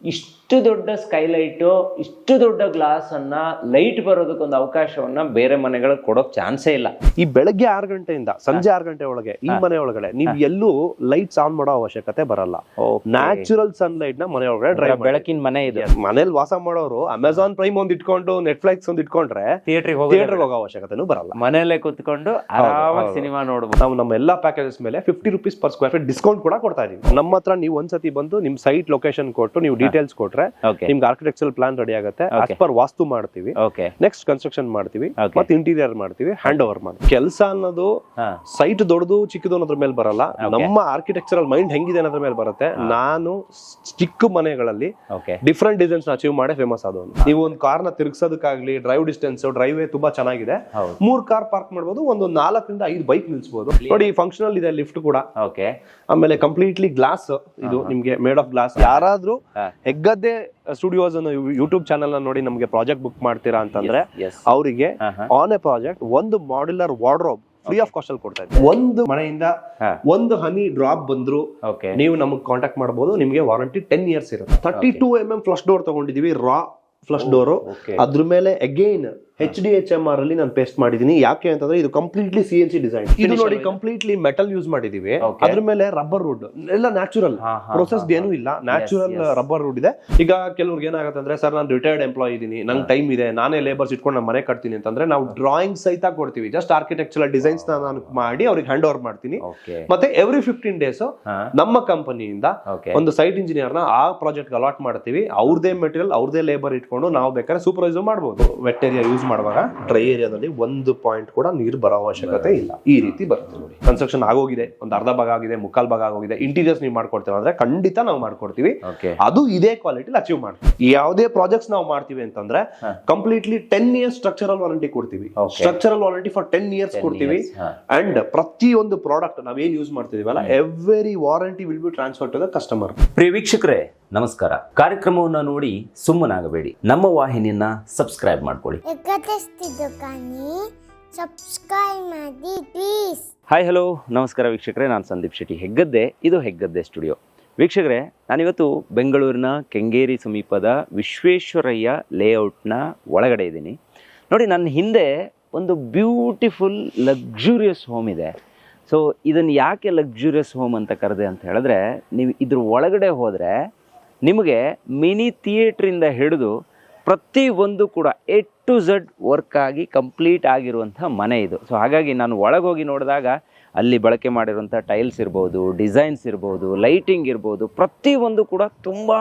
ಇಷ್ಟು ದೊಡ್ಡ ಸ್ಕೈಲೈಟು, ಇಷ್ಟು ದೊಡ್ಡ ಗ್ಲಾಸ್ ಅನ್ನ, ಲೈಟ್ ಬರೋದಕ್ಕೊಂದು ಅವಕಾಶವನ್ನ ಬೇರೆ ಮನೆಗಳು ಕೊಡೋಕ್ ಚಾನ್ಸೇ ಇಲ್ಲ. ಈ ಬೆಳಗ್ಗೆ 6 ಗಂಟೆಯಿಂದ ಸಂಜೆ 6 ಗಂಟೆ ಒಳಗೆ ಈ ಮನೆ ಒಳಗಡೆ ನೀವು ಎಲ್ಲೂ ಲೈಟ್ಸ್ ಆನ್ ಮಾಡೋ ಅವಶ್ಯಕತೆ ಬರಲ್ಲ. ನ್ಯಾಚುರಲ್ ಸನ್ಲೈಟ್ ನ ಮನೆ ಒಳಗಡೆ ಡ್ರೈವ್ ಬೆಳಕಿನ ಮನೆ ಇದೆ. ಮನೇಲಿ ವಾಸ ಮಾಡೋರು ಅಮೆಝಾನ್ ಪ್ರೈಮ್ ಒಂದ್ ಇಟ್ಕೊಂಡು ನೆಟ್ಫ್ಲಿಕ್ಸ್ ಒಂದ್ ಇಟ್ಕೊಂಡ್ರೆ ಥಿಯೇಟರ್ ಹೋಗೋ ಅವಶ್ಯಕತೆನೂ ಬರಲ್ಲ. ಮನೆಯಲ್ಲೇ ಕುತ್ಕೊಂಡು ಆರಾಮಾಗಿ ಸಿನಿಮಾ ನೋಡಬಹುದು. ನಾವು ನಮ್ಮ ಎಲ್ಲಾ ಪ್ಯಾಕೇಜಸ್ ಮೇಲೆ 50 rupees per square feet discount ಕೂಡ ಕೊಡ್ತಾ ಇದೀವಿ. ನಮ್ಮ ಹತ್ರ ನೀವು ಒಂದ್ಸತಿ ಬಂದು ನಿಮ್ ಸೈಟ್ ಲೊಕೇಶನ್ ಕೊಟ್ಟು ನೀವು ಡೀಟೇಲ್ಸ್ ಕೊಟ್ರೆ ನಿಮ್ಗೆ ಆರ್ಕಿಟೆಕ್ಚರಲ್ ಪ್ಲಾನ್ ರೆಡಿ ಆಗುತ್ತೆ. ಆಸ್ ಪರ್ ವಾಸ್ತು ಮಾಡ್ತೀವಿ, ನೆಕ್ಸ್ಟ್ ಕನ್ಸ್ಟ್ರಕ್ಷನ್ ಮಾಡ್ತೀವಿ, ಮತ್ತೆ ಇಂಟೀರಿಯರ್ ಮಾಡ್ತೀವಿ, ಹ್ಯಾಂಡ್ ಓವರ್ ಮಾಡ್ತೀವಿ. ಕೆಲಸ ಅನ್ನೋದು ಸೈಟ್ ದೊಡ್ಡದು ಚಿಕ್ಕದು ಅನ್ನೋದ್ರ ಮೇಲೆ ಬರಲ್ಲ, ನಮ್ಮ ಆರ್ಕಿಟೆಕ್ಚರಲ್ ಮೈಂಡ್ ಹೆಂಗಿದೆ ಅನ್ನೋದ್ರ ಮೇಲೆ ಬರುತ್ತೆ. ನಾನು ಚಿಕ್ಕ ಮನೆಗಳಲ್ಲಿ ಡಿಫ್ರೆಂಟ್ ಡಿಸೈನ್ಸ್ ಅಚೀವ್ ಮಾಡಿ ಫೇಮಸ್ ಆದವನು. ನೀವು ಒಂದು ಕಾರ್ ನ ತಿರುಗಿಸೋದಕ್ಕಾಗ್ಲಿ, ಡ್ರೈವ್ ಡಿಸ್ಟೆನ್ಸ್, ಡ್ರೈವ್ ವೇ ತುಂಬಾ ಚೆನ್ನಾಗಿದೆ. 3 ಕಾರ್ ಪಾರ್ಕ್ ಮಾಡಬಹುದು, ಒಂದು 4 ರಿಂದ 5 ಬೈಕ್ ನಿಲ್ಸಬಹುದು. ನೋಡಿ ಫಂಕ್ಷನಲ್ ಇದೆ, ಲಿಫ್ಟ್ ಕೂಡ. ಆಮೇಲೆ ಕಂಪ್ಲೀಟ್ಲಿ ಗ್ಲಾಸ್, ಇದು ನಿಮ್ಗೆ ಮೇಡ್ ಆಫ್ ಗ್ಲಾಸ್. ಯಾರಾದ್ರೂ ಹೆಗ್ಗದ್ದೆ ಸ್ಟುಡಿಯೋಸ್ ಅನ್ನು ಯೂಟ್ಯೂಬ್ ಚಾನೆಲ್ ನ ನೋಡಿ ನಮ್ಗೆ ಪ್ರಾಜೆಕ್ಟ್ ಬುಕ್ ಮಾಡ್ತೀರಾ ಅಂತಂದ್ರೆ ಅವರಿಗೆ ಆನ್ ಎ ಪ್ರಾಜೆಕ್ಟ್ ಒಂದು modular wardrobe free of cost ಅಲ್ಲಿ ಕೊಡ್ತಾ ಇದ್ದೀವಿ. ಒಂದು ಮನೆಯಿಂದ ಒಂದು ಹನಿ ಡ್ರಾಪ್ ಬಂದ್ರು ನೀವು ನಮಗೆ ಕಾಂಟ್ಯಾಕ್ಟ್ ಮಾಡಬಹುದು. ನಿಮಗೆ ವಾರಂಟಿ 10 ಇಯರ್ಸ್ ಇರುತ್ತೆ. 32 mm ಫ್ಲಶ್ ಡೋರ್ ತಗೊಂಡಿದೀವಿ, ರಾ ಫ್ಲಶ್ ಡೋರ್. ಅದ್ರ ಮೇಲೆ ಅಗೈನ್ HDHMR ಅಲ್ಲಿ ನಾನು ಪೇಸ್ಟ್ ಮಾಡಿದೀನಿ. ಯಾಕೆ ಅಂತಂದ್ರೆ ಇದು ಕಂಪ್ಲೀಟ್ಲಿ CNC ಡಿಸೈನ್. ಇದು ನೋಡಿ ಕಂಪ್ಲೀಟ್ಲಿ ಮೆಟಲ್ ಯೂಸ್ ಮಾಡಿದೀವಿ. ಅದ್ರ ಮೇಲೆ ರಬ್ಬರ್ ವುಡ್ ಎಲ್ಲ ನ್ಯಾಚುರಲ್, ಪ್ರೊಸೆಸ್ ಏನೂ ಇಲ್ಲ, ನ್ಯಾಚುರಲ್ ರಬ್ಬರ್ ವುಡ್ ಇದೆ. ಈಗ ಕೆಲವ್ರಿಗೆ ಏನಾಗುತ್ತೆ ಅಂದ್ರೆ, ಸರ್ ನಾನು ರಿಟೈರ್ಡ್ ಎಂಪ್ಲಾಯ್ ಇದೀನಿ, ನಂಗೆ ಟೈಮ್ ಇದೆ, ನಾನೇ ಲೇಬರ್ಸ್ ಇಟ್ಕೊಂಡು ನಾನು ಮನೆ ಕಟ್ತೀನಿ ಅಂತಂದ್ರೆ ನಾವು ಡ್ರಾಯಿಂಗ್ ಸಹಿತ ಕೊಡ್ತೀವಿ. ಜಸ್ಟ್ ಆರ್ಕಿಟೆಕ್ಚರಲ್ ಡಿಸೈನ್ಸ್ ನಾನು ಮಾಡಿ ಅವ್ರಿಗೆ ಹ್ಯಾಂಡ್ ಓವರ್ ಮಾಡ್ತೀನಿ. ಮತ್ತೆ ಎವ್ರಿ 15 ಡೇಸ್ ನಮ್ಮ ಕಂಪನಿಯಿಂದ ಒಂದು ಸೈಟ್ ಇಂಜಿನಿಯರ್ ನ ಆ ಪ್ರಾಜೆಕ್ಟ್ ಅಲಾಟ್ ಮಾಡ್ತೀವಿ. ಅವ್ರದೇ ಮೆಟೀರಿಯಲ್, ಅವ್ರದೇ ಲೇಬರ್ ಇಟ್ಕೊಂಡು ನಾವು ಬೇಕಾದ್ರೆ ಸೂಪರ್ವೈಸ್ ಮಾಡಬಹುದು. ವೆಟ್ ಏರಿಯಾ ಯೂಸ್ ಮಾಡುವಾಗ ಡ್ರೈ ಏರಿಯಾದಲ್ಲಿ 1 ಪಾಯಿಂಟ್ ಕೂಡ ನೀರು ಬರೋ ಅವಶ್ಯಕತೆ ಇಲ್ಲ. ಈ ರೀತಿ ಬರುತ್ತೆ ನೋಡಿ. ಕನ್ಸ್ಟ್ರಕ್ಷನ್ ಆಗೋಗಿದೆ, ಒಂದು ಅರ್ಧ ಭಾಗ ಆಗಿದೆ, ಮುಕ್ಕಾಲ್ ಭಾಗ ಆಗೋಗಿದೆ, ಇಂಟೀರಿಯರ್ಸ್ ನೀವು ಮಾಡ್ಕೊಡ್ತೇವೆ ಅಂದ್ರೆ ಖಂಡಿತ ನಾವು ಮಾಡ್ಕೊಡ್ತೀವಿ. ಅದು ಇದೇ ಕ್ವಾಲಿಟಿ ಅಚೀವ್ ಮಾಡ್ತೀವಿ. ಯಾವುದೇ ಪ್ರಾಜೆಕ್ಟ್ಸ್ ನಾವು ಮಾಡ್ತೀವಿ ಅಂತಂದ್ರೆ ಕಂಪ್ಲೀಟ್ಲಿ 10 ಇಯರ್ಸ್ ಸ್ಟ್ರಕ್ಚರಲ್ ವಾರಂಟಿ ಕೊಡ್ತೀವಿ. ಸ್ಟ್ರಕ್ಚರಲ್ ವಾರಂಟಿ ಫಾರ್ 10 ಇಯರ್ಸ್ ಕೊಡ್ತೀವಿ. ಅಂಡ್ ಪ್ರತಿಯೊಂದು ಪ್ರಾಡಕ್ಟ್ ನಾವೇನ್ ಯೂಸ್ ಮಾಡ್ತಿದೀವಲ್ಲ, every warranty will be transfer to the customer. ಪ್ರಿಯ ವೀಕ್ಷಕರೇ ನಮಸ್ಕಾರ. ಕಾರ್ಯಕ್ರಮವನ್ನು ನೋಡಿ ಸುಮ್ಮನಾಗಬೇಡಿ, ನಮ್ಮ ವಾಹಿನಿಯನ್ನ ಸಬ್ಸ್ಕ್ರೈಬ್ ಮಾಡ್ಕೊಳ್ಳಿ. ಹಾಯ್ ಹಲೋ ನಮಸ್ಕಾರ ವೀಕ್ಷಕರೇ, ನಾನು ಸಂದೀಪ್ ಶೆಟ್ಟಿ, ಹೆಗ್ಗದ್ದೆ. ಇದು ಹೆಗ್ಗದ್ದೆ ಸ್ಟುಡಿಯೋ. ವೀಕ್ಷಕರೇ, ನಾನಿವತ್ತು ಬೆಂಗಳೂರಿನ ಕೆಂಗೇರಿ ಸಮೀಪದ ವಿಶ್ವೇಶ್ವರಯ್ಯ ಲೇಔಟ್ನ ಒಳಗಡೆ ಇದ್ದೀನಿ. ನೋಡಿ, ನನ್ನ ಹಿಂದೆ ಒಂದು ಬ್ಯೂಟಿಫುಲ್ ಲಕ್ಸುರಿಯಸ್ ಹೋಮ್ ಇದೆ. ಸೊ ಇದನ್ನು ಯಾಕೆ ಲಕ್ಸುರಿಯಸ್ ಹೋಮ್ ಅಂತ ಕರೆದೆ ಅಂತ ಹೇಳಿದ್ರೆ, ನೀವು ಇದ್ರ ಒಳಗಡೆ ಹೋದರೆ ನಿಮಗೆ ಮಿನಿ ಥಿಯೇಟ್ರಿಂದ ಹಿಡಿದು ಪ್ರತಿಯೊಂದು ಕೂಡ A to Z ವರ್ಕ್ ಆಗಿ ಕಂಪ್ಲೀಟ್ ಆಗಿರುವಂಥ ಮನೆ ಇದು. ಸೊ ಹಾಗಾಗಿ ನಾನು ಒಳಗೋಗಿ ನೋಡಿದಾಗ ಅಲ್ಲಿ ಬಳಕೆ ಮಾಡಿರುವಂಥ ಟೈಲ್ಸ್ ಇರ್ಬೋದು, ಡಿಸೈನ್ಸ್ ಇರ್ಬೋದು, ಲೈಟಿಂಗ್ ಇರ್ಬೋದು, ಪ್ರತಿಯೊಂದು ಕೂಡ ತುಂಬಾ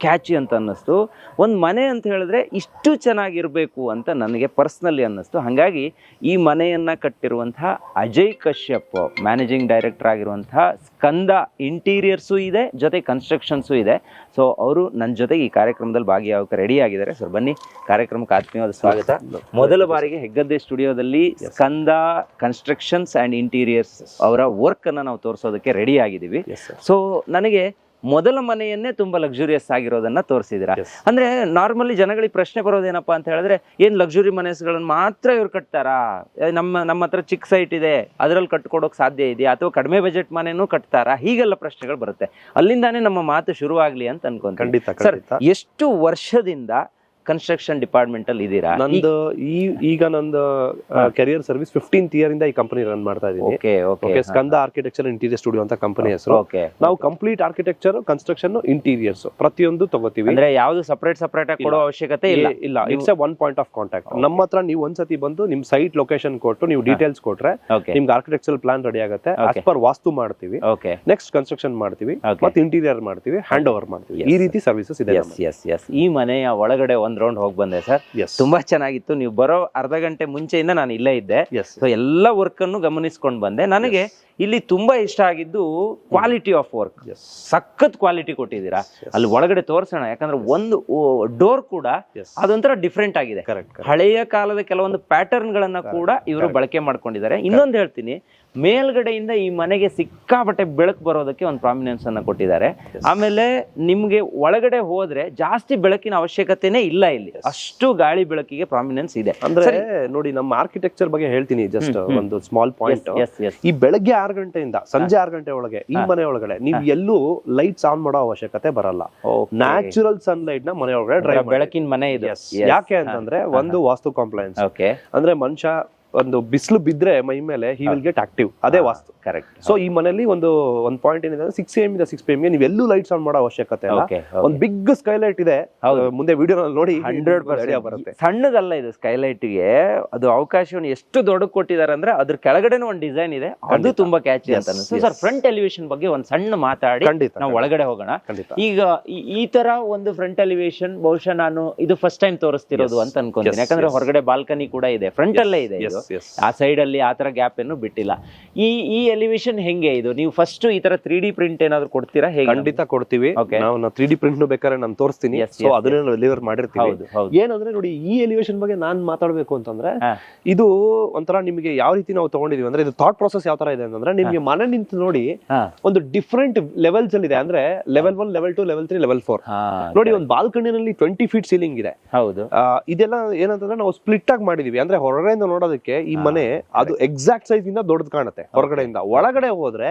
ಕ್ಯಾಚಿ ಅಂತ ಅನ್ನಿಸ್ತು. ಒಂದು ಮನೆ ಅಂತ ಹೇಳಿದ್ರೆ ಇಷ್ಟು ಚೆನ್ನಾಗಿರಬೇಕು ಅಂತ ನನಗೆ ಪರ್ಸ್ನಲಿ ಅನ್ನಿಸ್ತು. ಹಾಗಾಗಿ ಈ ಮನೆಯನ್ನು ಕಟ್ಟಿರುವಂಥ ಅಜಯ್ ಕಶ್ಯಪ್, ಮ್ಯಾನೇಜಿಂಗ್ ಡೈರೆಕ್ಟರ್ ಆಗಿರುವಂಥ ಸ್ಕಂದ ಇಂಟೀರಿಯರ್ಸು ಇದೆ, ಜೊತೆ ಕನ್ಸ್ಟ್ರಕ್ಷನ್ಸು ಇದೆ. ಸೊ ಅವರು ನನ್ನ ಜೊತೆಗೆ ಈ ಕಾರ್ಯಕ್ರಮದಲ್ಲಿ ಭಾಗಿಯಾಗೋಕೆ ರೆಡಿ ಆಗಿದ್ದಾರೆ. ಸರ್ ಬನ್ನಿ, ಕಾರ್ಯಕ್ರಮಕ್ಕೆ ಆತ್ಮೀಯವಾದ ಸ್ವಾಗತ. ಮೊದಲ ಬಾರಿಗೆ ಹೆಗ್ಗದ್ದೆ ಸ್ಟುಡಿಯೋದಲ್ಲಿ ಸ್ಕಂದ ಕನ್ಸ್ಟ್ರಕ್ಷನ್ಸ್ ಆ್ಯಂಡ್ ಇಂಟೀರಿಯರ್ಸ್ ಅವರ ವರ್ಕನ್ನು ನಾವು ತೋರಿಸೋದಕ್ಕೆ ರೆಡಿ ಆಗಿದ್ದೀವಿ. ಸೊ ನನಗೆ ಮೊದಲ ಮನೆಯನ್ನೇ ತುಂಬಾ ಲಕ್ಸುರಿಯಸ್ ಆಗಿರೋದನ್ನ ತೋರಿಸಿದಿರಾ. ಅಂದ್ರೆ ನಾರ್ಮಲಿ ಜನಗಳಿಗೆ ಪ್ರಶ್ನೆ ಬರೋದೇನಪ್ಪಾ ಅಂತ ಹೇಳಿದ್ರೆ, ಏನ್ ಲಕ್ಸುರಿ ಮನೆಸ್ಗಳನ್ನ ಮಾತ್ರ ಇವ್ರು ಕಟ್ತಾರಾ, ನಮ್ಮ ಹತ್ರ ಚಿಕ್ಕ ಸೈಟ್ ಇದೆ ಅದ್ರಲ್ಲಿ ಕಟ್ಕೊಡೋಕ್ ಸಾಧ್ಯ ಇದೆಯಾ, ಅಥವಾ ಕಡಿಮೆ ಬಜೆಟ್ ಮನೆನೂ ಕಟ್ತಾರಾ, ಹೀಗೆಲ್ಲ ಪ್ರಶ್ನೆಗಳು ಬರುತ್ತೆ. ಅಲ್ಲಿಂದಾನೇ ನಮ್ಮ ಮಾತು ಶುರುವಾಗ್ಲಿ ಅಂತ ಅನ್ಕೊಂತೀನಿ. ಸರ್, ಎಷ್ಟು ವರ್ಷದಿಂದ ಕನ್ಸ್ಟ್ರಕ್ಷನ್ ಡಿಪಾರ್ಟ್ಮೆಂಟ್ ಅಲ್ಲಿ ಇದ್ದೀರಾ? ನಂದು ಈಗ ನಂದು ಕೆರಿಯರ್ ಸರ್ವಿಸ್ 15th ಇಯರ್ ಇಂದ ಈ ಕಂಪನಿ ರನ್ ಮಾಡ್ತಾ ಇದ್ದೀನಿ. ಸ್ಕಂದ ಆರ್ಕಿಟೆಕ್ಚರ್ ಇಂಟೀರಿಯರ್ ಸ್ಟುಡಿಯೋ ಅಂತ ಕಂಪನಿ ಹೆಸರು. ನಾವು ಕಂಪ್ಲೀಟ್ ಆರ್ಕಿಟೆಕ್ಚರ್, ಕನ್ಸ್ಟ್ರಕ್ಷನ್, ಇಂಟೀರಿಯರ್ಸ್ ಪ್ರತಿಯೊಂದು ತಗೋತೀವಿ. ಅಂದ್ರೆ ಯಾವ್ದು ಸಪರೇಟ್ ಆಗಿ ಕೊಡೋ ಅವಶ್ಯಕತೆ ಇಲ್ಲ. It's A 1 point of contact. ನಮ್ಮ ಹತ್ರ ನೀವು ಒಂದ್ಸತಿ ಬಂದು ನಿಮ್ ಸೈಟ್ ಲೊಕೇಶನ್ ಕೊಟ್ಟು ನೀವು ಡೀಟೇಲ್ಸ್ ಕೊಟ್ರೆ ನಿಮ್ಗೆ ಆರ್ಕಿಟೆಕ್ಚರಲ್ ಪ್ಲಾನ್ ರೆಡಿ ಆಗುತ್ತೆ. ಆಸ್ ಪರ್ ವಾಸ್ತು ಮಾಡ್ತೀವಿ, ನೆಕ್ಸ್ಟ್ ಕನ್ಸ್ಟ್ರಕ್ಷನ್ ಮಾಡ್ತೀವಿ, ಮತ್ತೆ ಇಂಟೀರಿಯರ್ ಮಾಡ್ತೀವಿ, ಹ್ಯಾಂಡ್ ಓವರ್ ಮಾಡ್ತೀವಿ. ಈ ರೀತಿ ಸರ್ವಿಸಸ್ ಇದೆ. ಈ ಮನೆಯ ಒಳಗಡೆ ಒಂದ್ ರೌಂಡ್ ಹೋಗಿ ಬಂದೆ ಸರ್. ತುಂಬಾ ಚೆನ್ನಾಗಿತ್ತು. ನೀವು ಬರೋ ಅರ್ಧ ಗಂಟೆ ಮುಂಚೆಯಿಂದ ನಾನು ಇಲ್ಲೇ ಇದ್ದೆ. ಸೊ ಎಲ್ಲ ವರ್ಕ್ ಅನ್ನು ಗಮನಿಸ್ಕೊಂಡು ಬಂದೆ. ನನಗೆ ಇಲ್ಲಿ ತುಂಬಾ ಇಷ್ಟ ಆಗಿದ್ದು ಕ್ವಾಲಿಟಿ ಆಫ್ ವರ್ಕ್. ಸಖತ್ ಕ್ವಾಲಿಟಿ ಕೊಟ್ಟಿದ್ದೀರಾ. ಅಲ್ಲಿ ಒಳಗಡೆ ತೋರಿಸೋಣ, ಯಾಕಂದ್ರೆ ಒಂದು ಡೋರ್ ಕೂಡ ಅದೊಂಥರ ಡಿಫ್ರೆಂಟ್ ಆಗಿದೆ. ಹಳೆಯ ಕಾಲದ ಕೆಲವೊಂದು ಪ್ಯಾಟರ್ನ್ ಗಳನ್ನ ಕೂಡ ಇವರು ಬಳಕೆ ಮಾಡ್ಕೊಂಡಿದ್ದಾರೆ. ಇನ್ನೊಂದು ಹೇಳ್ತೀನಿ, ಮೇಲ್ಗಡೆಯಿಂದ ಈ ಮನೆಗೆ ಸಿಕ್ಕಾಪಟ್ಟೆ ಬೆಳಕು ಬರೋದಕ್ಕೆ ಒಂದು ಪ್ರಾಮಿನೆನ್ಸ್ ಅನ್ನ ಕೊಟ್ಟಿದ್ದಾರೆ. ಆಮೇಲೆ ನಿಮ್ಗೆ ಒಳಗಡೆ ಹೋದ್ರೆ ಜಾಸ್ತಿ ಬೆಳಕಿನ ಅವಶ್ಯಕತೆನೇ ಇಲ್ಲ, ಇಲ್ಲಿ ಅಷ್ಟು ಗಾಳಿ ಬೆಳಕಿಗೆ ಪ್ರಾಮಿನೆನ್ಸ್ ಇದೆ. ಅಂದ್ರೆ ನೋಡಿ ನಮ್ಮ ಆರ್ಕಿಟೆಕ್ಚರ್ ಬಗ್ಗೆ ಹೇಳ್ತೀನಿ, ಜಸ್ಟ್ ಒಂದು ಸ್ಮಾಲ್ ಪಾಯಿಂಟ್. ಈ ಬೆಳಗ್ಗೆ 6 ಗಂಟೆಯಿಂದ ಸಂಜೆ 6 ಗಂಟೆ ಒಳಗೆ ಈ ಮನೆ ಒಳಗಡೆ ನೀವು ಎಲ್ಲೂ ಲೈಟ್ಸ್ ಆನ್ ಮಾಡೋ ಅವಶ್ಯಕತೆ ಬರಲ್ಲ. ನ್ಯಾಚುರಲ್ ಸನ್ಲೈಟ್ ನ ಮನೆ ಒಳಗಡೆ ಡ್ರೈವ್ ಬೆಳಕಿನ ಮನೆ ಇದೆ. ಯಾಕೆ ಅಂತಂದ್ರೆ ಒಂದು ವಾಸ್ತು ಕಾಂಪ್ಲೈನ್ಸ್, ಅಂದ್ರೆ ಮನುಷ್ಯ ಒಂದು ಬಿಸಿಲು ಬಿದ್ರೆ ಮೈ ಮೇಲೆ ಹಿ ವಿಲ್ ಗೆಟ್ ಆಕ್ಟಿವ್, ಅದೇ ವಾಸ್ತು. ಕರೆಕ್ಟ್. ಸೊ ಈ ಮನೆಯಲ್ಲಿ ಒಂದು ಪಾಯಿಂಟ್ ಏನಿದೆ 6 AM ಇಂದ 6 PM ನೀವು ಎಲ್ಲೂ ಲೈಟ್ಸ್ ಆನ್ ಮಾಡೋ ಅವಶ್ಯಕತೆ ಇಲ್ಲ. ಒಂದು ಬಿಗ್ ಸ್ಕೈಲೈಟ್ ಇದೆ, ಮುಂದೆ ವಿಡಿಯೋ ನೋಡಿ 100% ಬರುತ್ತೆ. ಸಣ್ಣದಲ್ಲ ಇದು ಸ್ಕೈಲೈಟ್ ಗೆ, ಅದು ಅವಕಾಶವನ್ನು ಎಷ್ಟು ದೊಡ್ಡ ಕೊಟ್ಟಿದ್ದಾರೆ ಅಂದ್ರೆ ಅದ್ರ ಕೆಳಗಡೆನೂ ಒಂದು ಡಿಸೈನ್ ಇದೆ, ಅದು ತುಂಬಾ ಕ್ಯಾಚಿ ಅಂತ ಅನ್ಸುತ್ತೆ. ಸರ್ ಫ್ರಂಟ್ ಎಲಿವೇಶನ್ ಬಗ್ಗೆ ಒಂದು ಸಣ್ಣ ಮಾತಾಡಿ ನಾವು ಒಳಗಡೆ ಹೋಗೋಣ. ಈಗ ಈ ತರ ಒಂದು ಫ್ರಂಟ್ ಎಲಿವೇಶನ್ ಬಹುಶಃ ನಾನು ಇದು ಫಸ್ಟ್ ಟೈಮ್ ತೋರಿಸ್ತಿರೋದು ಅಂತ ಅನ್ಕೊಂತೀನಿ, ಯಾಕಂದ್ರೆ ಹೊರಗಡೆ ಬಾಲ್ಕನಿ ಕೂಡ ಇದೆ, ಫ್ರಂಟ್ ಅಲ್ಲೇ ಇದೆ, ಆ ಸೈಡ್ ಅಲ್ಲಿ ಆತರ ಗ್ಯಾಪ್ ಏನು ಬಿಟ್ಟಿಲ್ಲ. ಈ ಎಲಿವೇಶನ್ ಹೆಂಗೆ ಇದು, ನೀವು ಫಸ್ಟ್ ಈ ತರ 3D ಪ್ರಿಂಟ್ ಏನಾದ್ರು ಕೊಡ್ತೀರಾ? ಹೇಗೆ? ಖಂಡಿತ ಕೊಡ್ತೀವಿ ನಾವು 3D ಪ್ರಿಂಟ್ ಬೇಕಾದ್ರೆ ನಾನು ತೋರಿಸ್ತೀನಿ. ಸೊ ಅದನ್ನ ನಾವು ಡೆಲಿವರ್ ಮಾಡಿರ್ತೀವಿ. ಏನಂದ್ರೆ ನೋಡಿ, ಈ ಎಲಿವೇಶನ್ ಬಗ್ಗೆ ನಾನ್ ಮಾತಾಡ್ಬೇಕು ಅಂತಂದ್ರೆ ಇದು ಒಂಥರ ನಿಮಗೆ ಯಾವ ರೀತಿ ನಾವು ತಗೊಂಡಿದೀವಿ ಅಂದ್ರೆ ಇದು ಥಾಟ್ ಪ್ರೊಸೆಸ್ ಯಾವ ತರ ಇದೆ ಅಂತಂದ್ರೆ ನಿಮ್ಗೆ ಮನೆ ನಿಂತು ನೋಡಿ ಒಂದು ಡಿಫ್ರೆಂಟ್ ಲೆವೆಲ್ಸ್ ಅಲ್ಲಿ ಇದೆ. ಅಂದ್ರೆ ಲೆವೆಲ್ 1, ಲೆವೆಲ್ 2, ಲೆವೆಲ್ 3, ಲೆವೆಲ್ 4 ನೋಡಿ. ಒಂದು ಬಾಲ್ಕನಿನಲ್ಲಿ 20 ಫೀಟ್ ಸೀಲಿಂಗ್ ಇದೆ. ಹೌದು. ಇದೆಲ್ಲ ಏನಂತಂದ್ರೆ ನಾವು ಸ್ಪ್ಲಿಟ್ ಆಗಿ ಮಾಡಿದೀವಿ. ಅಂದ್ರೆ ಹೊರಗಡೆಯಿಂದ ನೋಡೋದಕ್ಕೆ ಈ ಮನೆ ಅದು ಎಕ್ಸಾಕ್ಟ್ ಸೈಜ್ ಇಂದ ದೊಡ್ಡದು ಕಾಣುತ್ತೆ ಹೊರಗಡೆಯಿಂದ. ಒಳಗಡೆ ಹೋದ್ರೆ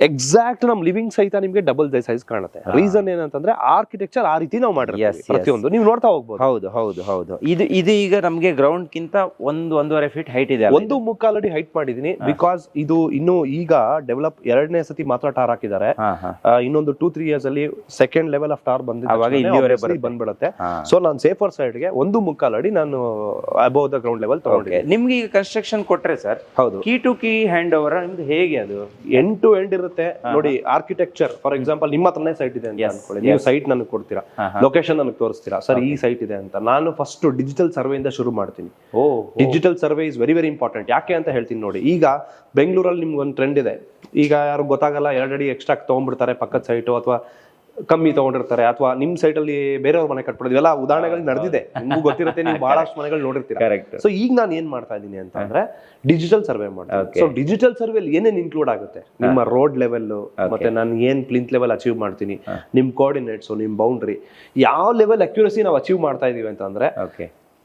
ಎಕ್ಸಾಕ್ಟ್ ನಮ್ ಲಿವಿಂಗ್ ಸಹಿತ ನಿಮ್ಗೆ ಡಬಲ್ ಸೈಜ್ ಕಾಣುತ್ತೆ. ರೀಸನ್ ಏನಂತಂದ್ರೆ ಆರ್ಕಿಟೆಕ್ಚರ್ ಆ ರೀತಿ ನಾವು ಮಾಡಿರ್ತೀವಿ, ಪ್ರತಿಯೊಂದು ನೀವು ನೋಡ್ತಾ ಹೋಗ್ಬೋದು. ಹೌದು ಹೌದು ಹೌದು. ಇದು ಈಗ ನಮ್ಗೆ ಗ್ರೌಂಡ್ ಕಿಂತ 1.5 ಫೀಟ್ ಹೈಟ್ ಇದೆ. 1.25 ಅಡಿ ಹೈಟ್ ಮಾಡಿದೀನಿ. ಬಿಕಾಸ್ ಇದು ಇನ್ನು ಈಗ ಡೆವಲಪ್ 2ನೇ ಸತಿ ಮಾತ್ರ ಟಾರ್ ಹಾಕಿದ್ದಾರೆ. ಇನ್ನೊಂದು 2-3 ಇಯರ್ಸ್ ಅಲ್ಲಿ ಸೆಕೆಂಡ್ ಲೆವೆಲ್ ಆಫ್ ಟಾರ್ ಬಂದ್ಬಿಡುತ್ತೆ. ಸೊ ನಾನು ಸೇಫರ್ ಸೈಡ್ ಗೆ 1.25 ಅಡಿ ನಾನು ಅಬೌವ್ ದ ಗ್ರೌಂಡ್ ಲೆವೆಲ್ ತಗೊಂಡಿದ್ದೆ. ನಿಮ್ಗೆ ಈಗ ಕನ್ಸ್ಟ್ರಕ್ಷನ್ ಕೊಟ್ರೆ ಸರ್, ಹೌದು, key to key hand over ನಿಮ್ದು ಹೇಗೆ? ಅದು ಎಂಡ್ ಟು ಎಂಡ್ ಇರುತ್ತೆ ನೋಡಿ. ಆರ್ಕಿಟೆಕ್ಚರ್ ಫಾರ್ ಎಕ್ಸಾಂಪಲ್ ನಿಮ್ಮ ಹತ್ರನೇ ಸೈಟ್ ಇದೆ ಅಂತ ಅನ್ಕೊಳ್ಳಿ, ನೀವು ಸೈಟ್ ನನಗೆ ಕೊಡ್ತೀರಾ, ಲೊಕೇಶನ್ ನನಗೆ ತೋರಿಸ್ತೀರಾ, ಸರ್ ಈ ಸೈಟ್ ಇದೆ ಅಂತ. ನಾನು ಫಸ್ಟ್ ಡಿಜಿಟಲ್ ಸರ್ವೆ ಇಂದ ಶುರು ಮಾಡ್ತೀನಿ. Digital survey is very very important. ಯಾಕೆ ಅಂತ ಹೇಳ್ತೀನಿ ನೋಡಿ. ಈಗ ಬೆಂಗಳೂರಲ್ಲಿ ನಿಮ್ಗೆ ಒಂದು ಟ್ರೆಂಡ್ ಇದೆ, ಈಗ ಯಾರು ಗೊತ್ತಾಗಲ್ಲ 2 ಅಡಿ ಎಕ್ಸ್ಟ್ರಾ ತಗೊಂಡ್ಬಿಡ್ತಾರೆ ಪಕ್ಕದ ಸೈಟು, ಅಥವಾ ಕಮ್ಮಿ ತಗೊಂಡಿರ್ತಾರೆ, ಅಥವಾ ನಿಮ್ ಸೈಟ್ ಅಲ್ಲಿ ಬೇರೆಯವ್ರ ಮನೆ ಕಟ್ಬಿಡೋದು. ಇವೆಲ್ಲ ಉದಾಹರಣೆಗಳು ನಡೆದಿದೆ, ನಿಮ್ಗೂ ಗೊತ್ತಿರುತ್ತೆ, ನೀವು ಬಹಳಷ್ಟು ಮನೆಗಳು ನೋಡಿರ್ತೀರಾ. ಸೊ ಈಗ ನಾನು ಏನ್ ಮಾಡ್ತಾ ಇದ್ದೀನಿ ಅಂತ ಅಂದ್ರೆ ಡಿಜಿಟಲ್ ಸರ್ವೆ ಮಾಡ್ತೀನಿ. ಸೊ ಡಿಜಿಟಲ್ ಸರ್ವೆ ಏನೇನ್ ಇನ್ಕ್ಲೂಡ್ ಆಗುತ್ತೆ, ನಿಮ್ಮ ರೋಡ್ ಲೆವೆಲ್, ಮತ್ತೆ ನಾನು ಏನ್ ಪ್ಲಿಂತ್ ಲೆವೆಲ್ ಅಚೀವ್ ಮಾಡ್ತೀನಿ, ನಿಮ್ ಕೋಆರ್ಡಿನೇಟ್ಸ್, ನಿಮ್ ಬೌಂಡ್ರಿ, ಯಾವ ಲೆವೆಲ್ ಅಕ್ಯುರಸಿ ನಾವು ಅಚೀವ್ ಮಾಡ್ತಾ ಇದೀವಿ ಅಂತ ಅಂದ್ರೆ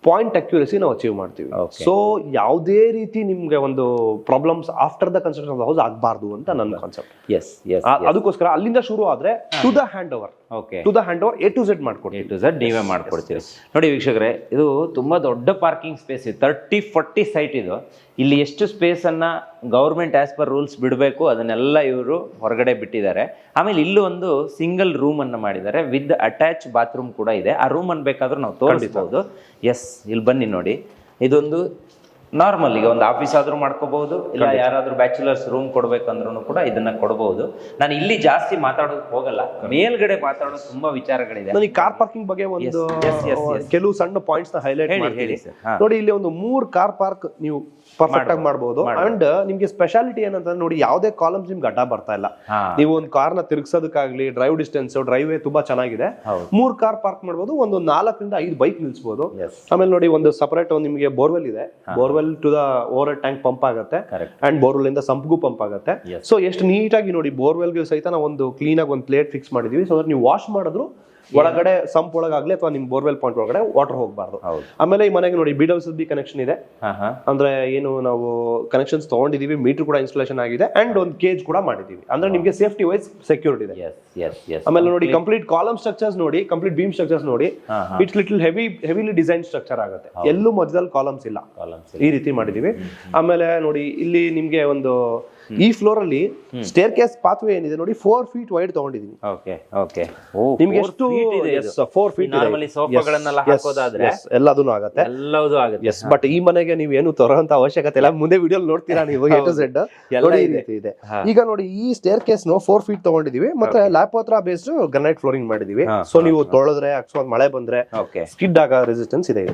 ಪಾಯಿಂಟ್ ಅಕ್ಯುರಸಿ ನಾವು ಅಚೀವ್ ಮಾಡ್ತೀವಿ. ಸೊ ಯಾವುದೇ ರೀತಿ ನಿಮ್ಗೆ ಒಂದು problems after the construction of the house ಆಗಬಾರ್ದು ಅಂತ ನನ್ನ ಕಾನ್ಸೆಪ್ಟ್. ಅದಕ್ಕೋಸ್ಕರ ಅಲ್ಲಿಂದ ಶುರು ಆದ್ರೆ to the hand over, to the hand over A to Z ಮಾಡ್ಕೊಡ್ತೀವಿ. A to Z ನೀವೇ ಮಾಡ್ಕೊಡ್ತೀವಿ. ನೋಡಿ ವೀಕ್ಷಕರೇ, ಇದು ತುಂಬಾ ದೊಡ್ಡ ಪಾರ್ಕಿಂಗ್ ಸ್ಪೇಸ್ ಇದೆ, 30-40 ಸೈಟ್ ಇದು. ಇಲ್ಲಿ ಎಷ್ಟು ಸ್ಪೇಸ್ ಅನ್ನ ಗೌರ್ಮೆಂಟ್ ಆಸ್ ಪರ್ ರೂಲ್ಸ್ ಬಿಡಬೇಕು ಅದನ್ನೆಲ್ಲ ಇವರು ಹೊರಗಡೆ ಬಿಟ್ಟಿದ್ದಾರೆ. ಆಮೇಲೆ ಇಲ್ಲೂ ಒಂದು ಸಿಂಗಲ್ ರೂಮ್ ಅನ್ನ ಮಾಡಿದ್ದಾರೆ, ವಿತ್ ಅಟ್ಯಾಚ್ ಬಾತ್ರೂಮ್ ಕೂಡ ಇದೆ. ಆ ರೂಮ್ ಅನ್ನು ಬೇಕಾದ್ರೂ ನಾವು ತೋರಿಸಬಹುದು. ಎಸ್, ಇಲ್ಲಿ ಬನ್ನಿ ನೋಡಿ. ಇದೊಂದು ನಾರ್ಮಲ್ ಈಗ ಒಂದು ಆಫೀಸ್ ಆದ್ರೂ ಮಾಡ್ಕೋಬಹುದು, ಇಲ್ಲ ಯಾರಾದ್ರೂ ಬ್ಯಾಚುಲರ್ಸ್ ರೂಮ್ ಕೊಡ್ಬೇಕಂದ್ರೂ ಕೂಡ ಇದನ್ನ ಕೊಡಬಹುದು. ನಾನು ಇಲ್ಲಿ ಜಾಸ್ತಿ ಮಾತಾಡೋದಕ್ಕೆ ಹೋಗಲ್ಲ, ಮೇಲ್ಗಡೆ ಮಾತಾಡೋದು ತುಂಬಾ ವಿಚಾರಗಳಿದೆ. ನಾನು ಈ ಕಾರ್ ಪಾರ್ಕಿಂಗ್ ಬಗ್ಗೆ ಒಂದು ಕೆಲವು ಸಣ್ಣ ಪಾಯಿಂಟ್ಸ್ ನ ಹೈಲೈಟ್ ಹೇಳಿ. ನೋಡಿ, ಇಲ್ಲಿ ಒಂದು 3 ಕಾರ್ ಪಾರ್ಕ್ ನೀವು ಪರ್ಫೆಕ್ಟ್ ಆಗಿ ಮಾಡಬಹುದು. ಅಂಡ್ ನಿಮ್ಗೆ ಸ್ಪೆಷಾಲಿಟಿ ಏನಂತಂದ್ರೆ ನೋಡಿ, ಯಾವುದೇ ಕಾಲಮ್ಸ್ ನಿಮ್ಗೆ ಅಡ್ಡ ಬರ್ತಾ ಇಲ್ಲ. ನೀವು ಒಂದು ಕಾರ್ನ ತಿರುಗಿಸೋದಕ್ಕಾಗ್ಲಿ, ಡ್ರೈವ್ ಡಿಸ್ಟೆನ್ಸ್, ಡ್ರೈವ್ ವೇ ತುಂಬಾ ಚೆನ್ನಾಗಿದೆ. 3 ಕಾರ್ ಪಾರ್ಕ್ ಮಾಡಬಹುದು, ಒಂದು 4ರಿಂದ 5 ಬೈಕ್ ನಿಲ್ಸಬಹುದು. ಆಮೇಲೆ ನೋಡಿ, ಒಂದು ಸಪರೇಟ್ ನಿಮಗೆ ಬೋರ್ವೆಲ್ ಇದೆ. Borewell to the over tank pump ಆಗುತ್ತೆ, ಅಂಡ್ ಬೋರ್ವೆಲ್ ಇಂದ ಸಂಪ್ಗೂ ಪಂಪ್ ಆಗುತ್ತೆ. ಸೊ ಎಷ್ಟು ನೀಟಾಗಿ ನೋಡಿ, ಬೋರ್ವೆಲ್ಗೆ ಸಹಿತ ನಾವು ಒಂದು ಕ್ಲೀನ್ ಆಗಿ ಒಂದು ಪ್ಲೇಟ್ ಫಿಕ್ಸ್ ಮಾಡಿದೀವಿ. ಸೊ ನೀವು ವಾಶ್ ಮಾಡಿದ್ರು ಒಳಗಡೆ ಸಂಪ್ ಒಳಗಾಗ್ಲಿ ಅಥವಾ ನಿಮ್ ಬೋರ್ವೆಲ್ ಪಾಯಿಂಟ್ ಒಳಗಡೆ ವಾಟರ್ ಹೋಗಬಾರ್ದು. ಆಮೇಲೆ ಈ ಮನೆಗೆ ನೋಡಿ BWSB ಕನೆಕ್ಷನ್ ಇದೆ. ಅಂದ್ರೆ ಏನು ನಾವು ಕನೆಕ್ಷನ್ಸ್ ತಗೊಂಡಿದೀವಿ, ಮೀಟರ್ ಕೂಡ ಇನ್ಸ್ಟಾಲೇಷನ್ ಆಗಿದೆ, ಅಂಡ್ ಒಂದು ಕೇಜ್ ಕೂಡ ಮಾಡಿದೀವಿ. ಅಂದ್ರೆ ನಿಮ್ಗೆ ಸೇಫ್ಟಿ ವೈಸ್ ಸೆಕ್ಯೂರ್ಡ್ ಇದೆ. ಆಮೇಲೆ ನೋಡಿ, ಕಂಪ್ಲೀಟ್ ಕಾಲಮ್ ಸ್ಟ್ರಕ್ಚರ್ಸ್ ನೋಡಿ, ಕಂಪ್ಲೀಟ್ ಬೀಮ್ ಸ್ಟ್ರಕ್ಚರ್ಸ್ ನೋಡಿ, it's little heavily design structure ಆಗುತ್ತೆ. ಎಲ್ಲೂ ಮಧ್ಯದಲ್ಲಿ ಕಾಲಮ್ಸ್ ಇಲ್ಲ, ಈ ರೀತಿ ಮಾಡಿದೀವಿ. ಆಮೇಲೆ ನೋಡಿ, ಇಲ್ಲಿ ನಿಮ್ಗೆ ಒಂದು ಈ ಫ್ಲೋರ್ ಅಲ್ಲಿ ಸ್ಟೇರ್ ಕೇಸ್ ಪಾತ್ವೇ ಏನಿದೆ ನೋಡಿ, 4 ಫೀಟ್ ವೈಡ್ ತಗೊಂಡಿದೀನಿ. ನಿಮ್ಗೆ ಎಷ್ಟು 4 ಫೀಟ್ ಎಲ್ಲದೂ ಆಗುತ್ತೆ. ಬಟ್ ಈ ಮನೆಗೆ ನೀವು ಏನು ತರೋಂತ ಅವಶ್ಯಕತೆ ಇಲ್ಲ, ಮುಂದೆ ವಿಡಿಯೋ ನೋಡ್ತೀರಾ ನೀವು. A to Z ಇದೆ. ಈಗ ನೋಡಿ, ಈ ಸ್ಟೇರ್ ಕೇಸ್ 4 ಫೀಟ್ ತಗೊಂಡಿದೀವಿ, ಮತ್ತೆ ಲ್ಯಾಪೋತ್ರಾ ಬೇಸ್ಡ್ ಗ್ರಾನೈಟ್ ಫ್ಲೋರಿಂಗ್ ಮಾಡಿದೀವಿ. ಸೊ ನೀವು ತೊಳೆದ್ರೆ ಅಕಸ್ಮಾತ್ ಮಳೆ ಬಂದ್ರೆ ಸ್ಕಿಡ್ ಆಗೋ ರೆಸಿಸ್ಟೆನ್ಸ್ ಇದೆ.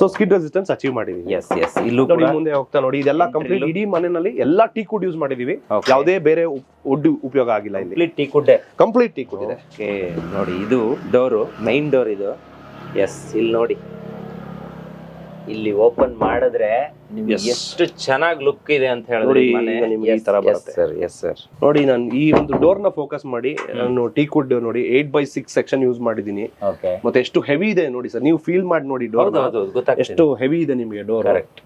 ಸೊ ಸ್ಕಿಡ್ ರೆಸಿಸ್ಟೆನ್ಸ್ ಅಚೀವ್ ಮಾಡಿದೀವಿ. ಮುಂದೆ ಹೋಗ್ತಾ ನೋಡಿ, ಇದೆಲ್ಲ ಕಂಪ್ಲೀಟ್ ಇಡೀ ಮನೆಯಲ್ಲಿ ಎಲ್ಲಾ ಟೀಕ್ ವುಡ್ ಯೂಸ್ ಮಾಡಿದೀವಿ. ಯಾವುದೇ ಬೇರೆ ವುಡ್ ಉಪಯೋಗ ಆಗಿಲ್ಲ. ಇಲ್ಲಿ ಕಂಪ್ಲೀಟ್ ಟೀಕ್ ವುಡ್ ಇದೆ. ನೋಡಿ, ಇದು ಡೋರು, ಮೈನ್ ಡೋರ್ ಇದು. ಎಸ್, ಇಲ್ಲಿ ನೋಡಿ, ಇಲ್ಲಿ ಓಪನ್ ಮಾಡಿದ್ರೆ ನಿಮ್ಗೆ ಎಷ್ಟು ಚೆನ್ನಾಗಿ ಲುಕ್ ಇದೆ ಅಂತ ನೋಡಿ, ಹೇಳಿದ್ರೆ ಈಗ ನಿಮ್ಗೆ ಈ ತರ ಬರುತ್ತೆ. ಸರ್ ನೋಡಿ, ನಾನು ಈ ಒಂದು ಡೋರ್ ನ ಫೋಕಸ್ ಮಾಡಿ ನಾನು ಟೀಕ್ವುಡ್ ನೋಡಿ 8x6 ಸೆಕ್ಷನ್ ಯೂಸ್ ಮಾಡಿದೀನಿ. ಓಕೆ, ಮತ್ತೆ ಎಷ್ಟು ಹೆವಿ ಇದೆ ನೋಡಿ ಸರ್, ನೀವು ಫೀಲ್ ಮಾಡಿ ನೋಡಿ ಡೋರ್ ಗೊತ್ತಾಗ್ತದೆ ಎಷ್ಟು ಹೆವಿ ಇದೆ ನಿಮಗೆ ಡೋರ್. ಕರೆಕ್ಟ್.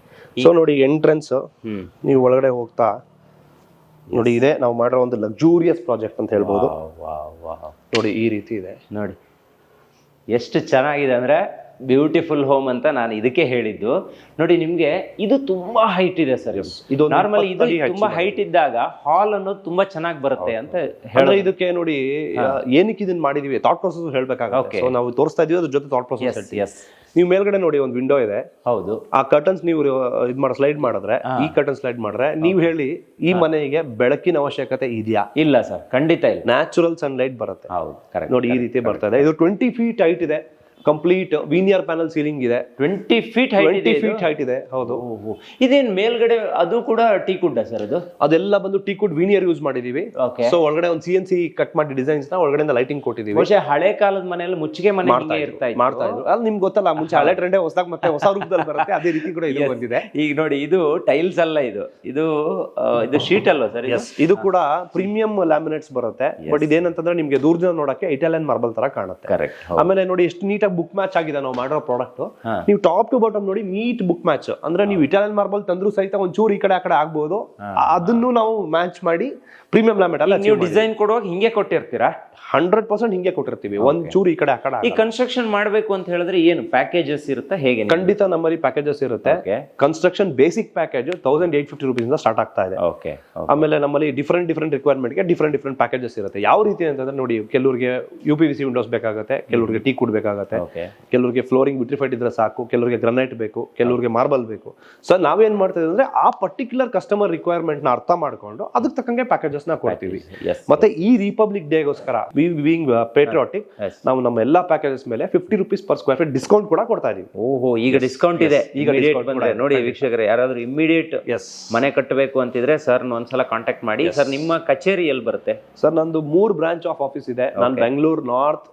ಸೊ ನೋಡಿ, ಎಂಟ್ರೆನ್ಸ್ ನೀವು ಒಳಗಡೆ ಹೋಗ್ತಾ ನೋಡಿ, ಇದೆ ನಾವು ಮಾಡಿರೋ ಒಂದು ಲಕ್ಸೂರಿಯಸ್ ಪ್ರಾಜೆಕ್ಟ್ ಅಂತ ಹೇಳ್ಬೋದು. ನೋಡಿ, ಈ ರೀತಿ ಇದೆ ನೋಡಿ ಎಷ್ಟು ಚೆನ್ನಾಗಿದೆ ಅಂದ್ರೆ ಬ್ಯೂಟಿಫುಲ್ ಹೋಮ್ ಅಂತ ನಾನು ಇದಕ್ಕೆ ಹೇಳಿದ್ದು. ನೋಡಿ, ನಿಮ್ಗೆ ಇದು ತುಂಬಾ ಹೈಟ್ ಇದೆ ಸರ್. ಇದು ನಾರ್ಮಲಿ ಇದು ತುಂಬಾ ಹೈಟ್ ಇದ್ದಾಗ ಹಾಲ್ ಅನ್ನೋದು ತುಂಬಾ ಚೆನ್ನಾಗಿ ಬರುತ್ತೆ ಅಂತ ಹೇಳಿದ್ರೆ ಇದಕ್ಕೆ ನೋಡಿ ಏನಕ್ಕೆ ಇದನ್ನ ಮಾಡಿದೀವಿ ಥಾಟ್ ಪ್ರೊಸೆಸ್ ಹೇಳ್ಬೇಕಾಗುತ್ತೆ. ಸೊ ನಾವು ತೋರಿಸ್ತಾ ಇದೀವಿ, ಅದ್ರ ಜೊತೆ ಥಾಟ್ ಪ್ರೊಸೆಸ್. ನೀವು ಮೇಲ್ಗಡೆ ನೋಡಿ ಒಂದು ವಿಂಡೋ ಇದೆ. ಹೌದು, ಆ ಕರ್ಟನ್ಸ್ ನೀವು ಇದ್ ಮಾಡೋ ಸ್ಲೈಡ್ ಮಾಡಿದ್ರೆ, ಈ ಕರ್ಟನ್ ಸ್ಲೈಡ್ ಮಾಡಿದ್ರೆ ನೀವು ಹೇಳಿ ಈ ಮನೆಗೆ ಬೆಳಕಿನ ಅವಶ್ಯಕತೆ ಇದೆಯಾ? ಇಲ್ಲ ಸರ್, ಖಂಡಿತ ಇಲ್ಲ. ನ್ಯಾಚುರಲ್ ಸನ್ಲೈಟ್ ಬರುತ್ತೆ. ಹೌದು, ಕರೆಕ್ಟ್. ನೋಡಿ, ಈ ರೀತಿ ಬರ್ತದೆ. ಇದು 20 feet ಹೈಟ್ ಇದೆ. ಕಂಪ್ಲೀಟ್ ವೀನಿಯರ್ ಪ್ಯಾನಲ್ ಸೀಲಿಂಗ್ ಇದೆ. 20 feet ಹೈಟ್ ಇದೆ. ಹೌದು. ಇದೇನ್ ಮೇಲ್ಗಡೆ ಅದು ಕೂಡ ಟೀಕ್ವುಡ್ ಸರ್? ಅದೆಲ್ಲ ಬಂದು ಟೀಕ್ವುಡ್ ವೀನಿಯರ್ ಯೂಸ್ ಮಾಡಿದೀವಿ. ಸೊ ಒಳಗಡೆ ಒಂದು CNC ಕಟ್ ಮಾಡಿ ಡಿಸೈನ್ಸ್ ನ ಒಳಗಡೆ ಲೈಟಿಂಗ್ ಕೊಟ್ಟಿದೀವಿ. ಬಹುಶಃ ಹಳೆ ಕಾಲದ ಮನೆಯಲ್ಲಿ ಮುಚ್ಚಿಗೆ ಮನೆ ಮಾಡ್ತಾ ಇದ್ರು. ಅಲ್ಲಿ ನಿಮ್ಗೆ ಗೊತ್ತಲ್ಲ, ಮುಂಚೆ ಹಳೆ ಟ್ರೆಂಡ್ ಹೊಸದಾಗಿ ಮತ್ತೆ ಹೊಸ ರೂಪದಲ್ಲಿ ಬರುತ್ತೆ. ಅದೇ ರೀತಿ ಕೂಡ ಇದು ಬಂದಿದೆ. ಈಗ ನೋಡಿ, ಇದು ಟೈಲ್ಸ್ ಅಲ್ಲ, ಇದು ಶೀಟ್ ಅಲ್ವಾ ಸರ್? ಇದು ಕೂಡ ಪ್ರೀಮಿಯಂ ಲ್ಯಾಮಿನೇಟ್ಸ್ ಬರುತ್ತೆ. ಬಟ್ ಇದೇನಂತಂದ್ರೆ ನಿಮ್ಗೆ ದೂರದಿಂದ ನೋಡಕ್ಕೆ ಇಟಾಲಿಯನ್ ಮಾರ್ಬಲ್ ತರ ಕಾಣುತ್ತೆ. ಕರೆಕ್ಟ್. ಆಮೇಲೆ ನೋಡಿ ಎಷ್ಟು ನೀಟಾಗಿ ಬುಕ್ ಮ್ಯಾಚ್ ಆಗಿದೆ ನಾವು ಮಾಡಿರೋ ಪ್ರಾಡಕ್ಟ್. ನೀವು ಟಾಪ್ ಟು ಬಾಟಮ್ ನೋಡಿ ನೀಟ್ ಬುಕ್ ಮ್ಯಾಚ್. ಅಂದ್ರೆ ನೀವು ಇಟಾಲಿಯನ್ ಮಾರ್ಬಲ್ ತಂದ್ರು ಸಹಿತ ಒಂಚೂರು ಈ ಕಡೆ ಆ ಕಡೆ ಆಗ್ಬಹುದು. ಅದನ್ನು ನಾವು ಮ್ಯಾಚ್ ಮಾಡಿ ಪ್ರೀಮಿಯಂ ಲ್ಯಾಮಿನೇಟ್ ಅಲ್ಲ, ನೀವು ಡಿಸೈನ್ ಕೊಡುವಾಗ ಹಿಂಗೆ ಕೊಟ್ಟಿರ್ತೀರಾ? 100% ಹಿಂಗೆ ಕೊಟ್ಟಿರ್ತೀವಿ. ಒಂಚೂರು ಈ ಕಡೆ ಆ ಕಡೆ. ಈ ಕನ್ಸ್ಟ್ರಕ್ಷನ್ ಮಾಡಬೇಕು ಅಂತ ಹೇಳಿದ್ರೆ ಏನು ಪ್ಯಾಕೇಜಸ್ ಇರುತ್ತೆ? ಹೇಗೆ? ಖಂಡಿತ ನಮ್ಮಲ್ಲಿ ಪ್ಯಾಕೇಜಸ್ ಇರುತ್ತೆ. ಕನ್ಸ್ಟ್ರಕ್ಷನ್ ಬೇಸಿಕ್ ಪ್ಯಾಕೇಜ್ 1850 rupees ಇಂದ ಸ್ಟಾರ್ಟ್ ಆಗ್ತಾ ಇದೆ. ಆಮೇಲೆ ನಮ್ಮಲ್ಲಿ ಡಿಫರೆಂಟ್ ರಿಕ್ವೈರ್ಮೆಂಟ್ ಗೆ ಡಿಫರೆಂಟ್ ಪ್ಯಾಕೇಜಸ್ ಇರುತ್ತೆ. ಯಾವ ರೀತಿ ಅಂತಂದ್ರೆ ನೋಡಿ, ಕೆಲವರಿಗೆ UPVC ವಿಂಡೋಸ್ ಬೇಕಾಗುತ್ತೆ, ಕೆಲವರಿಗೆ ಟೀಕ್ವುಡ್ ಬೇಕಾಗುತ್ತೆ, ಕೆಲವರಿಗೆ ಫ್ಲೋರಿಂಗ್ ವಿಟ್ರಿಫೈಡ್ ಇದ್ರೆ ಸಾಕು, ಕೆಲವರಿಗೆ ಗ್ರನೈಟ್ ಬೇಕು, ಕೆಲವರಿಗೆ ಮಾರ್ಬಲ್ ಬೇಕು. ಸೊ ನಾವೇನ್ ಮಾಡ್ತೀವಿ ಅಂದ್ರೆ ಆ ಪರ್ಟಿಕ್ಯುಲರ್ ಕಸ್ಟಮರ್ ರಿಕ್ವೈರ್ಮೆಂಟ್ ನ ಅರ್ಥ ಮಾಡ್ಕೊಂಡು ಅದಕ್ಕೆ ತಕ್ಕಂಗೆ ಪ್ಯಾಕೇಜಸ್ ನ ಕೊಡ್ತೀವಿ. ಮತ್ತೆ ಈ ರಿಪಬ್ಲಿಕ್ ಡೇಗೋಸ್ಕರ ಬೀಯಿಂಗ್ ಪೇಟ್ರಿಯಾಟಿಕ್, ನಾವು ನಮ್ಮ ಎಲ್ಲಾ ಪ್ಯಾಕೇಜಸ್ ಮೇಲೆ 50 rupees per square feet discount ಕೂಡ ಕೊಡ್ತಾ ಇದೀವಿ. ಓಹೋ, ಈಗ ಡಿಸ್ಕೌಂಟ್ ಇದೆ. ಈಗ ನೋಡಿ ವೀಕ್ಷಕರೇ, ಯಾರಾದ್ರೂ ಇಮಿಡಿಯೇಟ್ ಮನೆ ಕಟ್ಟಬೇಕು ಅಂತಿದ್ರೆ ಸರ್ ಒಂದ್ಸಲ ಕಾಂಟ್ಯಾಕ್ಟ್ ಮಾಡಿ. ಸರ್, ನಿಮ್ಮ ಕಚೇರಿ ಎಲ್ಲಿ ಬರುತ್ತೆ? ಸರ್, ನಂದು 3 ಬ್ರಾಂಚ್ ಆಫ್ ಆಫೀಸ್ ಇದೆ. ನಾನು Bengaluru north,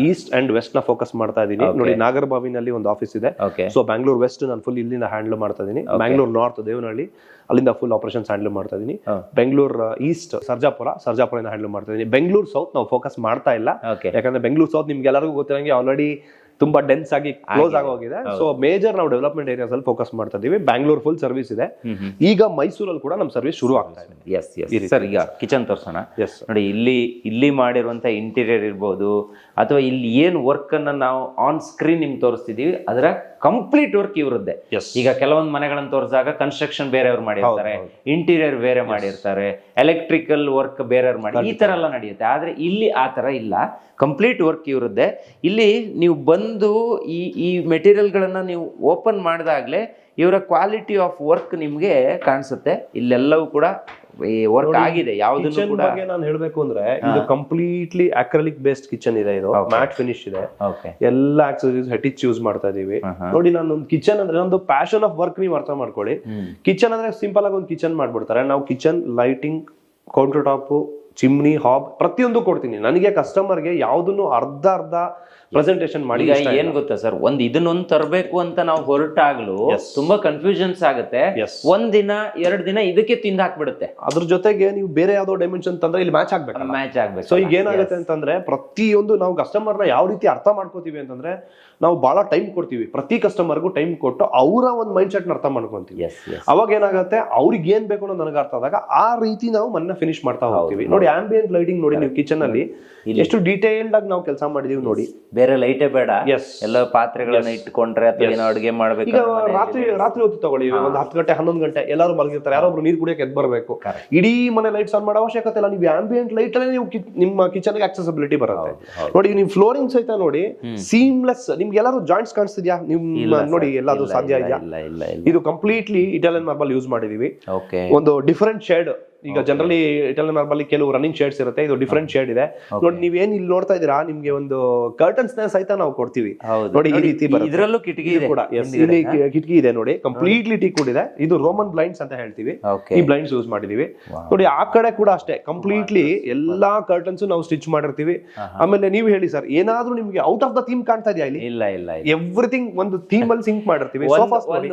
east and west ನ ಫೋಕಸ್ ಮಾಡ್ತಾ ಇದೀನಿ. ನೋಡಿ, ನಾಗರಬಾವಿನಲ್ಲಿ ಒಂದು ಆಫೀಸ್ ಇದೆ. ಸೊ ಬ್ಯಾಂಗ್ಳೂರ್ ವೆಸ್ಟ್ ನಾನು ಫುಲ್ ಇಲ್ಲಿಂದ ಹ್ಯಾಂಡಲ್ ಮಾಡ್ತಾ ಇದೀನಿ. ಬ್ಯಾಂಗ್ಳೂರ್ ನಾರ್ತ್ ದೇವನಹಳ್ಳಿ, ಅಲ್ಲಿಂದ ಫುಲ್ ಆಪರೇಷನ್ಸ್ ಹ್ಯಾಂಡಲ್ ಮಾಡ್ತಾ ಇದೀನಿ. ಬೆಂಗಳೂರ್ ಈಸ್ಟ್ ಸರ್ಜಾಪುರ ಹ್ಯಾಂಡಲ್ ಮಾಡ್ತಾ ಇದೀನಿ. ಬೆಂಗಳೂರು ಸೌತ್ ನಾವು ಫೋಕಸ್ ಮಾಡ್ತಾ ಇಲ್ಲ, ಯಾಕಂದ್ರೆ ಬೆಂಗಳೂರು ಸೌತ್ ನಿಮ್ಗೆ ಎಲ್ಲರಿಗೂ ಗೊತ್ತಿರಂಗೆ ಆಲ್ರೆಡಿ ತುಂಬಾ ಡೆನ್ಸ್ ಆಗಿ ಕ್ಲೋಸ್ ಆಗೋಗಿದೆ. ಸೊ ಮೇಜರ್ ನಾವು ಡೆವಲಪ್ಮೆಂಟ್ ಏರಿಯಾಸ್ ಅಲ್ಲಿ ಫೋಕಸ್ ಮಾಡ್ತಾ ಇದೀವಿ. ಬ್ಯಾಂಗ್ಳೂರ್ ಫುಲ್ ಸರ್ವಿಸ್ ಇದೆ. ಈಗ ಮೈಸೂರಲ್ಲಿ ಕೂಡ ನಮ್ಮ ಸರ್ವಿಸ್ ಶುರು ಆಗ್ತಾ ಇದೆ. ಸರ್, ಈಗ ಕಿಚನ್ ತೋರ್ಸೋಣ. ನೋಡಿ, ಇಲ್ಲಿ ಮಾಡಿರುವಂತ ಇಂಟೀರಿಯರ್ ಇರ್ಬೋದು, ಅಥವಾ ಇಲ್ಲಿ ಏನ್ ವರ್ಕ್ ಅನ್ನ ನಾವು ಆನ್ ಸ್ಕ್ರೀನ್ ನಿಮ್ಗೆ ತೋರಿಸ್ತಿದೀವಿ, ಅದರ ಕಂಪ್ಲೀಟ್ ವರ್ಕ್ ಇವ್ರದ್ದೇ. ಈಗ ಕೆಲವೊಂದು ಮನೆಗಳನ್ನ ತೋರಿಸಿದಾಗ ಕನ್ಸ್ಟ್ರಕ್ಷನ್ ಬೇರೆಯವ್ರು ಮಾಡಿರ್ತಾರೆ, ಇಂಟೀರಿಯರ್ ಬೇರೆ ಮಾಡಿರ್ತಾರೆ, ಎಲೆಕ್ಟ್ರಿಕಲ್ ವರ್ಕ್ ಬೇರೆಯವ್ರು ಮಾಡಿ, ಈ ತರ ಎಲ್ಲ ನಡೆಯುತ್ತೆ. ಆದ್ರೆ ಇಲ್ಲಿ ಆ ತರ ಇಲ್ಲ, ಕಂಪ್ಲೀಟ್ ವರ್ಕ್ ಇವ್ರದ್ದೇ. ಇಲ್ಲಿ ನೀವು ಬಂದು ಈ ಮೆಟೀರಿಯಲ್ಗಳನ್ನ ನೀವು ಓಪನ್ ಮಾಡಿದಾಗ್ಲೇ ಇವರ ಕ್ವಾಲಿಟಿ ಆಫ್ ವರ್ಕ್ ನಿಮ್ಗೆ ಕಾಣಿಸುತ್ತೆ. ಇಲ್ಲೆಲ್ಲವೂ ಕೂಡ ವರ್ಕ್ ಆಗಿದೆ. ಯಾವುದನ್ನು ಕೂಡ ನಾನು ಹೇಳ್ಬೇಕು ಅಂದ್ರೆ ಇದು ಕಂಪ್ಲೀಟ್ಲಿ ಅಕ್ರಲಿಕ್ ಬೇಸ್ಡ್ ಕಿಚನ್ ಇದೆ. ಇದು ಮ್ಯಾಟ್ ಫಿನಿಶ್ ಇದೆ. ಎಲ್ಲ ಆಕ್ಸೆಸರೀಸ್ ಹೆಟಿಚ್ ಯೂಸ್ ಮಾಡ್ತಾ ಇದೀವಿ. ನೋಡಿ, ನಾನು ಒಂದು ಕಿಚನ್ ಅಂದ್ರೆ ಒಂದು ಪ್ಯಾಷನ್ ಆಫ್ ವರ್ಕ್ ನೀವು ಅರ್ಥ ಮಾಡ್ಕೊಳ್ಳಿ. ಕಿಚನ್ ಅಂದ್ರೆ ಸಿಂಪಲ್ ಆಗಿ ಒಂದು ಕಿಚನ್ ಮಾಡ್ಬಿಡ್ತಾರೆ. ನಾವು kitchen lighting, counter top, chimney, ಹಾಬ್ ಪ್ರತಿಯೊಂದು ಕೊಡ್ತೀನಿ. ನನಗೆ ಕಸ್ಟಮರ್ಗೆ ಯಾವ್ದನ್ನು ಅರ್ಧ ಪ್ರೆಸೆಂಟೇಷನ್ ಮಾಡಿ. ಏನ್ ಗೊತ್ತಾ ಸರ್, ಇದನ್ನೊಂದು ತರಬೇಕು ಅಂತ ನಾವು ಹೊರಟಾಗ್ಲೂ ತುಂಬಾ ಕನ್ಫ್ಯೂಷನ್ಸ್ ಆಗುತ್ತೆ. ಒಂದಿನ 2 ದಿನ ಇದಕ್ಕೆ ತಿಂದು ಹಾಕ್ಬಿಡುತ್ತೆ. ಅದ್ರ ಜೊತೆಗೆ ನೀವು ಬೇರೆ ಯಾವ್ದೋ ಡೈಮೆನ್ಷನ್ ತಂದ್ರೆ ಇಲ್ಲಿ ಮ್ಯಾಚ್ ಆಗ್ಬೇಕು. ಸೊ ಈಗ ಏನಾಗುತ್ತೆ ಅಂತಂದ್ರೆ, ಪ್ರತಿಯೊಂದು ನಾವು ಕಸ್ಟಮರ್ ನ ಯಾವ ರೀತಿ ಅರ್ಥ ಮಾಡ್ಕೋತೀವಿ ಅಂತಂದ್ರೆ, ನಾವು ಬಹಳ ಟೈಮ್ ಕೊಡ್ತೀವಿ. ಪ್ರತಿ ಕಸ್ಟಮರ್ಗೂ ಟೈಮ್ ಕೊಟ್ಟು ಅವರ ಒಂದು ಮೈಂಡ್ ಸೆಟ್ ನ ಅರ್ಥ ಮಾಡ್ಕೊಂತೀವಿ. ಅವಾಗ ಏನಾಗುತ್ತೆ, ಅವ್ರಿಗೆ ಏನ್ ಬೇಕು ಅನ್ನೋದು ನನಗೆ ಅರ್ಥ ಆದಾಗ ಆ ರೀತಿ ನಾವು ಮನೆ ಫಿನಿಶ್ ಮಾಡ್ತಾ ಹೋಗ್ತೀವಿ. ನೋಡಿ, ಆಂಬಿಯಂಟ್ ಲೈಟಿಂಗ್ ನೋಡಿ, ನೀವು ಕಿಚನ್ ಅಲ್ಲಿ ಎಷ್ಟು ಡೀಟೇಲ್ಡ್ ಆಗಿ ನಾವು ಕೆಲಸ ಮಾಡಿದೀವಿ ನೋಡಿ. ಬೇರೆ ಲೈಟೇ ಬೇಡ, ಎಲ್ಲ ಪಾತ್ರೆಗಳನ್ನ ಇಟ್ಕೊಂಡ್ರೆ ಅಥವಾ ಏನೋ ಅಡುಗೆ ಮಾಡ್ಬೇಕು. ಈಗ ರಾತ್ರಿ ಹೊತ್ತು ತಗೊಳ್ಳಿ, ಒಂದು 10 ಗಂಟೆ 11 ಗಂಟೆ ಎಲ್ಲರೂ ಮಲಗಿರ್ತಾರೆ, ಯಾರೊಬ್ರು ನೀರು ಕುಡಿಯಕ್ಕೆ ಎದ್ದು ಬರ್ಬೇಕು. ಇಡೀ ಮನೆ ಲೈಟ್ಸ್ ಆನ್ ಮಾಡೋ ಅವಶ್ಯಕತೆ ಇಲ್ಲ. ನೀವು ಆಂಬಿಯಂಟ್ ಲೈಟ್ ಅಲ್ಲಿ ನೀವು ನಿಮ್ಮ ಕಿಚನ್ ಗೆ ಆಕ್ಸೆಸಿಬಿಲಿಟಿ ಬರುತ್ತೆ. ನೋಡಿ, ನೀವು ಫ್ಲೋರಿಂಗ್ ಸಹಿತ ನೋಡಿ, ಸೀಮ್ಲೆಸ್. ನಿಮ್ಗೆ ಎಲ್ಲರೂ ಜಾಯಿಂಟ್ಸ್ ಕಾಣಿಸ್ತಿದ್ಯಾ? ನಿಮ್ ನೋಡಿ, ಎಲ್ಲಾದ್ರೂ ಸಾಧ್ಯ ಇದೆಯಾ? ಇದು ಕಂಪ್ಲೀಟ್ಲಿ ಇಟಾಲಿಯನ್ ಮಾರ್ಬಲ್ ಯೂಸ್ ಮಾಡಿದೀವಿ. ಒಂದು ಡಿಫರೆಂಟ್ ಶೇಡ್ ಈಗ ಜನರಲಿ ಇಟಾಲಿಯನ್ ಮಾರ್ಬಲ್ ಕೆಲವು ರನ್ನಿಂಗ್ ಶೇಡ್ಸ್ ಇರುತ್ತೆ, ಇದು ಡಿಫರೆಂಟ್ ಶೇಡ್ ಇದೆ ನೋಡಿ. ನೀವೇನ್ ಇಲ್ಲಿ ನೋಡ್ತಾ ಇದೀರಾ, ನಿಮ್ಗೆ ಒಂದು ಕರ್ಟನ್ಸ್ ನ ಸಹಿತ ನಾವು ಕೊಡ್ತೀವಿ ನೋಡಿ. ಈ ರೀತಿ ಇದರಲ್ಲೂ ಕಿಟಕಿ ಇದೆ ಕೂಡ, ಇಲ್ಲಿ ಕಿಟಕಿ ಇದೆ ನೋಡಿ, ಕಂಪ್ಲೀಟ್ಲಿ ಟೀಕ್ ವುಡ್ ಇದೆ. ಇದು ರೋಮನ್ ಬ್ಲೈಂಡ್ಸ್ ಅಂತ ಹೇಳ್ತೀವಿ, ಈ ಬ್ಲೈಂಡ್ಸ್ ಯೂಸ್ ಮಾಡಿದೀವಿ ನೋಡಿ. ಆ ಕಡೆ ಕೂಡ ಅಷ್ಟೇ, ಕಂಪ್ಲೀಟ್ಲಿ ಎಲ್ಲಾ ಕರ್ಟನ್ಸ್ ನಾವು ಸ್ಟಿಚ್ ಮಾಡಿರ್ತೀವಿ. ಆಮೇಲೆ ನೀವು ಹೇಳಿ ಸರ್, ಏನಾದ್ರೂ ನಿಮ್ಗೆ ಔಟ್ ಆಫ್ ದ ಥೀಮ್ ಕಾಣ್ತಾ ಇದೆಯಾ ಇಲ್ಲಿ? ಇಲ್ಲ ಇಲ್ಲ, ಎವ್ರಿಥಿಂಗ್ ಒಂದು ಥೀಮ್ ಅಲ್ಲಿ ಸಿಂಕ್ ಮಾಡಿರ್ತೀವಿ.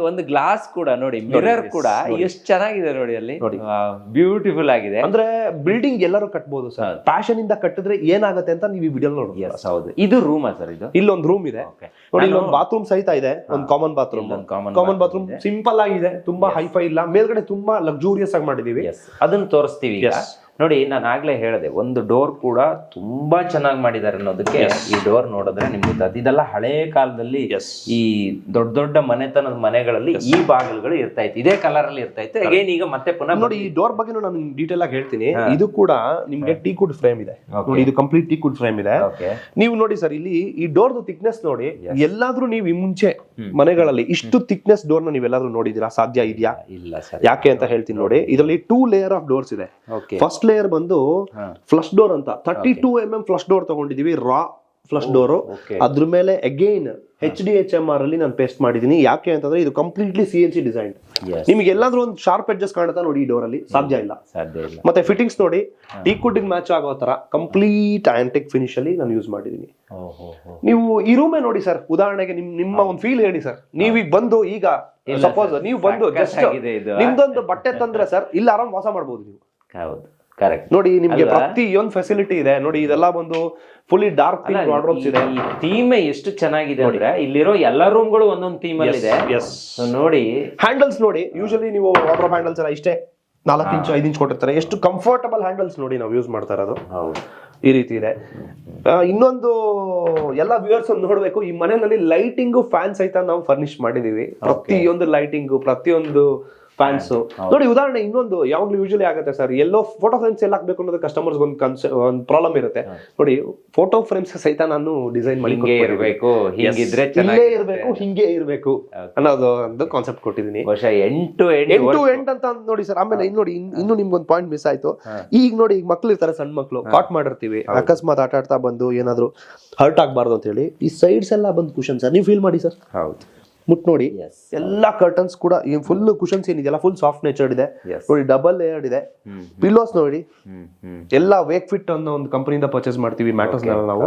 ಒಂದು ಗ್ಲಾಸ್ ಕೂಡ ನೋಡಿ, ಮಿರರ್ ಕೂಡ ಎಷ್ಟು ಚೆನ್ನಾಗಿದೆ ನೋಡಿ, ಅಲ್ಲಿ ಬ್ಯೂಟಿಫುಲ್ ಆಗಿದೆ. ಅಂದ್ರೆ ಬಿಲ್ಡಿಂಗ್ ಎಲ್ಲರೂ ಕಟ್ಬೋದು ಸರ್, ಪ್ಯಾಷನ್ ಇಂದ ಕಟ್ಟಿದ್ರೆ ಏನಾಗುತ್ತೆ ಅಂತ ನೀವು ಈ ವಿಡಿಯೋ ನೋಡಿ. ಹೌದು, ಇದು ರೂಮ್ ಸರ್, ಇದು ಇಲ್ಲೊಂದು ರೂಮ್ ಇದೆ ನೋಡಿ, ಇಲ್ಲೊಂದು ಬಾತ್ರೂಮ್ ಸಹಿತ ಇದೆ, ಒಂದು common bathroom. Common bathroom simple ಆಗಿದೆ, ತುಂಬಾ ಹೈಫೈ ಇಲ್ಲ, ಮೇಲ್ಗಡೆ ತುಂಬಾ ಲಕ್ಸುರಿಯಸ್ ಆಗಿ ಮಾಡಿದೀವಿ. ಅದನ್ನ ತೋರಿಸ್ತೀವಿ ಈಗ ನೋಡಿ. ನಾನು ಆಗ್ಲೇ ಹೇಳಿದೆ, ಒಂದು ಡೋರ್ ಕೂಡ ತುಂಬಾ ಚೆನ್ನಾಗಿ ಮಾಡಿದ್ದಾರೆ ಅನ್ನೋದಕ್ಕೆ ಈ ಡೋರ್ ನೋಡಿದ್ರೆ ನಿಮ್ಗೆ ಗೊತ್ತಾಗ್ತದೆ. ಇದೆಲ್ಲ ಹಳೆ ಕಾಲದಲ್ಲಿ ಈ ದೊಡ್ಡ ದೊಡ್ಡ ಮನೆತನದ ಮನೆಗಳಲ್ಲಿ ಈ ಬಾಗಿಲುಗಳು ಇರ್ತಾ ಇತ್ತು, ಇದೇ ಕಲರ್ ಅಲ್ಲಿ ಇರ್ತಾ ಇತ್ತು. ಅಗೇನ್ ಈಗ ಮತ್ತೆ ಪುನಃ ನೋಡಿ, ಈ ಡೋರ್ ಬಗ್ಗೆ ನಾನು ಡೀಟೇಲ್ ಆಗಿ ಹೇಳ್ತೀನಿ. ಇದು ಕೂಡ ನಿಮ್ಗೆ ಟೀಕ್ ವುಡ್ ಫ್ರೇಮ್ ಇದೆ ನೋಡಿ, ಇದು ಕಂಪ್ಲೀಟ್ ಟೀಕ್ ವುಡ್ ಫ್ರೇಮ್ ಇದೆ. ನೀವು ನೋಡಿ ಸರ್, ಇಲ್ಲಿ ಈ ಡೋರ್ ಥಿಕ್ನೆಸ್ ನೋಡಿ, ಎಲ್ಲಾದ್ರೂ ನೀವು ಈ ಮುಂಚೆ ಮನೆಗಳಲ್ಲಿ ಇಷ್ಟು ಥಿಕ್ನೆಸ್ ಡೋರ್ ನ ನೀವೆಲ್ಲಾದ್ರೂ ನೋಡಿದೀರಾ? ಸಾಧ್ಯ ಇದೆಯಾ? ಇಲ್ಲ ಸರ್. ಯಾಕೆ ಅಂತ ಹೇಳ್ತೀನಿ ನೋಡಿ. ಇದರಲ್ಲಿ 2 ಲೇಯರ್ ಆಫ್ ಡೋರ್ಸ್ ಇದೆ. ಫಸ್ಟ್ ಲೇಯರ್ ಬಂದು ಫ್ಲಶ್ ಡೋರ್ ಅಂತ 32 mm ಫ್ಲಶ್ ಡೋರ್ ತಗೊಂಡಿದೀವಿ, ರಾ ಫ್ಲಶ್ ಡೋರ್. ಅದ್ರ ಮೇಲೆ ಅಗೈನ್ HDHMR ಅಲ್ಲಿ ನಾನು ಪೇಸ್ಟ್ ಮಾಡಿದೀನಿ. ಯಾಕೆ ಅಂತಂದ್ರೆ ಇದು ಕಂಪ್ಲೀಟ್ಲಿ CNC ಡಿಸೈನ್. ನಿಮ್ಗೆ ಎಲ್ಲಾದ್ರೂ ಒಂದು ಶಾರ್ಪ್ ಎಡ್ಜಸ್ ಕಾಣುತ್ತಾ ನೋಡಿ ಈ ಡೋರ್ ಅಲ್ಲಿ? ಸಾಧ್ಯ ಇಲ್ಲ. ಮತ್ತೆ ಫಿಟ್ಟಿಂಗ್ಸ್ ನೋಡಿ, ಟೀಕ್ ವುಡ್ ಮ್ಯಾಚ್ ಆಗೋ ತರ ಕಂಪ್ಲೀಟ್ ಆಂಟಿಕ್ ಫಿನಿಶ್ ಅಲ್ಲಿ ನಾನು ಯೂಸ್ ಮಾಡಿದೀನಿ. ನೀವು ಈ ರೂಮೇ ನೋಡಿ ಸರ್, ಉದಾಹರಣೆಗೆ ನಿಮ್ಮ ಒಂದು ಫೀಲ್ ಹೇಳಿ ಸರ್. ನೀವೀಗ ಬಂದು, ಈಗ ಸಪೋಸ್ ನೀವು ಬಂದು ಜಸ್ಟ್ ನಿಮ್ದೊಂದು ಬಟ್ಟೆ ತಂದ್ರೆ ಸರ್, ಇಲ್ಲಿ ಆರಾಮ್ ವಾಸ ಮಾಡ್ಬೋದು ನೀವು. ಹೌದು, ಕರೆಕ್ಟ್ ನೋಡಿ. ನಿಮ್ಗೆ ಪ್ರತಿಯೊಂದು ಫೆಸಿಲಿಟಿ ಇದೆ ನೋಡಿ. ಇದೆಲ್ಲ ಬಂದು ಫುಲ್ಲಿ ಡಾರ್ಕ್ ಥೀಮ್ ವಾರ್ಡ್ರೋಬ್ಸ್ ಇದೆ. ಈ ಥೀಮ್ ಎಷ್ಟು ಚೆನ್ನಾಗಿದೆ ಅಂದ್ರೆ, ಇಲ್ಲಿರೋ ಎಲ್ಲಾ ರೂಮ್ಗಳು ಒಂದೊಂದು ಥೀಮ್ ಅಲ್ಲಿ ಇದೆ ನೋಡಿ. ಹ್ಯಾಂಡಲ್ಸ್ ನೋಡಿ, ಯೂಶಲಿ ನೀವು ವಾರ್ಡ್ರೋಬ್ ಹ್ಯಾಂಡಲ್ಸ್ ಎಲ್ಲ ಇಷ್ಟೇ 4 ಇಂಚ್ 5 ಇಂಚ್ ಕೊಟ್ಟಿರ್ತಾರೆ. ಎಷ್ಟು ಕಂಫರ್ಟಬಲ್ ಹ್ಯಾಂಡಲ್ಸ್ ನೋಡಿ ನಾವು ಯೂಸ್ ಮಾಡ್ತಾ ಇರೋದು. ಈ ರೀತಿ ಇದೆ. ಇನ್ನೊಂದು ಎಲ್ಲ ವ್ಯೂವರ್ಸ್ ನೋಡ್ಬೇಕು, ಈ ಮನೆಯಲ್ಲಿ ಲೈಟಿಂಗು ಫ್ಯಾನ್ ಸಹಿತ ನಾವು ಫರ್ನಿಶ್ ಮಾಡಿದೀವಿ. ಪ್ರತಿಯೊಂದು ಲೈಟಿಂಗು, ಪ್ರತಿಯೊಂದು ಫ್ಯಾನ್ಸ್ ನೋಡಿ. ಉದಾಹರಣೆ ಇನ್ನೊಂದು ಯಾವಾಗ್ಲೂ ಯೂಶಲಿ ಆಗುತ್ತೆ ಸರ್, ಎಲ್ಲೋ ಫೋಟೋ ಫ್ರೇಮ್ಸ್ ಎಲ್ಲ ಹಾಕ್ಬೇಕು ಅನ್ನೋದು ಕಸ್ಟಮರ್ಸ್ ಒಂದು ಪ್ರಾಬ್ಲಮ್ ಇರುತ್ತೆ ನೋಡಿ. ಫೋಟೋ ಫ್ರೇಮ್ಸ್ ಸಹಿತ ನಾನು ಡಿಸೈನ್ ಮಾಡಿ ಇರಬೇಕು, ಹಿಂಗಿದ್ರೆ ಇಲ್ಲೇ ಇರಬೇಕು, ಹಿಂಗೆ ಇರಬೇಕು ಅನ್ನೋದು ಒಂದು ಕಾನ್ಸೆಪ್ಟ್ ಕೊಟ್ಟಿದ್ದೀನಿ. ಎಂಡ್ ಟು ಎಂಡ್ ಅಂತ ನೋಡಿ ಸರ್. ಆಮೇಲೆ ನೋಡಿ, ಇನ್ನು ನಿಮ್ಗೊಂದು ಪಾಯಿಂಟ್ ಮಿಸ್ ಆಯ್ತು. ಈಗ ನೋಡಿ, ಈಗ ಮಕ್ಳು ಇರ್ತಾರೆ, ಸಣ್ಣ ಮಕ್ಳು ಕಾಟ್ ಮಾಡಿರ್ತೀವಿ, ಅಕಸ್ಮಾತ್ ಆಟ ಆಡ್ತಾ ಬಂದು ಏನಾದ್ರು ಹರ್ಟ್ ಆಗ್ಬಾರ್ದು ಅಂತ ಹೇಳಿ ಈ ಸೈಡ್ಸ್ ಎಲ್ಲ ಬಂದು ಕುಶನ್ ಸರ್, ನೀವು ಫೀಲ್ ಮಾಡಿ ಸರ್. ಹೌದು, ಮುಟ್ ನೋಡಿ, ಎಲ್ಲಾ ಕರ್ಟನ್ಸ್ ಕೂಡ ಫುಲ್ ಕುಶನ್ಸ್ ಏನಿದೆಯಲ್ಲ ಫುಲ್ ಸಾಫ್ಟ್ ನೇಚರ್ಡ್ ಇದೆ ನೋಡಿ. ಡಬಲ್ ಲೇಯರ್ಡ್ ಇದೆ. ಪಿಲ್ಲೋಸ್ ನೋಡಿ, ಎಲ್ಲ ವೇಕ್ ಫಿಟ್ ಅನ್ನೋ ಒಂದು ಕಂಪನಿಯಿಂದ ಪರ್ಚೇಸ್ ಮಾಡ್ತೀವಿ ಮ್ಯಾಟರ್ಸ್ ನಾವು.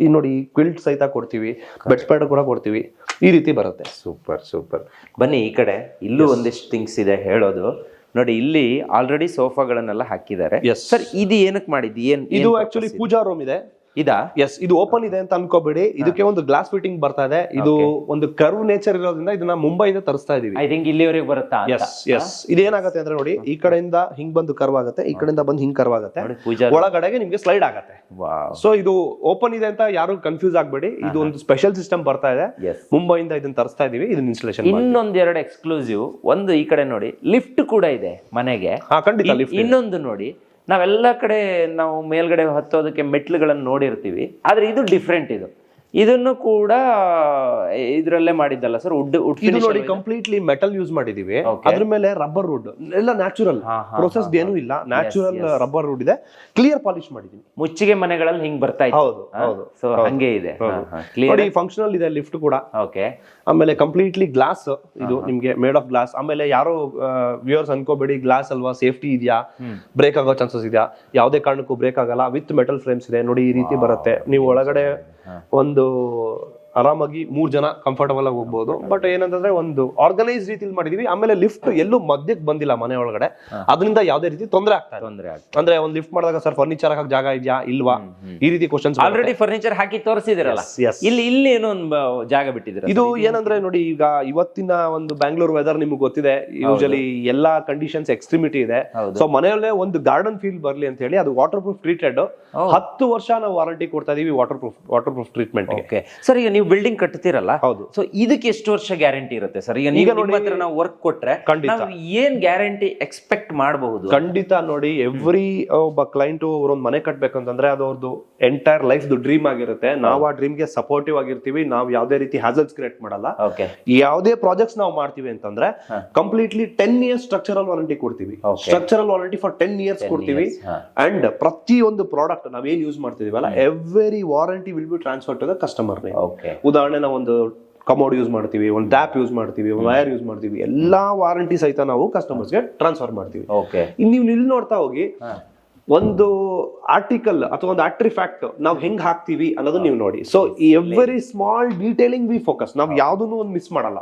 ಈ ನೋಡಿ, ಕ್ವಿಲ್ಟ್ ಸಹಿತ ಕೊಡ್ತೀವಿ, ಬೆಡ್ ಸ್ಪ್ರೆಡ್ ಕೂಡ ಕೊಡ್ತೀವಿ. ಈ ರೀತಿ ಬರುತ್ತೆ. Super super. ಬನ್ನಿ ಈ ಕಡೆ, ಇಲ್ಲೂ ಒಂದಿಷ್ಟು ಥಿಂಗ್ಸ್ ಇದೆ ಹೇಳೋದು ನೋಡಿ. ಇಲ್ಲಿ ಆಲ್ರೆಡಿ ಸೋಫಾಗಳನ್ನೆಲ್ಲ ಹಾಕಿದ್ದಾರೆ ಸರ್. ಇದು ಏನಕ್ಕೆ ಮಾಡಿದ್ದು? ಇದು ಆಕ್ಚುಲಿ ಪೂಜಾ ರೂಮ್ ಇದೆ. ಇದಾ? ಎಸ್, ಇದು ಓಪನ್ ಇದೆ ಅಂತ ಅನ್ಕೋಬೇಡಿ. ಇದಕ್ಕೆ ಒಂದು ಗ್ಲಾಸ್ ಫಿಟ್ಟಿಂಗ್ ಬರ್ತಾ ಇದೆ. ಇದು ಒಂದು ಕರ್ವ್ ನೇಚರ್ ಇರೋದ್ರಿಂದ ಇದನ್ನ ಮುಂಬೈಯಿಂದ ತರಿಸ್ತಾ ಇದೀವಿ. ಐ ಥಿಂಕ್ ಇಲ್ಲಿವರೆಗೆ ಬರುತ್ತಾ? ಎಸ್. ಇದೇನಾಗುತ್ತೆ ಅಂದ್ರೆ ನೋಡಿ, ಈ ಕಡೆಯಿಂದ ಹಿಂಗ್ ಬಂದು ಕರ್ವ್ ಆಗುತ್ತೆ, ಈ ಕಡೆಯಿಂದ ಬಂದು ಹಿಂಗ್ ಕರ್ವ್ ಆಗುತ್ತೆ, ಒಳಗಡೆಗೆ ನಿಮ್ಗೆ ಸ್ಲೈಡ್ ಆಗುತ್ತೆ. ಸೊ ಇದು ಓಪನ್ ಇದೆ ಅಂತ ಯಾರು ಕನ್ಫ್ಯೂಸ್ ಆಗ್ಬೇಡಿ. ಇದು ಒಂದು ಸ್ಪೆಷಲ್ ಸಿಸ್ಟಮ್ ಬರ್ತಾ ಇದೆ, ಮುಂಬೈಯಿಂದ ಇದನ್ನ ತರಿಸ್ತಾ ಇದೀವಿ. ಇದನ್ನ ಇನ್ಸ್ಟಾಲೇಷನ್. ಇನ್ನೊಂದೆರಡು ಎಕ್ಸ್ಕ್ಲೂಸಿವ್. ಒಂದು ಈ ಕಡೆ ನೋಡಿ, ಲಿಫ್ಟ್ ಕೂಡ ಇದೆ ಮನೆಗೆ. ಖಂಡಿತ. ಇನ್ನೊಂದು ನೋಡಿ, ನಾವೆಲ್ಲ ಕಡೆ ನಾವು ಮೇಲ್ಗಡೆ ಹತ್ತೋದಕ್ಕೆ ಮೆಟ್ಲುಗಳನ್ನು ನೋಡಿರ್ತೀವಿ, ಆದ್ರೆ ಇದು ಡಿಫ್ರೆಂಟ್. ಇದನ್ನು ಕೂಡ ಇದ್ರಲ್ಲೇ ಮಾಡಿದ್ದಲ್ಲ ಸರ್? ಇದು ನೋಡಿ, ಕಂಪ್ಲೀಟ್ಲಿ ಮೆಟಲ್ ಯೂಸ್ ಮಾಡಿದೀವಿ. ಅದ್ರ ಮೇಲೆ ರಬ್ಬರ್ ವುಡ್, ಎಲ್ಲ ನ್ಯಾಚುರಲ್ ಪ್ರೊಸೆಸ್ ಏನೂ ಇಲ್ಲ, ನ್ಯಾಚುರಲ್ ರಬ್ಬರ್ ವುಡ್ ಇದೆ. ಕ್ಲಿಯರ್ ಪಾಲಿಶ್ ಮಾಡಿದೀನಿ. ಮುಚ್ಚಿಗೆ ಮನೆಗಳಲ್ಲಿ ಹಿಂಗ್ ಬರ್ತಾ ಇದೆ. ಹೌದು, ಸೊ ಹಂಗೆ ಇದೆ ನೋಡಿ. ಫಂಕ್ಷನಲ್ ಇದೆ ಲಿಫ್ಟ್ ಕೂಡ. ಓಕೆ. ಆಮೇಲೆ ಕಂಪ್ಲೀಟ್ಲಿ ಗ್ಲಾಸ್, ಇದು ನಿಮ್ಗೆ ಮೇಡ್ ಆಫ್ ಗ್ಲಾಸ್. ಆಮೇಲೆ ಯಾರೋ ವ್ಯೂವರ್ಸ್ ಅನ್ಕೋಬೇಡಿ, ಗ್ಲಾಸ್ ಅಲ್ವಾ, ಸೇಫ್ಟಿ ಇದೆಯಾ, ಬ್ರೇಕ್ ಆಗೋ ಚಾನ್ಸಸ್ ಇದೆಯಾ? ಯಾವುದೇ ಕಾರಣಕ್ಕೂ ಬ್ರೇಕ್ ಆಗಲ್ಲ. ವಿತ್ ಮೆಟಲ್ ಫ್ರೇಮ್ಸ್ ಇದೆ ನೋಡಿ. ಈ ರೀತಿ ಬರುತ್ತೆ. ನೀವು ಒಳಗಡೆ ಒಂದು ಆರಾಮಾಗಿ 3 ಜನ ಕಂಫರ್ಟಬಲ್ ಆಗಿ ಹೋಗ್ಬೋದು. ಬಟ್ ಏನಂತಂದ್ರೆ ಒಂದು ಆರ್ಗನೈಸ್ ರೀತಿಲಿ ಮಾಡಿದೀವಿ. ಆಮೇಲೆ ಲಿಫ್ಟ್ ಎಲ್ಲೂ ಮಧ್ಯಕ್ಕೆ ಬಂದಿಲ್ಲ ಮನೆ ಒಳಗಡೆ, ಅದರಿಂದ ಯಾವುದೇ ರೀತಿ ತೊಂದರೆ ಆಗ್ತಾ ಅಂದ್ರೆ ಒಂದು ಲಿಫ್ಟ್ ಮಾಡಿದಾಗ ಸರ್ ಫರ್ನಿಚರ್ ಹಾಕಕ್ ಜಾಗ ಇದೆಯಾ ಇಲ್ವಾ, ಈ ರೀತಿ ಕ್ವಶನ್ಸ್. ಆಲ್ರೆಡಿ ಫರ್ನಿಚರ್ ಹಾಕಿ ತೋರಿಸಿದಿರಲ್ಲ, ಇಲ್ಲಿ ಏನೋ ಒಂದು ಜಾಗ ಬಿಟ್ಟಿದ್ರೆ. ಇದು ಏನಂದ್ರೆ ನೋಡಿ, ಈಗ ಇವತ್ತಿನ ಒಂದು ಬ್ಯಾಂಗ್ಳೂರ್ ವೆದರ್ ನಿಮ್ಗೆ ಗೊತ್ತಿದೆ. ಯೂಶಲಿ ಎಲ್ಲಾ ಕಂಡೀಷನ್ಸ್ ಎಕ್ಸ್ಟ್ರೀಮಿಟಿ ಇದೆ. ಸೊ ಮನೆಯಲ್ಲೇ ಒಂದು ಗಾರ್ಡನ್ ಫೀಲ್ ಬರ್ಲಿ ಅಂತ ಹೇಳಿ ಅದು ವಾಟರ್ ಪ್ರೂಫ್ ಟ್ರೀಟೆಡ್. 10 ವರ್ಷ ನಾವು ವಾರಂಟಿ ಕೊಡ್ತಾ ಇದೀವಿ ವಾಟರ್ ಪ್ರೂಫ್ ಟ್ರೀಟ್ಮೆಂಟ್. ಸರ್, ಈಗ ನೀವು ನೀವು ಬಿಲ್ಡಿಂಗ್ ಕಟ್ತೀರಲ್ಲ, ಹೌದು. ಸೊ ಇದಕ್ಕೆ ಎಷ್ಟು ವರ್ಷ ಗ್ಯಾರಂಟಿ ಇರುತ್ತೆ ಸರ್? ಈಗ ನೀವು ನಿಮ್ಮ ಹತ್ರ ನಾವು ವರ್ಕ್ ಕೊಟ್ರೆ ನಾವು ಏನ್ ಗ್ಯಾರಂಟಿ ಎಕ್ಸ್ಪೆಕ್ಟ್ ಮಾಡಬಹುದು? ಖಂಡಿತ ನೋಡಿ, ಎವ್ರಿ ಒಬ್ಬ ಕ್ಲೈಂಟ್ ಅವ್ರೊಂದ್ ಮನೆ ಕಟ್ಬೇಕಂತಂದ್ರೆ ಅದು ಅವ್ರದ್ದು ಎಂಟೈರ್ ಲೈಫ್ ಡ್ರೀಮ್ ಆಗಿರುತ್ತೆ. ನಾವು ಆ ಡ್ರೀಮ್ ಗೆ ಸಪೋರ್ಟಿವ್ ಆಗಿರ್ತೀವಿ. ನಾವು ಯಾವ್ದೇ ರೀತಿ ಹ್ಯಾಸಲ್ಸ್ ಕ್ರಿಯೇಟ್ ಮಾಡಲ್ಲ. ಯಾವುದೇ ಪ್ರಾಜೆಕ್ಟ್ಸ್ ನಾವು ಮಾಡ್ತೀವಿ ಅಂತಂದ್ರೆ ಕಂಪ್ಲೀಟ್ಲಿ 10 years ಸ್ಟ್ರಕ್ಚರಲ್ ವಾರಂಟಿ ಕೊಡ್ತೀವಿ. ಸ್ಟ್ರಕ್ಚರಲ್ ವಾರಂಟಿ ಫಾರ್ 10 years ಕೊಡ್ತೀವಿ. ಅಂಡ್ ಪ್ರತಿಯೊಂದು ಪ್ರಾಡಕ್ಟ್ ನಾವೇನ್ ಯೂಸ್ ಮಾಡ್ತಿದೀವಲ್ಲ, every warranty will be transfer to the customer. ಉದಾಹರಣೆ ನಾವು ಒಂದು ಕಮೋಡ್ ಯೂಸ್ ಮಾಡ್ತೀವಿ, ಒಂದು ಟ್ಯಾಪ್ ಯೂಸ್ ಮಾಡ್ತೀವಿ, ವೈರ್ ಯೂಸ್ ಮಾಡ್ತೀವಿ, ಎಲ್ಲಾ ವಾರಂಟಿ ಸಹಿತ ನಾವು ಕಸ್ಟಮರ್ಸ್ಗೆ ಟ್ರಾನ್ಸ್ಫರ್ ಮಾಡ್ತೀವಿ. ನೀವು ಇಲ್ಲಿ ನೋಡ್ತಾ ಹೋಗಿ, ಒಂದು ಆರ್ಟಿಕಲ್ ಅಥವಾ ಒಂದು ಆರ್ಟಿಫ್ಯಾಕ್ಟ್ ನಾವು ಹೆಂಗ್ ಹಾಕ್ತಿವಿ ಅನ್ನೋದು ನೀವು ನೋಡಿ. So every small detailing V focus. ನಾವು ಯಾವ್ದನ್ನು ಒಂದು ಮಿಸ್ ಮಾಡಲ್ಲ.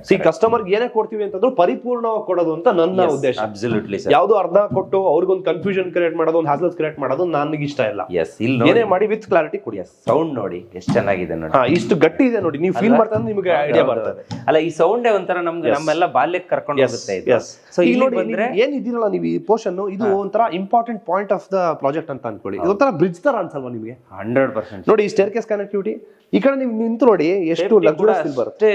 ಸಿ ಕಸ್ಟಮರ್ ಏನೇ ಕೊಡ್ತೀವಿ ಅಂತಂದ್ರೆ ಪರಿಪೂರ್ಣವಾಗಿ ಕೊಡೋದು ಅಂತ ನನ್ನ ಉದ್ದೇಶ. ಯಾವ್ದು ಅರ್ಧ ಕೊಟ್ಟು ಅವ್ರಿಗೊಂದು ಕನ್ಫ್ಯೂಷನ್ ಕ್ರಿಯೇಟ್ ಮಾಡೋದು, ಒಂದು ಹ್ಯಾಸಲ್ಸ್ ಕ್ರಿಯೇಟ್ ಮಾಡೋದು ನನಗೆ ಇಷ್ಟ ಇಲ್ಲ. ಏನೇ ಮಾಡಿ ವಿತ್ ಕ್ಲಾರಿಟಿ ಕೊಡಿ. ಸೌಂಡ್ ನೋಡಿ ಎಷ್ಟು ಚೆನ್ನಾಗಿದೆ ನೋಡಿ, ಇಷ್ಟು ಗಟ್ಟಿ ಇದೆ ನೋಡಿ, ನೀವು ಫೀಲ್ ಮಾಡ್ತಾ ನಿಮಗೆ ಐಡಿಯಾ ಬರ್ತದೆ. ಅಲ್ಲ, ಈ ಸೌಂಡ್ ಒಂಥರ ನಮ್ಗೆ ನಮ್ಮೆಲ್ಲ ಬಾಲ್ಯಕ್ಕೆ ಕರ್ಕೊಂಡು ಹೋಗುತ್ತೆ. ಸೊ ಈಗ ನೋಡಿ, ಏನ್ ಇದಿರಲ್ಲ ನೀವು ಈ ಪೋರ್ಷನ್, ಇದು ಒಂಥರ important point of the project ಅಂತ ಅನ್ಕೊಳ್ಳಿ. ಇದೊಂಥರ ಬ್ರಿಡ್ಜ್ ತರ ಅನ್ಸಲ್ವಾ ನಿಮಗೆ? 100% ನೋಡಿ, ಈ ಸ್ಟೇರ್ಕೇಸ್ ಕನೆಕ್ಟಿವಿಟಿ ಈ ಕಡೆ ನೀವು ನಿಂತು ನೋಡಿ, ಎಷ್ಟು ಲಕ್ಸುರಿಯಸ್ ಫೀಲ್ ಬರುತ್ತೆ.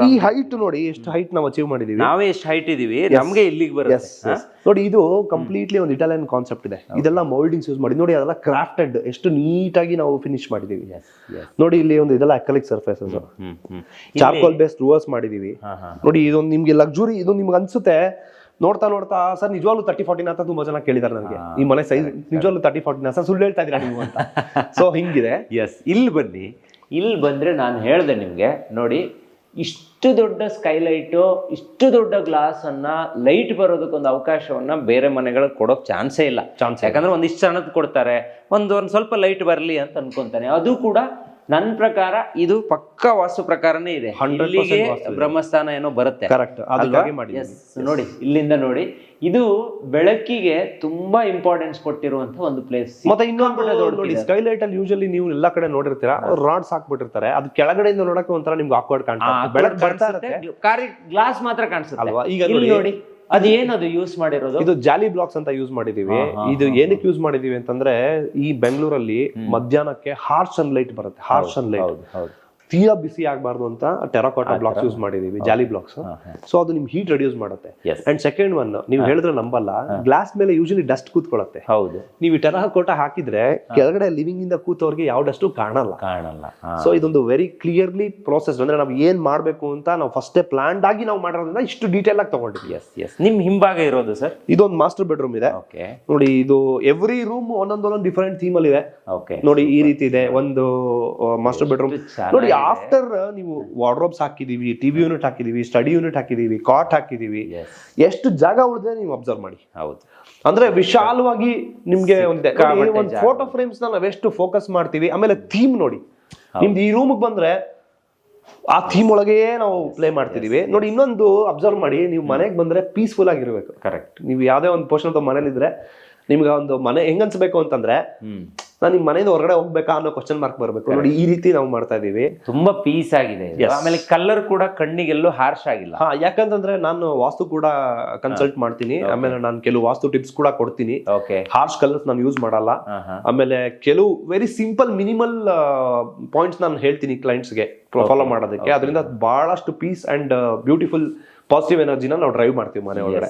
ಈ ಹೈಟ್ ನೋಡಿ, ಎಷ್ಟು ಹೈಟ್ ನಾವು ಅಚೀವ್ ಮಾಡಿದೀವಿ. ನಾವೇ ಎಷ್ಟು ಹೈಟ್ ಇದೀವಿ, ನಮ್ಗೆ ಇಲ್ಲಿಗೆ ಬರುತ್ತೆ ನೋಡಿ. ಇದು ಕಂಪ್ಲೀಟ್ಲಿ ಒಂದು ಇಟಾಲಿಯನ್ ಕಾನ್ಸೆಪ್ಟ್ ಇದೆ. ಇದೆಲ್ಲ ಮೋಲ್ಡಿಂಗ್ಸ್ ಯೂಸ್ ಮಾಡಿ ನೋಡಿ, ಅದೆಲ್ಲ ಕ್ರಾಫ್ಟೆಡ್, ಎಷ್ಟು ನೀಟಾಗಿ ನಾವು ಫಿನಿಶ್ ಮಾಡಿದೀವಿ ನೋಡಿ. ಇಲ್ಲಿ ಒಂದು ಇದೆಲ್ಲ ಅಕ್ರಿಲಿಕ್ ಸರ್ಫೇಸಸ್, ಚಾರ್ಕೋಲ್ ಬೇಸ್ಡ್ ರೂವರ್ಸ್ ಮಾಡಿದೀವಿ ನೋಡಿ. ಇದೊಂದು ನಿಮ್ಗೆ ಲಕ್ಸುರಿ, ಇದು ನಿಮ್ಗೆ ಅನ್ಸುತ್ತೆ ನೋಡ್ತಾ ನೋಡ್ತಾ, ಸರ್ ನಿಜವಾಗ್ಲೂ 30-40 ಅಂತ ತುಂಬಾ ಜನ ಕೇಳಿದಾರೆ ನನಗೆ. ಈ ಮನೆ ಸೈಜ್ ನಿಜವಾಗ್ಲೂ 30-40 ಸರ್, ಸುಳ್ಳು ಹೇಳ್ತಾ ಇದೀರಾ ನೀವು ಅಂತ. ಸೊ ಹಿಂಗಿದೆ. ಇಲ್ಲಿ ಬನ್ನಿ, ಇಲ್ಲಿ ಬಂದ್ರೆ ನಾನು ಹೇಳ್ದೆ ನಿಮ್ಗೆ ನೋಡಿ, ಇಷ್ಟು ದೊಡ್ಡ ಸ್ಕೈಲೈಟು, ಇಷ್ಟು ದೊಡ್ಡ ಗ್ಲಾಸ್ ಅನ್ನ, ಲೈಟ್ ಬರೋದಕ್ಕೊಂದು ಅವಕಾಶವನ್ನ ಬೇರೆ ಮನೆಗಳಿಗೆ ಕೊಡೋಕ್ ಚಾನ್ಸೇ ಇಲ್ಲ. ಯಾಕಂದ್ರೆ ಒಂದಿಷ್ಟು ಜನಕ್ಕೆ ಕೊಡ್ತಾರೆ, ಒಂದ್ ಸ್ವಲ್ಪ ಲೈಟ್ ಬರಲಿ ಅಂತ ಅನ್ಕೊಂತಾನೆ. ಅದು ಕೂಡ ನನ್ನ ಪ್ರಕಾರ ಇದು ಪಕ್ಕಾ ವಾಸ್ತು ಪ್ರಕಾರನೇ ಇದೆ. ಇಲ್ಲಿಗೆ ಬ್ರಹ್ಮಸ್ಥಾನ ಏನೋ ಬರುತ್ತೆ. ನೋಡಿ, ಇಲ್ಲಿಂದ ನೋಡಿ, ಇದು ಬೆಳಕಿಗೆ ತುಂಬಾ ಇಂಪಾರ್ಟೆನ್ಸ್ ಕೊಟ್ಟಿರುವಂತ ಒಂದು ಪ್ಲೇಸ್. ಮತ್ತೆ ಇನ್ನೊಂದು ಸ್ಕೈಲೈಟ್ ಅಲ್ಲಿ ಯೂಶಲಿ ನೀವು ಎಲ್ಲಾ ಕಡೆ ನೋಡಿರ್ತೀರಾ, ರಾಡ್ಸ್ ಹಾಕ್ಬಿಟ್ಟಿರ್ತಾರೆ. ಅದು ಕೆಳಗಡೆಯಿಂದ ನೋಡಕ್ಕೆ ಒಂಥರ ನಿಮ್ಗೆ ಆಕ್ವರ್ಡ್ ಕಾಣ್ತದೆ. ಬೆಳಕು ಬರ್ತಾ ಇರುತ್ತೆ, ಗ್ಲಾಸ್ ಮಾತ್ರ ಕಾಣಿಸುತ್ತೆ ಅಲ್ವಾ? ಈಗ ನೋಡಿ, ಅದು ಏನದು ಯೂಸ್ ಮಾಡಿರೋದು? ಇದು ಜಾಲಿ ಬ್ಲಾಕ್ಸ್ ಅಂತ ಯೂಸ್ ಮಾಡಿದೀವಿ. ಇದು ಏನಕ್ಕೆ ಯೂಸ್ ಮಾಡಿದೀವಿ ಅಂತಂದ್ರೆ, ಈ ಬೆಂಗಳೂರಲ್ಲಿ ಮಧ್ಯಾಹ್ನಕ್ಕೆ ಹಾರ್ಶ್ ಸನ್ಲೈಟ್ ಬರುತ್ತೆ. ಹಾರ್ಶ್ ಸನ್ಲೈಟ್ ತೀರಾ ಬಿಸಿ ಆಗಬಾರ್ದು ಅಂತ ಟೆರಾಕೋಟಾ ಬ್ಲಾಕ್ಸ್ ಯೂಸ್ ಮಾಡಿದೀವಿ, ಜಾಲಿ ಬ್ಲಾಕ್ಸ್. ಸೊ ಅದು ನಿಮ್ ಹೀಟ್ ರೆಡ್ಯೂಸ್ ಮಾಡುತ್ತೆ. ಅಂಡ್ ಸೆಕೆಂಡ್ ಒನ್, ನೀವು ಹೇಳಿದ್ರೆ ನಂಬಲ್ಲ, ಗ್ಲಾಸ್ ಮೇಲೆ ಯೂಶಲಿ ಡಸ್ಟ್ ಕೂತ್ಕೊಳ್ಳುತ್ತೆ. ಹೌದು, ನೀವು ಟೆರಾಕೋಟಾ ಹಾಕಿದ್ರೆ ಕೆಳಗಡೆ ಲಿವಿಂಗ್ ಇಂದ ಕೂತವ್ರಿಗೆ ಯಾವ ಡಸ್ಟ್ ಕಾಣಲ್ಲ. ಸೊ ಇದೊಂದು ವೆರಿ ಕ್ಲಿಯರ್ಲಿ ಪ್ರೋಸೆಸ್. ಅಂದ್ರೆ ನಾವು ಏನ್ ಮಾಡ್ಬೇಕು ಅಂತ ನಾವು ಫಸ್ಟೇ ಪ್ಲಾನ್ಡ್ ಆಗಿ ನಾವು ಮಾಡಿರೋದ್ರಿಂದ ಇಷ್ಟು ಡೀಟೇಲ್ ಆಗಿ ತಗೊಂಡಿದ್ವಿ. ನಿಮ್ ಹಿಂಭಾಗ ಇರೋದು ಸರ್, ಇದೊಂದು ಮಾಸ್ಟರ್ ಬೆಡ್ರೂಮ್ ಇದೆ ನೋಡಿ. ಇದು ಎವ್ರಿ ರೂಮ್ ಒಂದೊಂದೊಂದು ಡಿಫರೆಂಟ್ ಥೀಮ್ ಅಲ್ಲಿ ಇದೆ ನೋಡಿ. ಈ ರೀತಿ ಇದೆ ಒಂದು ಮಾಸ್ಟರ್ ಬೆಡ್ರೂಮ್ ನೋಡಿ. ಆಫ್ಟರ್ ನೀವು ವಾರ್ಡ್ರೋಬ್ಸ್ ಹಾಕಿದೀವಿ, ಟಿವಿ ಯೂನಿಟ್ ಹಾಕಿದೀವಿ, ಸ್ಟಡಿ ಯೂನಿಟ್ ಹಾಕಿದೀವಿ, ಕಾಟ್ ಹಾಕಿದೀವಿ. ಎಷ್ಟು ಜಾಗ ಉಳಿದ್ರೆ ನೀವು ಅಬ್ಸರ್ವ್ ಮಾಡಿ. ಹೌದು, ಅಂದ್ರೆ ವಿಶಾಲವಾಗಿ ನಿಮ್ಗೆ ಒಂದು ಫೋಟೋ ಫ್ರೇಮ್ಸ್ ನಾವೆಷ್ಟು ಫೋಕಸ್ ಮಾಡ್ತೀವಿ. ಆಮೇಲೆ ಥೀಮ್ ನೋಡಿ, ನಿಮ್ದು ಈ ರೂಮ್ ಬಂದ್ರೆ ಆ ಥೀಮ್ ಒಳಗೆ ನಾವು ಪ್ಲೇ ಮಾಡ್ತಿದೀವಿ ನೋಡಿ. ಇನ್ನೊಂದು ಅಬ್ಸರ್ವ್ ಮಾಡಿ, ನೀವು ಮನೆಗೆ ಬಂದ್ರೆ ಪೀಸ್ಫುಲ್ ಆಗಿರ್ಬೇಕು. ಕರೆಕ್ಟ್. ನೀವು ಯಾವ್ದೇ ಒಂದು ಪೋರ್ಷನ್ ಮನೇಲಿ ಇದ್ರೆ ನಿಮ್ಗೆ ಒಂದು ಮನೆ ಹೆಂಗ್ ಅನ್ಸ್ಬೇಕು ಅಂತಂದ್ರೆ, ನಾನು ನಿಮ್ ಮನೆಯಿಂದ ಹೊರಗಡೆ ಹೋಗ್ಬೇಕಾ ಅನ್ನೋ ಕ್ವಶನ್ ಮಾರ್ಕ್ ಬರ್ಬೇಕು ನೋಡಿ. ಈ ರೀತಿ ನಾವು ಮಾಡ್ತಾ ಇದೀವಿ. ತುಂಬಾ ಪೀಸ್ ಆಗಿದೆ. ಆಮೇಲೆ ಕಲರ್ ಕೂಡ ಕಣ್ಣಿಗೆಲ್ಲೂ ಹಾರ್ಶ್ ಆಗಿಲ್ಲ. ಯಾಕಂತಂದ್ರೆ ನಾನು ವಾಸ್ತು ಕೂಡ ಕನ್ಸಲ್ಟ್ ಮಾಡ್ತೀನಿ. ಆಮೇಲೆ ನಾನು ಕೆಲವು ವಾಸ್ತು ಟಿಪ್ಸ್ ಕೂಡ ಕೊಡ್ತೀನಿ. ಹಾರ್ಶ್ ಕಲರ್ಸ್ ನಾನು ಯೂಸ್ ಮಾಡಲ್ಲ. ಆಮೇಲೆ ಕೆಲವು ವೆರಿ ಸಿಂಪಲ್ ಮಿನಿಮಲ್ ಪಾಯಿಂಟ್ಸ್ ನಾನು ಹೇಳ್ತೀನಿ ಕ್ಲೈಂಟ್ಸ್ಗೆ ಫಾಲೋ ಮಾಡೋದಕ್ಕೆ. ಅದರಿಂದ ಬಹಳಷ್ಟು ಪೀಸ್ ಅಂಡ್ ಬ್ಯೂಟಿಫುಲ್ ಪಾಸಿಟಿವ್ ಎನರ್ಜಿನ ನಾವು ಡ್ರೈವ್ ಮಾಡ್ತೀವಿ ಮನೆ ಒಳಗಡೆ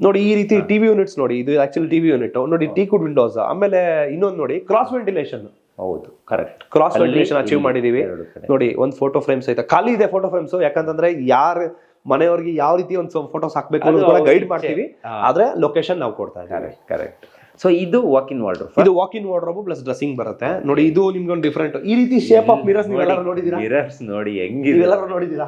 ನೋಡಿ. ಈ ರೀತಿ ಟಿವಿ ಯೂನಿಟ್ಸ್ ನೋಡಿ, ಇದು ಆಕ್ಚುಲಿ ಟಿವಿ ಯೂನಿಟ್ ನೋಡಿ. ಟೀಕ್ವುಡ್ ವಿಂಡೋಸ್, ಆಮೇಲೆ ಇನ್ನೊಂದು ನೋಡಿ ಕ್ರಾಸ್ ವೆಂಟಿಲೇಷನ್. ಹೌದು, ಕರೆಕ್ಟ್. ಕ್ರಾಸ್ ವೆಂಟಿಲೇಷನ್ ಅಚೀವ್ ಮಾಡಿದೀವಿ ನೋಡಿ. ಒಂದು ಫೋಟೋ ಫ್ರೇಮ್ಸ್ ಐತೆ, ಖಾಲಿ ಇದೆ ಫೋಟೋ ಫ್ರೇಮ್ಸ್. ಯಾಕಂತಂದ್ರೆ ಯಾರ ಮನೆಯವ್ರಿಗೆ ಯಾವ ರೀತಿ ಒಂದು ಫೋಟೋಸ್ ಹಾಕ್ಬೇಕು ಅನ್ನೋದು ಕೂಡ ಗೈಡ್ ಮಾಡ್ತೀವಿ. ಆದ್ರೆ ಲೊಕೇಶನ್ ನಾವು ಕೊಡ್ತಾ ಇದ್ದೀವಿ. ಕರೆಕ್ಟ್. ಸೊ ಇದು ವಾಕ್ ಇನ್ ವಾರ್ಡ್ರೋಬ್. ಇದು walk in wardrobe plus dressing ಬರುತ್ತೆ ನೋಡಿ. ಇದು ನಿಮ್ಗೆ ಒಂದು ಡಿಫರೆಂಟ್ ಈ ರೀತಿ ಶೇಪ್ ಆಫ್ ಮಿರರ್ಸ್ ನೀವೆಲ್ಲರೂ ನೋಡಿದೀರಾ? ಮಿರರ್ಸ್ ನೋಡಿ ಹೆಂಗಿದೆ, ನೀವೆಲ್ಲರೂ ನೋಡಿದೀರಾ?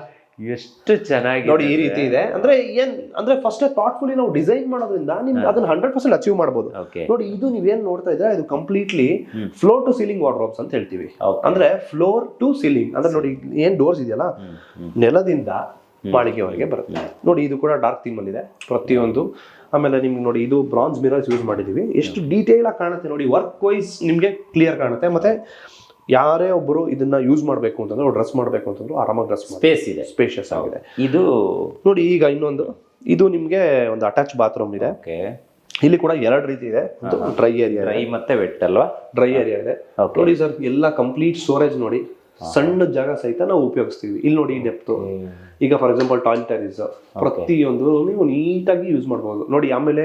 ಎಷ್ಟು ಚೆನ್ನಾಗಿ ನೋಡಿ. ಈ ರೀತಿ ಇದೆ. ಅಂದ್ರೆ ಏನ್ ಅಂದ್ರೆ ಫಸ್ಟ್ ಥಾಟ್ಫುಲಿ ನಾವು ಡಿಸೈನ್ ಮಾಡೋದ್ರಿಂದ ನಿಮ್ಗೆ ಅದನ್ನ 100% ಅಚೀವ್ ಮಾಡಬಹುದು ನೋಡಿ. ಇದು ನೀವೇನ್ ನೋಡ್ತಾ ಇದ್ರೆ ಇದು completely floor to ceiling wardrobes ಅಂತ ಹೇಳ್ತೀವಿ. ಅಂದ್ರೆ ಫ್ಲೋರ್ ಟು ಸೀಲಿಂಗ್ ಅಂದ್ರೆ ನೋಡಿ, ಏನ್ ಡೋರ್ಸ್ ಇದೆಯಲ್ಲ ನೆಲದಿಂದ ಮಾಳಿಗೆವರೆಗೆ ಬರುತ್ತೆ ನೋಡಿ. ಇದು ಕೂಡ ಡಾರ್ಕ್ ಥೀಮ್ ಅಲ್ಲಿ ಇದೆ ಪ್ರತಿಯೊಂದು. ಆಮೇಲೆ ನಿಮ್ಗೆ ನೋಡಿ, ಇದು ಬ್ರಾನ್ಸ್ ಮಿರರ್ಸ್ ಯೂಸ್ ಮಾಡಿದೀವಿ. ಎಷ್ಟು ಡೀಟೇಲ್ ಆಗಿ ಕಾಣುತ್ತೆ ನೋಡಿ. ವರ್ಕ್ ವೈಸ್ ನಿಮ್ಗೆ ಕ್ಲಿಯರ್ ಕಾಣುತ್ತೆ. ಮತ್ತೆ ಯಾರೇ ಒಬ್ಬರು ಇದನ್ನ ಯೂಸ್ ಮಾಡಬೇಕು ಅಂತಂದ್ರೆ, ಡ್ರೆಸ್ ಮಾಡಬೇಕು ಅಂತಂದ್ರೆ ಆರಾಮಾಗಿ ಡ್ರೆಸ್ ಸ್ಪೇಸ್ ಇದೆ, ಸ್ಪೇಷಿಯಸ್ ಆಗಿದೆ. ಇದು ನೋಡಿ. ಈಗ ಇನ್ನೊಂದು, ಇದು ನಿಮ್ಗೆ ಒಂದು ಅಟ್ಯಾಚ್ ಬಾತ್ರೂಮ್ ಇದೆ. ಇಲ್ಲಿ ಕೂಡ 2 ರೀತಿ ಇದೆ. ಡ್ರೈ ಏರಿಯಾ, ಡ್ರೈ ಮತ್ತೆ ವೆಟ್ ಅಲ್ವಾ? ಡ್ರೈ ಏರಿಯಾ ಇದೆ ನೋಡಿ ಸರ್. ಎಲ್ಲ ಕಂಪ್ಲೀಟ್ ಸ್ಟೋರೇಜ್ ನೋಡಿ. ಸಣ್ಣ ಜಾಗ ಸಹಿತ ನಾವು ಉಪಯೋಗಿಸ್ತೀವಿ. ಇಲ್ಲಿ ನೋಡಿ ಈ ಡೆಪ್ತ್, ಈಗ ಫಾರ್ ಎಕ್ಸಾಂಪಲ್ ಟಾಯ್ಲೆಟರೀಸ್ ಪ್ರತಿಯೊಂದು ನೀವು ನೀಟಾಗಿ ಯೂಸ್ ಮಾಡ್ಬೋದು ನೋಡಿ. ಆಮೇಲೆ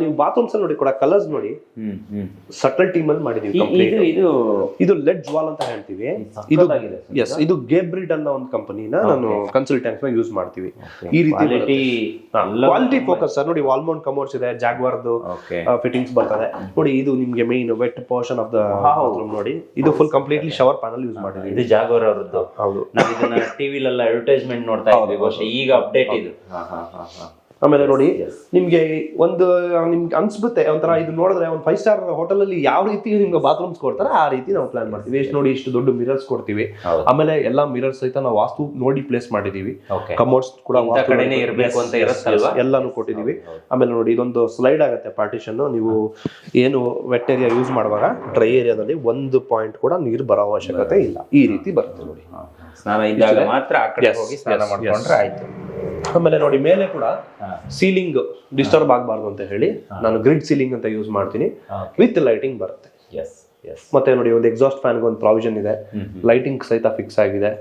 ನೀವು ಬಾತ್ರೂಮ್ಸ್ ಅಲ್ಲಿ ನೋಡಿ ಕೂಡ ಕಲರ್ಸ್ ನೋಡಿ ಸಟಲ್ ಟೀಮ್ ಅಲ್ಲಿ ಮಾಡಿದೀವಿ. ಇದು ಲೆಡ್ ವಾಲ್ ಅಂತ ಹೇಳ್ತೀವಿ. ಇದು ಗೇಬ್ರಿಡ್ ಅನ್ನೋ ಒಂದು ಕಂಪನಿನ ನಾನು ಕನ್ಸಲ್ಟೆಂಟ್ ಯೂಸ್ ಮಾಡ್ತೀವಿ. ಈ ರೀತಿ ಕ್ವಾಲಿಟಿ ಫೋಕಸ್ ಸರ್. ನೋಡಿ ವಾಲ್ಮೌಂಟ್ ಕಮೋಡ್ಸ್ ಇದೆ, ಜಾಗ್ವಾರ್ದು ಫಿಟ್ಟಿಂಗ್ಸ್ ಬರ್ತದೆ ನೋಡಿ. ಇದು ನಿಮ್ಗೆ main wet portion of the bathroom ನೋಡಿ. ಇದು full completely shower panel use ಮಾಡಿದೀವಿ. ಇದು ಜಾಗ್ವಾರ್ ಅವರದ್ದು. ಹೌದು, ನಾವು ಇದನ್ನ ಟಿವಿಲೆಲ್ಲ ಅಡ್ವರ್ಟೈಸ್ಮೆಂಟ್ ನೋಡ್ತಾ ಇದ್ವಿ, ಈಗ ಅಪ್ಡೇಟ್ ಇದು. ಆಮೇಲೆ ನೋಡಿ ನಿಮ್ಗೆ ಒಂದು ನಿಮ್ಗೆ ಅನ್ಸ್ಬಿಡುತ್ತೆ ಒಂಥರ ಇದು ನೋಡಿದ್ರೆ ಒಂದು 5 ಸ್ಟಾರ್ ಹೋಟೆಲ್ ಅಲ್ಲಿ ಯಾವ ರೀತಿ ನಿಮ್ಗೆ ಬಾತ್ರೂಮ್ಸ್ ಕೊಡ್ತಾರೆ ಆ ರೀತಿ ನಾವು ಪ್ಲಾನ್ ಮಾಡ್ತೀವಿ. ಎಷ್ಟು ನೋಡಿ ಇಷ್ಟು ದೊಡ್ಡ ಮಿರರ್ಸ್ ಕೊಡ್ತೀವಿ. ಆಮೇಲೆ ಎಲ್ಲಾ ಮಿರರ್ಸ್ ಸಹಿತ ನಾವು ವಾಸ್ತು ನೋಡಿ ಪ್ಲೇಸ್ ಮಾಡಿದೀವಿ. ಕಮೋಡ್ಸ್ ಕೂಡ ಎಲ್ಲಾನು ಕೊಟ್ಟಿದೀವಿ. ಆಮೇಲೆ ನೋಡಿ ಇದೊಂದು ಸ್ಲೈಡ್ ಆಗುತ್ತೆ ಪಾರ್ಟಿಷನ್. ನೀವು ಏನು ವೆಟ್ ಏರಿಯಾ ಯೂಸ್ ಮಾಡುವಾಗ ಡ್ರೈ ಏರಿಯಾದಲ್ಲಿ 1 ಪಾಯಿಂಟ್ ಕೂಡ ನೀರು ಬರೋ ಅವಶ್ಯಕತೆ ಇಲ್ಲ. ಈ ರೀತಿ ಬರುತ್ತೆ ನೋಡಿ. ಸ್ನಾನ ಇದ್ದಾಗ ಮಾತ್ರ ಆ ಕಡೆ ಹೋಗಿ ಸ್ನಾನ ಮಾಡ್ಕೊಂಡ್ರೆ ಆಯ್ತು. ಆಮೇಲೆ ನೋಡಿ ಮೇಲೆ ಕೂಡ ಸೀಲಿಂಗ್ ಡಿಸ್ಟರ್ಬ್ ಆಗಬಾರ್ದು ಅಂತ ಹೇಳಿ ನಾನು ಗ್ರಿಡ್ ಸೀಲಿಂಗ್ ಅಂತ ಯೂಸ್ ಮಾಡ್ತೀನಿ. ವಿತ್ ಲೈಟಿಂಗ್ ಬರುತ್ತೆ. ಮತ್ತೆ ನೋಡಿ ಒಂದು ಎಕ್ಸಾಸ್ಟ್ ಫ್ಯಾನ್ ಒಂದು ಪ್ರಾವಿಷನ್ ಇದೆ. ಲೈಟಿಂಗ್ ಸಹಿತ ಫಿಕ್ಸ್ ಆಗಿದೆ.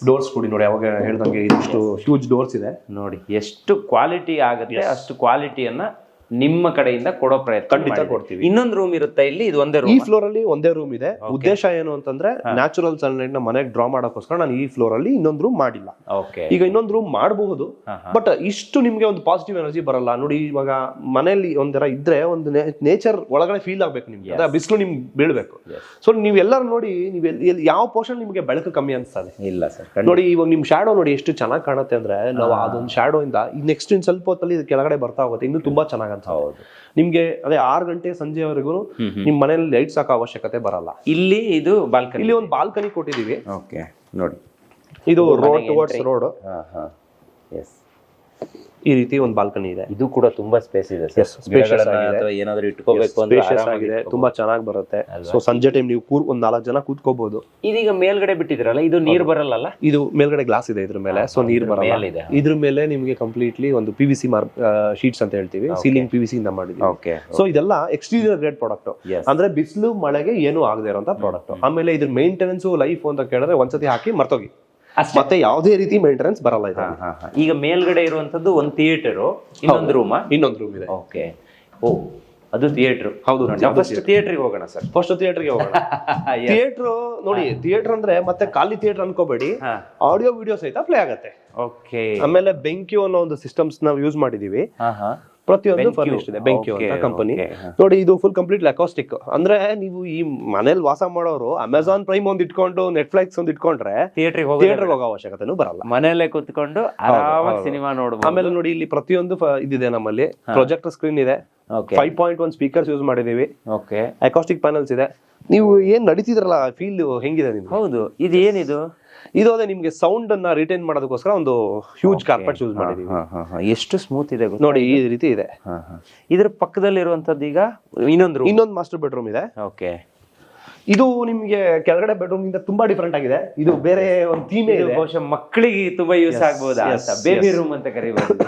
ಡೋರ್ಸ್ ಕೂಡ ನೋಡಿ ಅವಾಗ ಹೇಳ್ದಂಗೆ ಇಷ್ಟು ಹ್ಯೂಜ್ ಡೋರ್ಸ್ ಇದೆ ನೋಡಿ. ಎಷ್ಟು ಕ್ವಾಲಿಟಿ ಆಗುತ್ತೆ ಅಷ್ಟು ಕ್ವಾಲಿಟಿಯನ್ನ ನಿಮ್ಮ ಕಡೆಯಿಂದ ಕೊಡೋ ಪ್ರಯತ್ನ ಖಂಡಿತ ಕೊಡ್ತೀವಿ. ಇನ್ನೊಂದು ರೂಮ್ ಇರುತ್ತೆ ಇಲ್ಲಿ, ಇದು ಒಂದೇ ಈ ಫ್ಲೋರ್ ಅಲ್ಲಿ ಒಂದೇ ರೂಮ್ ಇದೆ. ಉದ್ದೇಶ ಏನು ಅಂತಂದ್ರೆ ನ್ಯಾಚುರಲ್ ಸನ್ಲೈಟ್ ನ ಮನೆಗೆ ಡ್ರಾ ಮಾಡೋಕ್ಕೋಸ್ಕರ ನಾನು ಈ ಫ್ಲೋರ್ ಅಲ್ಲಿ ಇನ್ನೊಂದು ರೂಮ್ ಮಾಡಿಲ್ಲ. ಈಗ ಇನ್ನೊಂದು ರೂಮ್ ಮಾಡಬಹುದು, ಬಟ್ ಇಷ್ಟು ನಿಮ್ಗೆ ಒಂದು ಪಾಸಿಟಿವ್ ಎನರ್ಜಿ ಬರಲ್ಲ ನೋಡಿ. ಇವಾಗ ಮನೆಯಲ್ಲಿ ಒಂದರ ಇದ್ರೆ ಒಂದು ನೇಚರ್ ಒಳಗಡೆ ಫೀಲ್ ಆಗ್ಬೇಕು ನಿಮ್ಗೆ, ಅಂದ್ರೆ ಬಿಸಿಲು ನಿಮ್ಗೆ ಬೀಳ್ಬೇಕು. ಸೊ ನೀವೆಲ್ಲರೂ ನೋಡಿ, ನೀವು ಯಾವ ಪೋರ್ಷನ್ ನಿಮ್ಗೆ ಬೆಳಕು ಕಮ್ಮಿ ಅನ್ಸ್ತದೆ ಇಲ್ಲ ಸರ್ ನೋಡಿ. ಇವಾಗ ನಿಮ್ ಶಾಡೋ ನೋಡಿ ಎಷ್ಟು ಚೆನ್ನಾಗಿ ಕಾಣುತ್ತೆ ಅಂದ್ರೆ, ನಾವು ಅದೊಂದು ಶಾಡೋ ಇಂದ ನೆಕ್ಸ್ಟ್ ಇನ್ ಸ್ವಲ್ಪ ಹೊತ್ತಲ್ಲಿ ಕೆಳಗಡೆ ಬರ್ತಾ ಹೋಗುತ್ತೆ, ಇನ್ನು ತುಂಬಾ ಚೆನ್ನಾಗಿ ನಿಮ್ಗೆ. ಅದೇ 6 ಗಂಟೆ ಸಂಜೆವರೆಗೂ ನಿಮ್ ಮನೇಲಿ ಲೈಟ್ಸ್ ಹಾಕೋ ಅವಶ್ಯಕತೆ ಬರಲ್ಲ. ಇಲ್ಲಿ ಇದು ಬಾಲ್ಕನಿ, ಇಲ್ಲಿ ಒಂದು ಬಾಲ್ಕನಿ ಕೊಟ್ಟಿದೀವಿ ನೋಡಿ. ಇದು ರೋಡ್ ಟುವರ್ಡ್ಸ್ ರೋಡ್. ಈ ರೀತಿ ಒಂದು ಬಾಲ್ಕನಿ ಇದೆ. ಇದು ಕೂಡ ತುಂಬಾ ಸ್ಪೇಸ್ ಇದೆ, ಏನಾದ್ರು ಇಟ್ಕೋಬೇಕು ಆಗಿದೆ, ತುಂಬಾ ಚೆನ್ನಾಗಿ ಬರುತ್ತೆ. ಸೊ ಸಂಜೆ ಟೈಮ್ ನೀವು ಒಂದು 4 ಜನ ಕೂತ್ಕೋಬಹುದು. ಇದೀಗ ಮೇಲ್ಗಡೆ ಬಿಟ್ಟಿದ್ರಲ್ಲ, ಇದು ನೀರ್ ಬರಲ್ಲ. ಇದು ಮೇಲ್ಗಡೆ ಗ್ಲಾಸ್ ಇದೆ ಇದ್ರ ಮೇಲೆ, ಸೊ ನೀರ್ ಬರಲ್ಲ. ಇದ್ರ ಮೇಲೆ ನಿಮ್ಗೆ ಕಂಪ್ಲೀಟ್ಲಿ ಒಂದು PVC ಶೀಟ್ಸ್ ಅಂತ ಹೇಳ್ತೀವಿ, ಸೀಲಿಂಗ್ PVC ಇಂದ ಮಾಡಿದ್ವಿ. ಸೊ ಇದೆಲ್ಲ ಎಕ್ಸ್ಟೀರಿಯರ್ ಗ್ರೇಡ್ ಪ್ರಾಡಕ್ಟ್, ಅಂದ್ರೆ ಬಿಸಿಲು ಮಳೆಗೆ ಏನು ಆಗದೆ ಇರುವಂತ ಪ್ರಾಡಕ್ಟ್. ಆಮೇಲೆ ಇದ್ರ ಮೇಂಟೆನೆನ್ಸ್ ಲೈಫ್ ಅಂತ ಕೇಳಿದ್ರೆ ಒಂದ್ಸತಿ ಹಾಕಿ ಮರ್ತೋಗಿ, ಮತ್ತೆ ಯಾವುದೇ ರೀತಿ ಮೇಂಟೆನೆನ್ಸ್ ಬರಲ್ಲ ಇದೆ. ಈಗ ಮೇಲ್ಗಡೆ ಇರುವಂತದ್ದು ಒಂದು ಥಿಯೇಟರ್, ಇನ್ನೊಂದು ರೂಮ್ ಇದೆ. ಓಕೆ, ಓ ಅದು ಥಿಯೇಟರ್. ಹೌದು, ಫಸ್ಟ್ ಥಿಯೇಟರ್ಗೆ ಹೋಗೋಣ ಸರ್. ಫಸ್ಟ್ ಥಿಯೇಟರ್ಗೆ ಹೋಗೋಣ. ಥಿಯೇಟರ್ ನೋಡಿ, ಥಿಯೇಟರ್ ಅಂದ್ರೆ ಮತ್ತೆ ಖಾಲಿ ಥಿಯೇಟರ್ ಅನ್ಕೋಬೇಡಿ, ಆಡಿಯೋ ವಿಡಿಯೋ ಸಹಿತ ಪ್ಲೇ ಆಗತ್ತೆ. ಓಕೆ. ಆಮೇಲೆ ಬೆಂಕ್ಯೂ ಅನ್ನೋ ಒಂದು ಸಿಸ್ಟಮ್ಸ್ ನಾವು ಯೂಸ್ ಮಾಡಿದೀವಿ. ಪ್ರತಿಯೊಂದು ಫರ್ನಿಶ್ಡ್ ಇದೆ, ಬೆಂಕ್ಯೂ ಅಂತ ಕಂಪನಿ. ನೋಡಿ ಇದು ಫುಲ್ ಕಂಪ್ಲೀಟ್ ಅಕಾಸ್ಟಿಕ್. ಅಂದ್ರೆ ನೀವು ಈ ಮನೇಲಿ ವಾಸ ಮಾಡೋರು ಅಮೆಝಾನ್ ಪ್ರೈಮ್ ಒಂದ್ ಇಟ್ಕೊಂಡು ನೆಟ್ಫ್ಲಿಕ್ಸ್ ಒಂದ್ ಇಟ್ಕೊಂಡ್ರೆ ಥಿಯೇಟರ್ ಹೋಗೋ ಅವಶ್ಯಕತೆನೂ ಬರಲ್ಲ, ಮನೇಲೆ ಕೂತ್ಕೊಂಡು ಆರಾಮಾಗಿ ಸಿನಿಮಾ ನೋಡಬಹುದು. ಆಮೇಲೆ ನೋಡಿ ಇಲ್ಲಿ ಪ್ರತಿಯೊಂದು ಇದಿದೆ ನಮ್ಮಲ್ಲಿ. ಪ್ರೊಜೆಕ್ಟರ್ ಸ್ಕ್ರೀನ್ ಇದೆ, 5.1 ಸ್ಪೀಕರ್ಸ್ ಯೂಸ್ ಮಾಡಿದೀವಿ, ಅಕಾಸ್ಟಿಕ್ ಪ್ಯಾನಲ್ಸ್ ಇದೆ. ನೀವು ಏನ್ ನಡೀತಿದ್ರಲ್ಲ ಫೀಲ್ ಹೆಂಗಿದೆ ನಿಮ್ಗೆ? ಹೌದು, ಇದು ಏನಿದು? ಇದು ಅದೇ ನಿಮ್ಗೆ ಸೌಂಡ್ ಅನ್ನ ರಿಟೈನ್ ಮಾಡೋದಕ್ಕೋಸ್ಕರ ಒಂದು ಹ್ಯೂಜ್ ಕಾರ್ಪೆಟ್ ಯೂಸ್ ಮಾಡಿದೀವಿ. ಎಷ್ಟು ಸ್ಮೂತ್ ಇದೆ ನೋಡಿ, ಈ ರೀತಿ ಇದೆ. ಇದ್ರ ಪಕ್ಕದಲ್ಲಿ ಇರುವಂತದ್ದು ಈಗ ಇನ್ನೊಂದು ಮಾಸ್ಟರ್ ಬೆಡ್ರೂಮ್ ಇದೆ. ಓಕೆ. ಇದು ನಿಮ್ಗೆ ಕೆಳಗಡೆ ಬೆಡ್ರೂಮ್ ಇಂದ ತುಂಬಾ ಡಿಫರೆಂಟ್ ಆಗಿದೆ. ಇದು ಬೇರೆ ಒಂದು ಥೀಮ್ ಇದೆ, ಬಹುಶಃ ಮಕ್ಕಳಿಗೆ ತುಂಬಾ ಯೂಸ್ ಆಗಬಹುದು, ಬೇಬಿ ರೂಮ್ ಅಂತ ಕರೀಬಹುದು.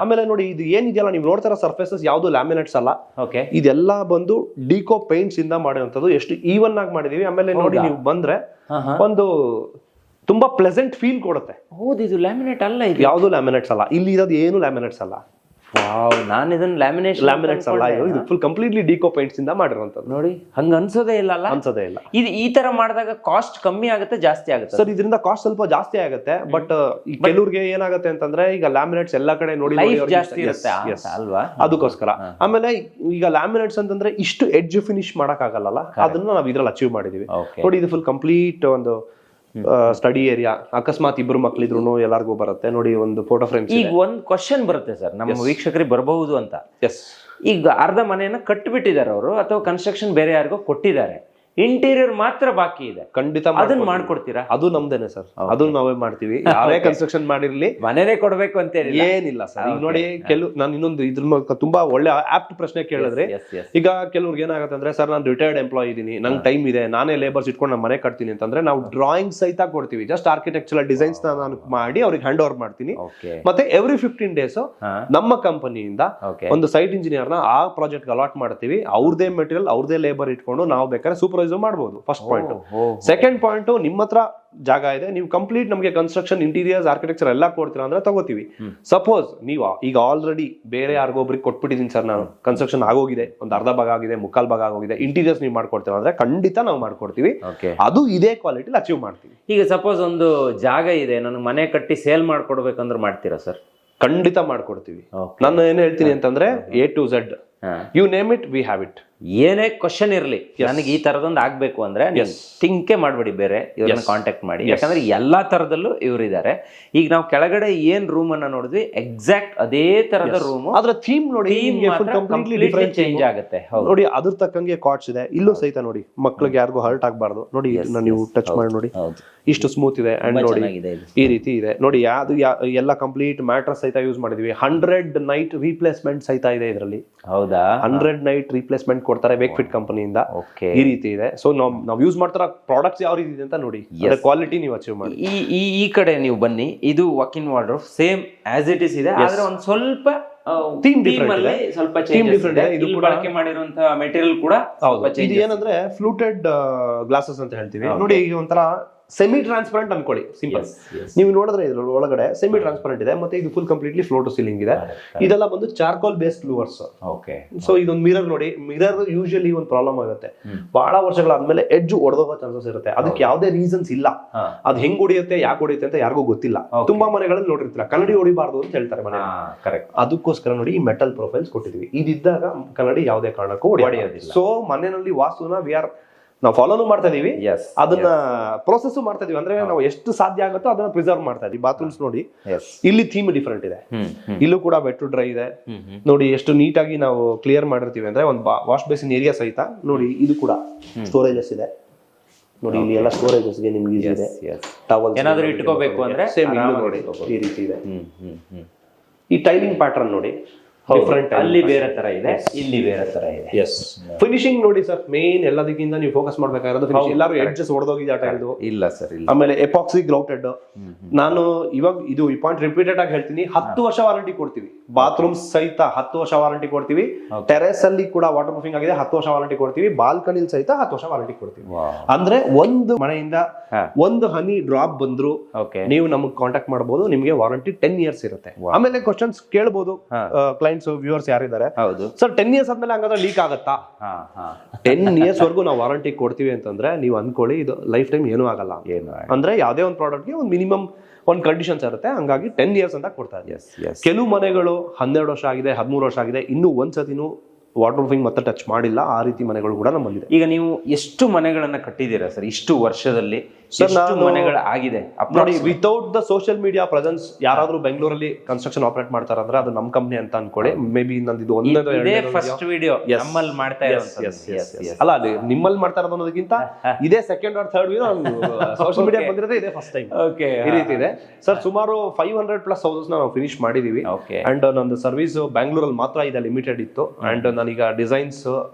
ಆಮೇಲೆ ನೋಡಿ ಇದು ಏನಿದೆಯಲ್ಲ, ನೀವು ನೋಡ್ತಾರ ಸರ್ಫೇಸಸ್ ಯಾವ್ದು ಲ್ಯಾಮಿನೇಟ್ಸ್ ಅಲ್ಲ. ಓಕೆ, ಇದೆಲ್ಲ ಬಂದು ಡಿಕೋ ಪೇಂಟ್ಸ್ ಇಂದ ಮಾಡಿರುವಂತದ್ದು. ಎಷ್ಟು ಈವನ್ ಆಗಿ ಮಾಡಿದೀವಿ. ಆಮೇಲೆ ನೋಡಿ ನೀವು ಬಂದ್ರೆ ಒಂದು ತುಂಬಾ ಪ್ಲೆಸೆಂಟ್ ಫೀಲ್ ಕೊಡುತ್ತೆ. ಹೌದು, ಇದು ಲ್ಯಾಮಿನೇಟ್ ಅಲ್ಲ, ಇದು ಯಾವ್ದು ಲ್ಯಾಮಿನೇಟ್ಸ್ ಅಲ್ಲ. ಇಲ್ಲಿ ಇರೋದು ಏನು ಲ್ಯಾಮಿನೇಟ್ಸ್ ಅಲ್ಲ. ನಾನು ಇದನ್ನ ಲ್ಯಾಮಿನೇಟ್ಸ್ ಅಲ್ಲ, ಇದು ಫುಲ್ ಕಂಪ್ಲೀಟ್ಲಿ ಡಿಕೋ ಪೇಂಟ್ಸ್ ಇಂದ ಮಾಡಿರುವಂತದ್ದು. ನೋಡಿ, ಹಂಗ ಅನ್ಸೋದೇ ಇಲ್ಲ. ಇದು ಈ ತರ ಮಾಡಿದಾಗ ಕಾಸ್ಟ್ ಕಮ್ಮಿ ಆಗುತ್ತೆ, ಜಾಸ್ತಿ ಆಗುತ್ತೆ ಸರ್? ಇದರಿಂದ ಕಾಸ್ಟ್ ಸ್ವಲ್ಪ ಜಾಸ್ತಿ ಆಗುತ್ತೆ, ಬಟ್ ಕೆಲವ್ರಿಗೆ ಏನಾಗುತ್ತೆ ಅಂತಂದ್ರೆ, ಈಗ ಲ್ಯಾಮಿನೇಟ್ಸ್ ಎಲ್ಲಾ ಕಡೆ ನೋಡಿ ಜಾಸ್ತಿ ಇರುತ್ತೆ ಅಲ್ವಾ, ಅದಕ್ಕೋಸ್ಕರ. ಆಮೇಲೆ ಈಗ ಲ್ಯಾಮಿನೇಟ್ಸ್ ಅಂತಂದ್ರೆ ಇಷ್ಟು ಎಡ್ಜ್ ಫಿನಿಶ್ ಮಾಡಕ್ ಆಗಲ್ಲ, ಅದನ್ನ ನಾವು ಇದ್ರಲ್ಲಿ ಅಚೀವ್ ಮಾಡಿದೀವಿ. ನೋಡಿ, ಇದು ಫುಲ್ ಕಂಪ್ಲೀಟ್ ಒಂದು ಸ್ಟಡಿ ಏರಿಯಾ. ಅಕಸ್ಮಾತ್ ಇಬ್ರು ಮಕ್ಳಿದ್ರು ಎಲ್ಲಾರ್ಗೂ ಬರುತ್ತೆ ನೋಡಿ, ಒಂದು ಫೋಟೋ ಫ್ರೇಮ್. ಈಗ ಒಂದ್ ಕ್ವಶನ್ ಬರುತ್ತೆ ಸರ್, ನಮ್ಮ ವೀಕ್ಷಕರಿಗೆ ಬರಬಹುದು ಅಂತ. ಈಗ ಅರ್ಧ ಮನೆಯನ್ನ ಕಟ್ಟಿಬಿಟ್ಟಿದ್ದಾರೆ ಅವರು, ಅಥವಾ ಕನ್ಸ್ಟ್ರಕ್ಷನ್ ಬೇರೆ ಯಾರಿಗೋ ಕೊಟ್ಟಿದ್ದಾರೆ, ಇಂಟೀರಿಯರ್ ಮಾತ್ರ ಬಾಕಿ ಇದೆ. ಖಂಡಿತ ಅದನ್ನ ಮಾಡ್ಕೊಡ್ತೀರಾ? ಅದು ನಮ್ದೇನೆ ಸರ್, ಅದನ್ನ ನಾವೇ ಮಾಡ್ತೀವಿ. ಯಾರೇ ಕನ್ಸ್ಟ್ರಕ್ಷನ್ ಮಾಡಿರ್ಲಿ ಮನೇನೆ ಕೊಡ್ಬೇಕು ಅಂತ ಏನಿಲ್ಲ ಸರ್. ಈಗ ನೋಡಿ, ನಾನು ಇನ್ನೊಂದು ಇದ್ರ ತುಂಬಾ ಒಳ್ಳೆ ಆಪ್ಟ್ ಪ್ರಶ್ನೆ ಕೇಳಿದ್ರೆ, ಈಗ ಕೆಲವ್ರಿಗೆ ಏನಾಗುತ್ತೆ ಅಂದ್ರೆ, ಸರ್ ನಾನು ರಿಟೈರ್ಡ್ ಎಂಪ್ಲಾಯ್ ಇದೀನಿ, ನಂಗೆ ಟೈಮ್ ಇದೆ, ನಾನೇ ಲೇಬರ್ಸ್ ಇಟ್ಕೊಂಡು ನಾನು ಮನೆ ಕಟ್ತೀನಿ ಅಂತಂದ್ರೆ, ನಾವು ಡ್ರಾಯಿಂಗ್ ಸಹಿತ ಕೊಡ್ತೀವಿ. ಜಸ್ಟ್ ಆರ್ಕಿಟೆಕ್ಚರಲ್ ಡಿಸೈನ್ಸ್ ನಾನು ಮಾಡಿ ಅವ್ರಿಗೆ ಹ್ಯಾಂಡ್ ಓವರ್ ಮಾಡ್ತೀನಿ. ಮತ್ತೆ ಎವ್ರಿ 15 ಡೇಸ್ ನಮ್ಮ ಕಂಪನಿಯಿಂದ ಒಂದು ಸೈಟ್ ಇಂಜಿನಿಯರ್ ನ ಆ ಪ್ರಾಜೆಕ್ಟ್ ಅಲಾಟ್ ಮಾಡ್ತೀವಿ. ಅವ್ರದೇ ಮೆಟೀರಿಯಲ್, ಅವ್ರದೇ ಲೇಬರ್ ಇಟ್ಕೊಂಡು ನಾವು ಬೇಕಾದ್ರೆ ಸೂಪರ್ವೈಸರ್ ಕಸ್ಟಮೈಸ್ ಮಾಡ್ಬೋದು. First point. ಸೆಕೆಂಡ್ ಪಾಯಿಂಟ್, ನಿಮ್ಮ ಹತ್ರ ಜಾಗ ಇದೆ, ನೀವು ಕಂಪ್ಲೀಟ್ ನಮಗೆ ಕನ್ಸ್ಟ್ರಕ್ಷನ್, ಇಂಟೀರಿಯರ್ಸ್, ಆರ್ಕಿಟೆಕ್ಚರ್ ಎಲ್ಲ ಕೊಡ್ತೀರಾ ಅಂದ್ರೆ ತಗೋತೀವಿ. ಸಪೋಸ್ ನೀವು ಈಗ ಆಲ್ರೆಡಿ ಬೇರೆ ಯಾರಿಗೊಬ್ರಿಗೆ ಕೊಟ್ಬಿಟ್ಟಿದ್ದೀನಿ ಸರ್, ನಾನು ಕನ್ಸ್ಟ್ರಕ್ಷನ್ ಆಗೋಗಿದೆ, ಒಂದು ಅರ್ಧ ಭಾಗ ಆಗಿದೆ, ಮುಕ್ಕಾಲ್ ಭಾಗ ಆಗೋಗಿದೆ, ಇಂಟೀರಿಯರ್ಸ್ ನೀವು ಮಾಡ್ಕೊಡ್ತೀರಾ ಅಂದ್ರೆ ಖಂಡಿತ ನಾವು ಮಾಡ್ಕೊಡ್ತೀವಿ. ಅದು ಇದೇ ಕ್ವಾಲಿಟಿ ಅಚೀವ್ ಮಾಡ್ತೀವಿ. ಈಗ ಸಪೋಸ್ ಒಂದು ಜಾಗ ಇದೆ, ನಾನು ಮನೆ ಕಟ್ಟಿ ಸೇಲ್ ಮಾಡ್ಕೊಡ್ಬೇಕಂದ್ರೆ ಮಾಡ್ತೀರಾ ಸರ್? ಖಂಡಿತ ಮಾಡ್ಕೊಡ್ತೀವಿ. ನಾನು ಏನ್ ಹೇಳ್ತೀನಿ ಅಂತಂದ್ರೆ A to Z, you name it, we have it. ಏನೇ ಕ್ವಶನ್ ಇರ್ಲಿ, ನನಗೆ ಈ ತರದೊಂದು ಆಗ್ಬೇಕು ಅಂದ್ರೆ ಥಿಂಕೇ ಮಾಡ್ಬೇಡಿ, ಬೇರೆ ಇವ್ರನ್ನ ಕಾಂಟ್ಯಾಕ್ಟ್ ಮಾಡಿ. ಯಾಕಂದ್ರೆ ಎಲ್ಲಾ ತರದಲ್ಲೂ ಇವ್ರಿದ್ದಾರೆ. ಈಗ ನಾವು ಕೆಳಗಡೆ ಏನ್ ರೂಮ್ ಅನ್ನ ನೋಡಿದ್ವಿ, ಎಕ್ಸಾಕ್ಟ್ ಅದೇ ತರದ ರೂಮ್. ಅದ್ರ ಥೀಮ್ ನೋಡಿ, ಚೇಂಜ್ ಆಗುತ್ತೆ ನೋಡಿ. ಅದ್ರ ತಕ್ಕಂಗೆ ಕಾಟ್ಸ್ ಇದೆ. ಇಲ್ಲೂ ಸಹಿತ ನೋಡಿ, ಮಕ್ಳಿಗೆ ಯಾರಿಗೂ ಹರ್ಟ್ ಆಗ್ಬಾರ್ದು ನೋಡಿ. ನೀವು ಟಚ್ ಮಾಡಿ ನೋಡಿ, ಇಷ್ಟು ಸ್ಮೂತ್ ಇದೆ. ಅಂಡ್ ನೋಡಿ ಈ ರೀತಿ ಇದೆ ನೋಡಿ. ಯಾವ್ದು ಎಲ್ಲ ಕಂಪ್ಲೀಟ್ ಮ್ಯಾಟ್ರಸ್ ಸಹಿತ ಯೂಸ್ ಮಾಡಿದ್ವಿ. 100 ನೈಟ್ ರೀಪ್ಲೇಸ್ಮೆಂಟ್ ಸಹಿತ ಇದೆ ಇದರಲ್ಲಿ. ಹೌದಾ? 100 ನೈಟ್ ರೀಪ್ಲೇಸ್ಮೆಂಟ್ ಕೊಡ್ತಾರೆ ವೇಕ್ಫಿಟ್ ಕಂಪನಿಯಿಂದ. ಈ ರೀತಿ ಇದೆ. ಸೊ ನಾವು ಯೂಸ್ ಮಾಡ್ತಾರ ಪ್ರಾಡಕ್ಟ್ಸ್ ಯಾವ ರೀತಿ ಇದೆ ಅಂತ ನೋಡಿ, ಕ್ವಾಲಿಟಿ ನೀವು ಅಚೀವ್ ಮಾಡಿ. ಈ ಕಡೆ ನೀವು ಬನ್ನಿ, ಇದು walk in wardrobe same as it is ಇದೆ, ಆದ್ರೆ ಒಂದು ಸ್ವಲ್ಪ ಥೀಮ್ ಡಿಫರೆಂಟ್ ಇದೆ. ಸ್ವಲ್ಪ ಚೇಂಜ್ ಇದೆ. ಇದು ಬಳಕೆ ಮಾಡಿರುವಂತಹ ಮೆಟೀರಿಯಲ್ ಕೂಡ ಇದು ಏನಂದ್ರೆ ಫ್ಲೂಟೆಡ್ ಗ್ಲಾಸಸ್ ಅಂತ ಹೇಳ್ತೀವಿ ನೋಡಿ. ಈಗ ಒಂಥರ ಸೆಮಿ ಟ್ರಾನ್ಸ್ಪರೆಂಟ್ ಅನ್ಕೊಳ್ಳಿ, ಸಿಂಪಲ್. ನೀವು ನೋಡಿದ್ರೆ ಇದ್ರ ಒಳಗಡೆ ಸೆಮಿ ಟ್ರಾನ್ಸ್ಪರೆಂಟ್ ಇದೆ, ಮತ್ತೆ ಇದು full completely floor to ceiling ಇದೆ. ಇದೆಲ್ಲ ಬಂದು ಚಾರ್ಕೋಲ್ ಬೇಸ್ಡ್ ಲೂವರ್ಸ್. ಸೊ ಇದೊಂದು ಮಿರರ್ ನೋಡಿ. ಮಿರರ್ ಯೂಶಲಿ ಒಂದು ಪ್ರಾಬ್ಲಮ್ ಆಗುತ್ತೆ, ಬಹಳ ವರ್ಷಗಳಾದ್ಮೇಲೆ ಎಡ್ಜ್ ಒಡೆದೋಗೋ ಚಾನ್ಸಸ್ ಇರುತ್ತೆ. ಅದಕ್ಕೆ ಯಾವುದೇ ರೀಸನ್ಸ್ ಇಲ್ಲ. ಅದು ಹೆಂಗ್ ಹೊಡಿಯುತ್ತೆ, ಯಾಕೆ ಹೊಡಿಯುತ್ತೆ ಅಂತ ಯಾರಿಗೂ ಗೊತ್ತಿಲ್ಲ. ತುಂಬಾ ಮನೆಗಳಲ್ಲಿ ನೋಡಿರ್ತೀರ, ಕನ್ನಡಿ ಹೊಡಿಬಾರ್ದು ಅಂತ ಹೇಳ್ತಾರೆ ಮನೆ. ಅದಕ್ಕೋಸ್ಕರ ನೋಡಿ ಈ ಮೆಟಲ್ ಪ್ರೊಫೈಲ್ಸ್ ಕೊಟ್ಟಿದ್ವಿ. ಇದಿದ್ದಾಗ ಕನ್ನಡಿ ಯಾವುದೇ ಕಾರಣಕ್ಕೂ ಹೊಡೆಯೋದಿಲ್ಲ. ಸೊ ಮನೆಯಲ್ಲಿ ವಾಸ್ತುನ ನಾವು ಫಾಲೋನು ಮಾಡ್ತಾ ಇದೀವಿ, ಅದನ್ನ ಪ್ರೋಸೆಸ್ ಮಾಡ್ತಾ ಇದೀವಿ. ಅಂದ್ರೆ ನಾವು ಎಷ್ಟು ಸಾಧ್ಯ ಆಗುತ್ತೋ ಅದನ್ನ ಪ್ರಿಸರ್ವ್ ಮಾಡ್ತಾ ಇದೀವಿ. ಬಾತ್ರೂಮ್ಸ್ ನೋಡಿ, ಇಲ್ಲಿ ಥೀಮ್ ಡಿಫರೆಂಟ್ ಇದೆ. ಇಲ್ಲೂ ಕೂಡ ವೆಟ್ ಟು ಡ್ರೈ ಇದೆ ನೋಡಿ. ಎಷ್ಟು ನೀಟಾಗಿ ನಾವು ಕ್ಲಿಯರ್ ಮಾಡಿರ್ತೀವಿ ಅಂದ್ರೆ ಒಂದು ವಾಶ್ ಬೇಸಿನ್ ಏರಿಯಾ ಸಹಿತ ನೋಡಿ. ಇದು ಕೂಡ ಸ್ಟೋರೇಜಸ್ ಇದೆ ನೋಡಿ. ಇಲ್ಲಿ ಎಲ್ಲ ಸ್ಟೋರೇಜಸ್ಗೆ ನಿಮ್ಗೆ ಈಸಿ ಇದೆ. ಟವಲ್ ಏನಾದ್ರೂ ಇಟ್ಕೋಬೇಕು ಅಂದ್ರೆ ಸೇಮ್ ನೋಡಿ ಈ ರೀತಿ ಇದೆ. ಈ ಟೈಲಿಂಗ್ ಪ್ಯಾಟರ್ನ್ ನೋಡಿ, ಡಿಫರೆಂಟ್. ಅಲ್ಲಿ ಬೇರೆ ತರ ಇದೆ, ಇಲ್ಲಿ ಬೇರೆ ತರ ಇದೆ. ಫಿನಿಶಿಂಗ್ ನೋಡಿ ಸರ್, ಮೇನ್ ಎಲ್ಲದಕ್ಕಿಂತ ನೀವು ಫೋಕಸ್ ಮಾಡ್ಬೇಕಾಗಿರೋದು ಫಿನಿಶಿಂಗ್. ಎಲ್ಲರೂ ಎಡ್ಜಸ್ ಹೊಡೆದೋಗಿದೆ ಆ ಟೈಲ್ದು. ಇಲ್ಲ ಸರ್. ಆಮೇಲೆ ಎಪಾಕ್ಸಿ ಗ್ರೌಟೆಡ್. ನಾನು ಇವಾಗ ಇದು ಈ ಪಾಯಿಂಟ್ ರಿಪೀಟೆಡ್ ಆಗಿ ಹೇಳ್ತೀನಿ, 10 ವರ್ಷ ವಾರಂಟಿ ಕೊಡ್ತೀವಿ. ಬಾತ್ರೂಮ್ಸ್ ಸಹಿತ 10 ವರ್ಷ ವಾರಂಟಿ ಕೊಡ್ತೀವಿ. ಟೆರೆಸ್ ಅಲ್ಲಿ ಕೂಡ ವಾಟರ್ ಪ್ರೂಫಿಂಗ್ ಆಗಿದೆ, 10 ವರ್ಷ ವಾರಂಟಿ ಕೊಡ್ತೀವಿ. ಬಾಲ್ಕನಿ ಸಹಿತ 10 ವರ್ಷ ವಾರಂಟಿ ಕೊಡ್ತೀವಿ. ಅಂದ್ರೆ ಒಂದು ಮನೆಯಿಂದ ಒಂದು ಹನಿ ಡ್ರಾಪ್ ಬಂದ್ರು ನೀವು ನಮಗೆ ಕಾಂಟ್ಯಾಕ್ಟ್ ಮಾಡಬಹುದು. ನಿಮಗೆ ವಾರಂಟಿ 10 ಇಯರ್ಸ್ ಇರುತ್ತೆ. ಆಮೇಲೆ ಕ್ವಶನ್ಸ್ ಕೇಳಬಹುದು ಕ್ಲೈಂಟ್ಸ್, ವ್ಯೂವರ್ಸ್ ಯಾರಿದ್ದಾರೆ, ಸರ್ 10 ಇಯರ್ಸ್ ಆದ್ಮೇಲೆ ಹಂಗಾದ್ರೆ ಲೀಕ್ ಆಗತ್ತಾ? 10 ಇಯರ್ಸ್ ವರ್ಗು ನಾವು ವಾರಂಟಿ ಕೊಡ್ತೀವಿ ಅಂತಂದ್ರೆ ನೀವು ಅನ್ಕೊಳ್ಳಿ, ಇದು ಲೈಫ್ ಟೈಮ್ ಏನೂ ಆಗಲ್ಲ. ಅಂದ್ರೆ ಯಾವ್ದೇ ಒಂದು ಪ್ರಾಡಕ್ಟ್ಗೆ ಒಂದು ಮಿನಿಮಮ್ ಒಂದು ಕಂಡೀಷನ್ಸ್ ಇರುತ್ತೆ. ಹಂಗಾಗಿ 10 ಇಯರ್ಸ್ ಅಂತ ಕೊಡ್ತಾ ಇದ್ದೀವಿ. ಕೆಲವು ಮನೆಗಳು 12 ವರ್ಷ ಆಗಿದೆ, 13 ವರ್ಷ ಆಗಿದೆ, ಇನ್ನೂ ಒಂದ್ಸತಿನೂ ವಾಟರ್ ಪ್ರೂಫಿಂಗ್ ಮತ್ತೆ ಟಚ್ ಮಾಡಿಲ್ಲ. ಆ ರೀತಿ ಮನೆಗಳು ಕೂಡ ನಮ್ಮಲ್ಲಿದೆ. ಈಗ ನೀವು ಎಷ್ಟು ಮನೆಗಳನ್ನ ಕಟ್ಟಿದ್ದೀರಾ ಸರ್ ಇಷ್ಟು ವರ್ಷದಲ್ಲಿ? ಮನೆಗಳು ಆಗಿದೆ ನೋಡಿ. Without the social media presence ಯಾರಾದ್ರೂ ಬೆಂಗಳೂರಲ್ಲಿ ಕನ್ಸ್ಟ್ರಕ್ಷನ್ ಆಪರೇಟ್ ಮಾಡ್ತಾರ ಅಂದ್ರೆ ಅದು ನಮ್ಮ ಕಂಪ್ನಿ ಅಂತ ಅನ್ಕೊಳ್ಳಿ. ಮೇ ಬಿ ನಂದು ಫಸ್ಟ್ ವಿಡಿಯೋ ನಮ್ಮಲ್ಲಿ ಮಾಡ್ತಾ ಅಲ್ಲ, ಅದು ನಿಮ್ಮಲ್ಲಿ ಮಾಡ್ತಾ ಇರೋದು ಅನ್ನೋದಕ್ಕಿಂತ ಇದೇ second or third video social media ಬಂದಿರೋದೇ ಇದೇ ಫಸ್ಟ್ ಟೈಮ್. ಈ ರೀತಿ ಇದೆ ಸರ್. ಸುಮಾರು 500+ ಹೌಸಸ್ ನಾವು ಫಿನಿಶ್ ಮಾಡಿದೀವಿ. ಅಂಡ್ ನಂದು ಸರ್ವಿಸ್ ಬ್ಯಾಂಗ್ಳೂರಲ್ಲಿ ಮಾತ್ರ ಇದೆ, ಲಿಮಿಟೆಡ್ ಇತ್ತು. ಅಂಡ್ ನಾನೀಗ ಡಿಸೈನ್ಸ್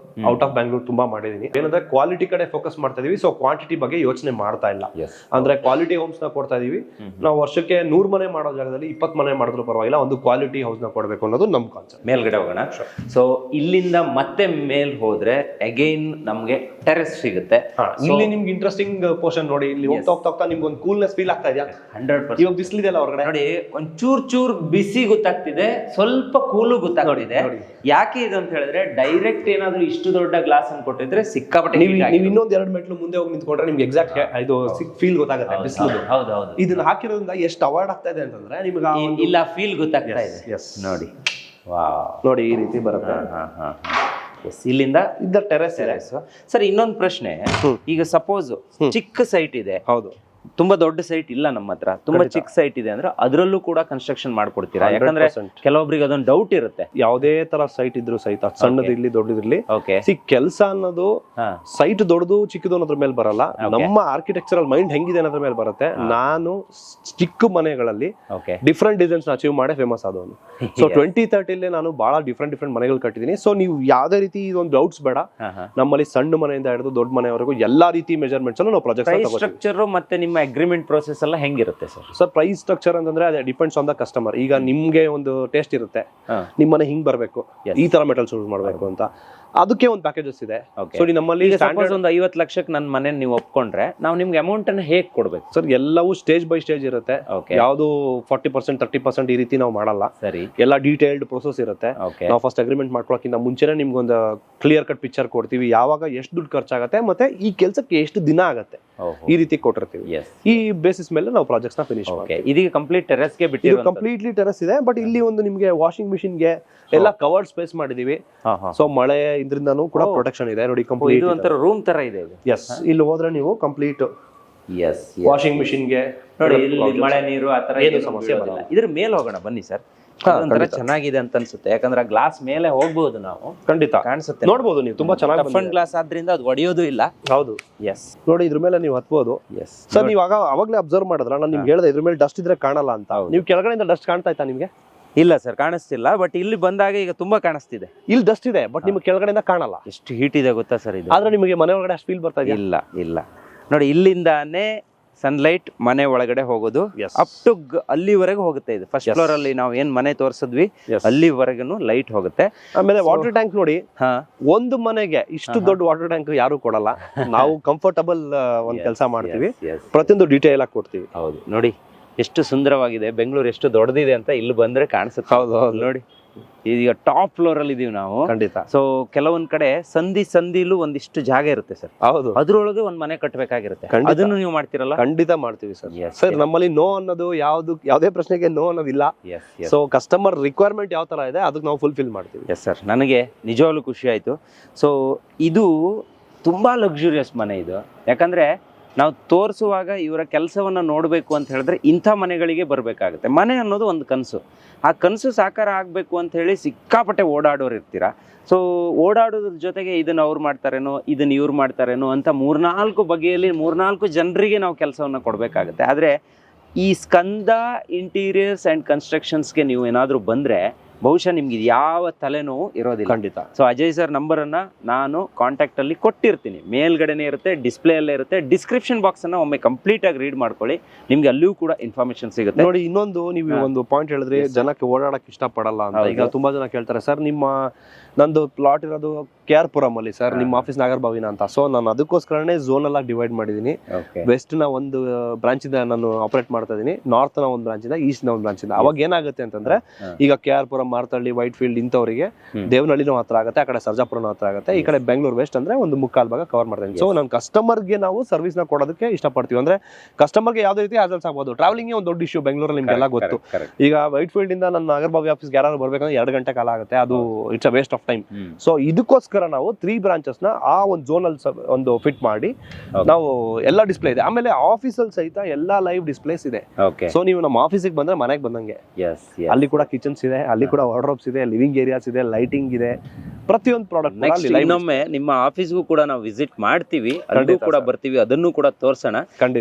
ಔಟ್ ಆಫ್ ಬ್ಯಾಂಗ್ಳೂರ್ ತುಂಬಾ ಮಾಡಿದೀನಿ. ಏನಂದ್ರೆ ಕ್ವಾಲಿಟಿ ಕಡೆ ಫೋಕಸ್ ಮಾಡ್ತಾ ಇದೀವಿ. ಸೊ ಕ್ವಾಂಟಿಟಿ ಬಗ್ಗೆ ಯೋಚನೆ ಮಾಡ್ತಾ ಇಲ್ಲ. ಅಂದ್ರೆ ಕ್ವಾಲಿಟಿ ಹೋಮ್ಸ್ ನ ಕೊಡ್ತಾ ಇದೀವಿ ನಾವು. ವರ್ಷಕ್ಕೆ 100 ಮನೆ ಮಾಡೋ ಜಾಗದಲ್ಲಿ 20 ಮನೆ ಮಾಡಿದ್ರು ಪರವಾಗಿಲ್ಲ, ಒಂದು ಕ್ವಾಲಿಟಿ ಹೌಸ್ ನ ಕೊಡ್ಬೇಕು ಅನ್ನೋದು ನಮ್ ಕಾನ್ಸೆಪ್ಟ್. ಮೇಲ್ಗಡೆ ಹೋಗೋಣ. ಸೊ ಇಲ್ಲಿಂದ ಮತ್ತೆ ಮೇಲ್ ಹೋದ್ರೆ ಅಗೈನ್ ನಮ್ಗೆ ಟೆರೆಸ್ ಸಿಗುತ್ತೆ. ಇಲ್ಲಿ ನಿಮ್ಗೆ ಇಂಟ್ರೆಸ್ಟಿಂಗ್ ಪೋರ್ಷನ್ ನೋಡಿ. ಇಲ್ಲಿ ಹೋಗ್ತಾ ನಿಮ್ಗೆ ಒಂದು ಕೂಲ್ನೆಸ್ ಫೀಲ್ ಆಗ್ತಾ ಇದೆಯಾ? 100%. ಇವಾಗ ಬಿಸಿಲಿದೆಲ್ಲ ಹೊರಗಡೆ ನೋಡಿ, ಒಂದ್ ಚೂರ್ ಬಿಸಿ ಗೊತ್ತಾಗ್ತಿದೆ, ಸ್ವಲ್ಪ ಕೂಲು ಗೊತ್ತಾಗ್ತಿದೆ. ಯಾಕೆ ಇದು ಅಂತ ಹೇಳಿದ್ರೆ, ಡೈರೆಕ್ಟ್ ಏನಾದ್ರು ಇಷ್ಟು ದೊಡ್ಡ ಗ್ಲಾಸ್ ಅನ್ನು ಕೊಟ್ಟಿದ್ರೆ ಸಿಕ್ಕಾಪಟ್ಟೆ. ನೀವು ಇನ್ನೊಂದ್ 2 ಮೆಟ್ಲು ಮುಂದೆ ಹೋಗಿ ನಿಂತ್ಕೊಂಡ್ರೆ ನಿಮ್ಗೆ ಎಕ್ಸಾಕ್ಟ್ ಇದು ಫೀಲ್ ಗೊತ್ತಾಗುತ್ತೆ ಬಿಸಿಲು. ಹೌದೌದು. ಇದನ್ನ ಹಾಕಿರೋದ್ರಿಂದ ಎಷ್ಟು ಅವಾಯ್ಡ್ ಆಗ್ತಾ ಇದೆ ಅಂತಂದ್ರೆ ನಿಮ್ಗೆ ಇಲ್ಲ ಫೀಲ್ ಗೊತ್ತಾಗ್ತಾ ಇದೆ. ನೋಡಿ, ನೋಡಿ ಈ ರೀತಿ ಬರುತ್ತೆ. ಇಲ್ಲಿಂದ ಇದ್ದ ಟೆರೆಸ್. ಸರ್ ಇನ್ನೊಂದು ಪ್ರಶ್ನೆ, ಈಗ ಸಪೋಸ್ ಚಿಕ್ಕ ಸೈಟ್ ಇದೆ, ಹೌದು, ತುಂಬಾ ದೊಡ್ಡ ಸೈಟ್ ಇಲ್ಲ ನಮ್ಮ ಹತ್ರ, ತುಂಬಾ ಚಿಕ್ಕ ಸೈಟ್ ಇದೆ ಅಂದ್ರೆ ಅದರಲ್ಲೂ ಕೂಡ ಕನ್ಸ್ಟ್ರಕ್ಷನ್ ಮಾಡ್ಕೊಡ್ತೀರಾ? ಯಾಕಂದ್ರೆ ಕೆಲವೊಬ್ರಿಗೆ ಅದೊಂದು ಡೌಟ್ ಇರುತ್ತೆ. ಯಾವುದೇ ತರ ಸೈಟ್ ಇದ್ರು ಸಹಿತ, ಸಣ್ಣದಿರ್ಲಿ ದೊಡ್ಡದಿರ್ಲಿ, ಕೆಲಸ ಅನ್ನೋದು ಸೈಟ್ ದೊಡ್ಡದು ಚಿಕ್ಕದು ಅನ್ನೋದ್ರ ಮೇಲೆ ಬರಲ್ಲ. ನಮ್ಮ ಆರ್ಕಿಟೆಕ್ಚರಲ್ ಮೈಂಡ್ ಹೆಂಗಿದೆ ಅನ್ನೋದ್ರ ಮೇಲೆ ಬರುತ್ತೆ. ನಾನು ಚಿಕ್ಕ ಮನೆಗಳಲ್ಲಿ ಡಿಫ್ರೆಂಟ್ ಡಿಸೈನ್ಸ್ ಅಚೀವ್ ಮಾಡೇ ಫೇಮಸ್ ಆದವನು. ಸೊ 2030 ನಾನು ಬಹಳ ಡಿಫ್ರೆಂಟ್ ಮನೆಗಳು ಕಟ್ಟಿದೀನಿ. ಸೊ ನೀವು ಯಾವ್ದೇ ರೀತಿ ಇದೊಂದು ಡೌಟ್ಸ್ ಬೇಡ. ನಮ್ಮಲ್ಲಿ ಸಣ್ಣ ಮನೆಯಿಂದ ಹಿಡಿದು ದೊಡ್ಡ ಮನೆವರೆಗೂ ಎಲ್ಲಾ ರೀತಿ ಮೆಜರ್ಮೆಂಟ್ಸ್ ಅನ್ನು ನಾವು ಪ್ರಾಜೆಕ್ಟ್ ಸ್ಟ್ರಕ್ಚರ್ ಮತ್ತೆ ನಿಮ್ಮ ಅಗ್ರಿಮೆಂಟ್ ಪ್ರೋಸೆಸ್ ಎಲ್ಲ ಹೆಂಗಿರುತ್ತೆ ಸರ್? ಸರ್ ಪ್ರೈಸ್ ಸ್ಟ್ರಕ್ಚರ್ ಅಂತಂದ್ರೆ ಅದೇ ಡಿಪೆಂಡ್ಸ್ ಆನ್ ದ ಕಸ್ಟಮರ್. ಈಗ ನಿಮ್ಗೆ ಒಂದು ಟೇಸ್ಟ್ ಇರುತ್ತೆ, ನಿಮ್ಮನೆ ಹಿಂಗ್ ಬರ್ಬೇಕು, ಈ ತರ ಮೆಟಲ್ಸ್ ಯೂಸ್ ಮಾಡ್ಬೇಕು ಅಂತ. ಅದಕ್ಕೆ ಒಂದು ಪ್ಯಾಕೇಜಸ್ ಇದೆ. Okay. ಸೊ ನಮ್ಮಲ್ಲಿ ಸಪೋಸ್ ಒಂದು 50 ಲಕ್ಷಕ್ಕೆ ನನ್ನ ಮನೆ ನೀವು ಒಪ್ಕೊಂಡ್ರೆ ನಾವು ನಿಮ್ಗೆ ಅಮೌಂಟ್ ಅನ್ನ ಹೇಗೆ ಕೊಡ್ಬೇಕು? ಸರ್ ಎಲ್ಲವೂ ಸ್ಟೇಜ್ ಬೈ ಸ್ಟೇಜ್ ಇರುತ್ತೆ. Okay. ಯಾವುದು 40% 30% ಈ ರೀತಿ ನಾವು ಮಾಡಲ್ಲ. ಸರಿ. ಎಲ್ಲ ಡೀಟೇಲ್ಡ್ ಪ್ರೊಸೆಸ್ ಇರುತ್ತೆ. Okay. ನಾವು ಫಸ್ಟ್ ಅಗ್ರಿಮೆಂಟ್ ಮಾಡ್ಕೊಳಕ್ಕಿಂತ ಮುಂಚೆನೆ ನಿಮ್ಗೊಂದು ಕ್ಲಿಯರ್ ಕಟ್ ಪಿಕ್ಚರ್ ಕೊಡ್ತೀವಿ, ಯಾವಾಗ ಎಷ್ಟು ದುಡ್ಡು ಖರ್ಚಾಗತ್ತೆ ಮತ್ತೆ ಈ ಕೆಲಸಕ್ಕೆ ಎಷ್ಟು ದಿನ ಆಗತ್ತೆ ಈ ರೀತಿ ಕೊಟ್ಟಿರ್ತೀವಿ. Yes. ಈ ಬೇಸಿಸ್ ಮೇಲೆ ನಾವು ಪ್ರಾಜೆಕ್ಟ್ಸ್ ನ ಫಿನಿಶ್ Okay. ಮಾಡ್ತೀವಿ. ಇದೀಗ ಕಂಪ್ಲೀಟ್ ಟೆರೆಸ್ಗೆ ಇದು ಬಿಟ್ಟಿರೋ ಕಂಪ್ಲೀಟ್ಲಿ ಟೆರೆಸ್ ಇದೆ, ಬಟ್ ಇಲ್ಲಿ ಒಂದು ನಿಮ್ಗೆ ವಾಷಿಂಗ್ ಮಿಷಿನ್ ಗೆ ಎಲ್ಲ ಕವರ್ಡ್ ಸ್ಪೇಸ್ ಮಾಡಿದೀವಿ. ಸೊ ಮಳೆ ಇದರಿಂದನೂ ಕೂಡ ಪ್ರೊಟೆಕ್ಷನ್ ಇದೆ ನೋಡಿ. ಕಂಪ್ಲೀಟ್ ಇದು ಒಂಥರ ರೂಮ್ ತರ ಇದೆ ಇದು. ಎಸ್, ಇಲ್ಲಿ ಹೋದ್ರೆ ನೀವು ಕಂಪ್ಲೀಟ್ ಎಸ್ ವಾಷಿಂಗ್ ಮಿಷಿನ್ ಗೆ ನೋಡಿ, ಇಲ್ಲಿ ಮಳೆ ನೀರು ಆ ತರ ಏನು ಸಮಸ್ಯೆ ಬರಲ್ಲ. ಇದ್ರ ಮೇಲೆ ಹೋಗೋಣ ಬನ್ನಿ ಸರ್. ಒಂಥರ ಚೆನ್ನಾಗಿದೆ ಅಂತ ಅನ್ಸುತ್ತೆ, ಯಾಕಂದ್ರೆ ಗ್ಲಾಸ್ ಮೇಲೆ ಹೋಗ್ಬಹುದು ನಾವು. ಖಂಡಿತ ಕಾಣಿಸುತ್ತೆ, ನೋಡ್ಬೋದು ನೀವು, ತುಂಬಾ ಚೆನ್ನಾಗಿ ಟಫನ್ ಗ್ಲಾಸ್ ಆದ್ರಿಂದ ಅದು ಒಡೆಯೋದು ಇಲ್ಲ. ಹೌದು. ಎಸ್ ನೋಡಿ ಇದ್ರ ಮೇಲೆ ನೀವು ಹತ್ಬೋದು. ಎಸ್ ಸರ್ ನೀವು ಅವಾಗ್ಲೇ ಅಬ್ಸರ್ವ್ ಮಾಡಿದ್ರ, ನಾನು ನಿಮ್ಗೆ ಹೇಳಿದೆ ಇದ್ರ ಮೇಲೆ ಡಸ್ಟ್ ಇದ್ರೆ ಕಾಣಲ್ಲ ಅಂತ. ನೀವು ಕೆಳಗಡೆಯಿಂದ ಡಸ್ಟ್ ಕಾಣ್ತಾ ಇತ್ತಾ ನಿಮ್ಗೆ? ಇಲ್ಲ ಸರ್, ಕಾಣಿಸ್ತಿಲ್ಲ. ಬಟ್ ಇಲ್ಲಿ ಬಂದಾಗ ಈಗ ತುಂಬಾ ಕಾಣಿಸ್ತಿದೆ. ಇಲ್ಲಿ ಡಸ್ಟ್ ಇದೆ, ಬಟ್ ನಿಮ್ಗೆ ಕೆಳಗಡೆಯಿಂದ ಕಾಣಲ್ಲ. ಎಷ್ಟು ಹೀಟ್ ಇದೆ ಗೊತ್ತಾ ಸರ್ ಇದು? ಆದ್ರೆ ನಿಮಗೆ ಮನೆ ಒಳಗಡೆ ಅಷ್ಟು ಫೀಲ್ ಬರ್ತಾ ಇದೆ? ಇಲ್ಲ ಇಲ್ಲ, ನೋಡಿ ಇಲ್ಲಿಂದಾನೇ ಸನ್ಲೈಟ್ ಮನೆ ಒಳಗಡೆ ಹೋಗೋದು ಅಪ್ ಟು ಅಲ್ಲಿವರೆಗೂ ಹೋಗುತ್ತೆ. ಇದು ಫಸ್ಟ್ ಫ್ಲೋರ್ ಅಲ್ಲಿ ನಾವು ಏನ್ ಮನೆ ತೋರಿಸಿದ್ವಿ ಅಲ್ಲಿವರೆಗೂ ಲೈಟ್ ಹೋಗುತ್ತೆ. ಆಮೇಲೆ ವಾಟರ್ ಟ್ಯಾಂಕ್ ನೋಡಿ, ಒಂದು ಮನೆಗೆ ಇಷ್ಟು ದೊಡ್ಡ ವಾಟರ್ ಟ್ಯಾಂಕ್ ಯಾರು ಕೊಡಲ್ಲ. ನಾವು ಕಂಫರ್ಟಬಲ್ ಒಂದ್ ಕೆಲಸ ಮಾಡ್ತೀವಿ, ಪ್ರತಿಯೊಂದು ಡೀಟೇಲ್ ಆಗಿ ಕೊಡ್ತೀವಿ. ಹೌದು, ನೋಡಿ ಎಷ್ಟು ಸುಂದರವಾಗಿದೆ. ಬೆಂಗಳೂರು ಎಷ್ಟು ದೊಡ್ಡದಿದೆ ಅಂತ ಇಲ್ಲಿ ಬಂದ್ರೆ ಕಾಣಿಸುತ್ತೆ. ಹೌದು ನೋಡಿ, ಈಗ ಟಾಪ್ ಫ್ಲೋರ್ ಅಲ್ಲಿ ಇದೀವಿ ನಾವು. ಖಂಡಿತ. ಸೊ ಕೆಲವೊಂದ್ ಕಡೆ ಸಂದಿಲೂ ಒಂದಿಷ್ಟು ಜಾಗ ಇರುತ್ತೆ ಸರ್. ಹೌದು, ಅದ್ರೊಳಗೆ ಒಂದ್ ಮನೆ ಕಟ್ಟಬೇಕಾಗಿರುತ್ತೆ. ಅದನ್ನು ನೀವು ಮಾಡ್ತಿರಲ್ಲ? ಖಂಡಿತ ಮಾಡ್ತೀವಿ ಸರ್. ಸರ್ ನಮ್ಮಲ್ಲಿ ನೋ ಅನ್ನೋದು ಯಾವುದೇ ಪ್ರಶ್ನೆಗೆ ನೋ ಅನ್ನೋದಿಲ್ಲ. ಸೊ ಕಸ್ಟಮರ್ ರಿಕ್ವೈರ್ಮೆಂಟ್ ಯಾವ ತರ ಇದೆ ಅದಕ್ಕೆ ನಾವು ಫುಲ್ಫಿಲ್ ಮಾಡ್ತೀವಿ. ಎಸ್ ಸರ್, ನನಗೆ ನಿಜವಾಗ್ಲೂ ಖುಷಿ ಆಯ್ತು. ಸೊ ಇದು ತುಂಬಾ ಲಕ್ಸುರಿಯಸ್ ಮನೆ ಇದು. ಯಾಕಂದ್ರೆ ನಾವು ತೋರಿಸುವಾಗ ಇವರ ಕೆಲಸವನ್ನ ನೋಡಬೇಕು ಅಂತ ಹೇಳಿದ್ರೆ ಇಂಥ ಮನೆಗಳಿಗೆ ಬರಬೇಕಾಗುತ್ತೆ. ಮನೆ ಅನ್ನೋದು ಒಂದು ಕನಸು. ಆ ಕನಸು ಸಾಕಾರ ಆಗಬೇಕು ಅಂತ ಹೇಳಿ ಸಿಕ್ಕಾಪಟ್ಟೆ ಓಡಾಡೋರು ಇರ್ತೀರಾ. ಸೊ ಓಡಾಡೋದ್ರ ಜೊತೆಗೆ ಇದನ್ನ ಅವ್ರು ಮಾಡ್ತಾರೇನೋ, ಇದನ್ನ ಇವ್ರು ಮಾಡ್ತಾರೇನೋ ಅಂತ 3-4 ಬಗೆಯಲ್ಲಿ 3-4 ಜನರಿಗೆ ನಾವು ಕೆಲಸವನ್ನ ಕೊಡಬೇಕಾಗುತ್ತೆ. ಆದರೆ ಈ ಸ್ಕಂದ ಇಂಟೀರಿಯರ್ಸ್ ಆ್ಯಂಡ್ ಕನ್ಸ್ಟ್ರಕ್ಷನ್ಸ್ಗೆ ನೀವು ಏನಾದರೂ ಬಂದರೆ ಬಹುಶಃ ನಿಮ್ಗೆ ಯಾವ ತಲೆನೋವು ಇರೋದಿಲ್ಲ. ಖಂಡಿತ. ಸೊ ಅಜಯ್ ಸರ್ ನಂಬರನ್ನು ನಾನು ಕಾಂಟ್ಯಾಕ್ಟಲ್ಲಿ ಕೊಟ್ಟಿರ್ತೀನಿ, ಮೇಲ್ಗಡೆನೇ ಇರುತ್ತೆ, ಡಿಸ್ಪ್ಲೇ ಅಲ್ಲೇ ಇರುತ್ತೆ. ಡಿಸ್ಕ್ರಿಪ್ಷನ್ ಬಾಕ್ಸನ್ನು ಒಮ್ಮೆ ಕಂಪ್ಲೀಟಾಗಿ ರೀಡ್ ಮಾಡ್ಕೊಳ್ಳಿ, ನಿಮ್ಗೆ ಅಲ್ಲಿಯೂ ಕೂಡ ಇನ್ಫಾರ್ಮೇಶನ್ ಸಿಗುತ್ತೆ. ನೋಡಿ ಇನ್ನೊಂದು ನೀವು ಒಂದು ಪಾಯಿಂಟ್ ಹೇಳಿದ್ರೆ, ಜನಕ್ಕೆ ಓಡಾಡಕ್ಕೆ ಇಷ್ಟಪಡಲ್ಲ ಅಂತ. ಈಗ ತುಂಬಾ ಜನ ಕೇಳ್ತಾರೆ, ಸರ್ ನಂದು ಪ್ಲಾಟ್ ಇರೋದು KR ಪುರಂ ಅಲ್ಲಿ ಸರ್, ನಿಮ್ಮ ಆಫೀಸ್ ನಾಗರಬಾವಿನ ಅಂತ. ಸೊ ನಾನು ಅದಕ್ಕೋಸ್ಕರನೇ ಝೋನ್ ಎಲ್ಲ ಡಿವೈಡ್ ಮಾಡಿದೀನಿ. ವೆಸ್ಟ್ ನ ಒಂದು ಬ್ರಾಂಚ್ ಇಂದ ನಾನು ಆಪರೇಟ್ ಮಾಡ್ತಾ ಇದೀನಿ, ನಾರ್ತ್ ನ ಒಂದು ಬ್ರಾಂಚ್ ಇಂದ, ಈಸ್ಟ್ ನ ಒಂದು ಬ್ರಾಂಚ್ ಇಂದ. ಅವಾಗ ಏನಾಗುತ್ತೆ ಅಂತಂದ್ರೆ, ಈಗ KR ಪುರಂ, ಮಾರ್ತಳ್ಳಿ, ವೈಟ್ ಫೀಲ್ಡ್ ಇಂಥವರಿಗೆ ದೇವನಹಳ್ಳಿನೂ ಹತ್ರ ಆಗುತ್ತೆ, ಆ ಕಡೆ ಸರ್ಜಾಪುರನೂ ಹತ್ರ ಆಗುತ್ತೆ. ಈ ಕಡೆ ಬೆಂಗಳೂರು ವೆಸ್ಟ್ ಅಂದ್ರೆ ಒಂದು 3/4 ಭಾಗ ಕವರ್ ಮಾಡ್ತಾ ಇದೀನಿ. ಸೊ ನಾನು ಕಸ್ಟಮರ್ಗೆ ನಾವು ಸರ್ವಿಸ್ ನ ಕೊಡೋದಕ್ಕೆ ಇಷ್ಟಪಡ್ತೀವಿ. ಅಂದ್ರೆ ಕಸ್ಟಮರ್ಗೆ ಯಾವ್ದೇ ರೀತಿ ಆಜಲ್ಸ್ ಆಗ್ಬೋದು. ಟ್ರಾವೆಲಿಂಗ್ ಒಂದು ದೊಡ್ಡ ಇಶ್ಯೂ ಬೆಂಗಳೂರಲ್ಲಿ, ನಿಮ್ಗೆಲ್ಲ ಗೊತ್ತು. ಈಗ ವೈಟ್ ಫೀಲ್ಡ್ ಇಂದ ನನ್ನ ನಾಗರಬಾವಿ ಆಫೀಸ್ಗೆ ಯಾರು ಬರ್ಬೇಕಂದ್ರೆ 2 ಗಂಟೆ ಕಾಲ ಆಗುತ್ತೆ. ಅದು it's a waste of time. So ಇದಕ್ಕೋಸ್ಕರ ನಾವು 3 ಬ್ರಾಂಚಸ್ ನ ಆ ಒಂದು ಝೋನ್ ಅಲ್ಲಿ ಒಂದು ಫಿಟ್ ಮಾಡಿ ನಾವು ಎಲ್ಲ ಡಿಸ್ಪ್ಲೇ ಇದೆ. ಆಮೇಲೆ ಆಫೀಸಲ್ಲಿ ಸಹಿತ ಎಲ್ಲಾ ಲೈವ್ ಡಿಸ್ಪ್ಲೇಸ್ ಇದೆ. ಸೊ ನೀವು ನಮ್ಮ ಆಫೀಸಿಗೆ ಬಂದ್ರೆ ಮನೆಗೆ ಬಂದಂಗೆ. ಅಲ್ಲಿ ಕೂಡ ಕಿಚನ್ಸ್ ಇದೆ, ಅಲ್ಲಿ ಕೂಡ ವಾರ್ಡ್ರೋಬ್ಸ್ ಇದೆ, ಲಿವಿಂಗ್ ಏರಿಯಾಸ್ ಇದೆ, ಲೈಟಿಂಗ್ ಇದೆ, ಪ್ರತಿಯೊಂದು ಪ್ರಾಡಕ್ಟ್. ಇನ್ನೊಮ್ಮೆ ನಿಮ್ಮ ಆಫೀಸ್ಗೂ ಕೂಡ ನಾವು ವಿಸಿಟ್ ಮಾಡ್ತೀವಿ, ಅಲ್ಲೂ ಕೂಡ ಬರ್ತೀವಿ, ಅದನ್ನು ಕೂಡ ತೋರ್ಸೋಣ.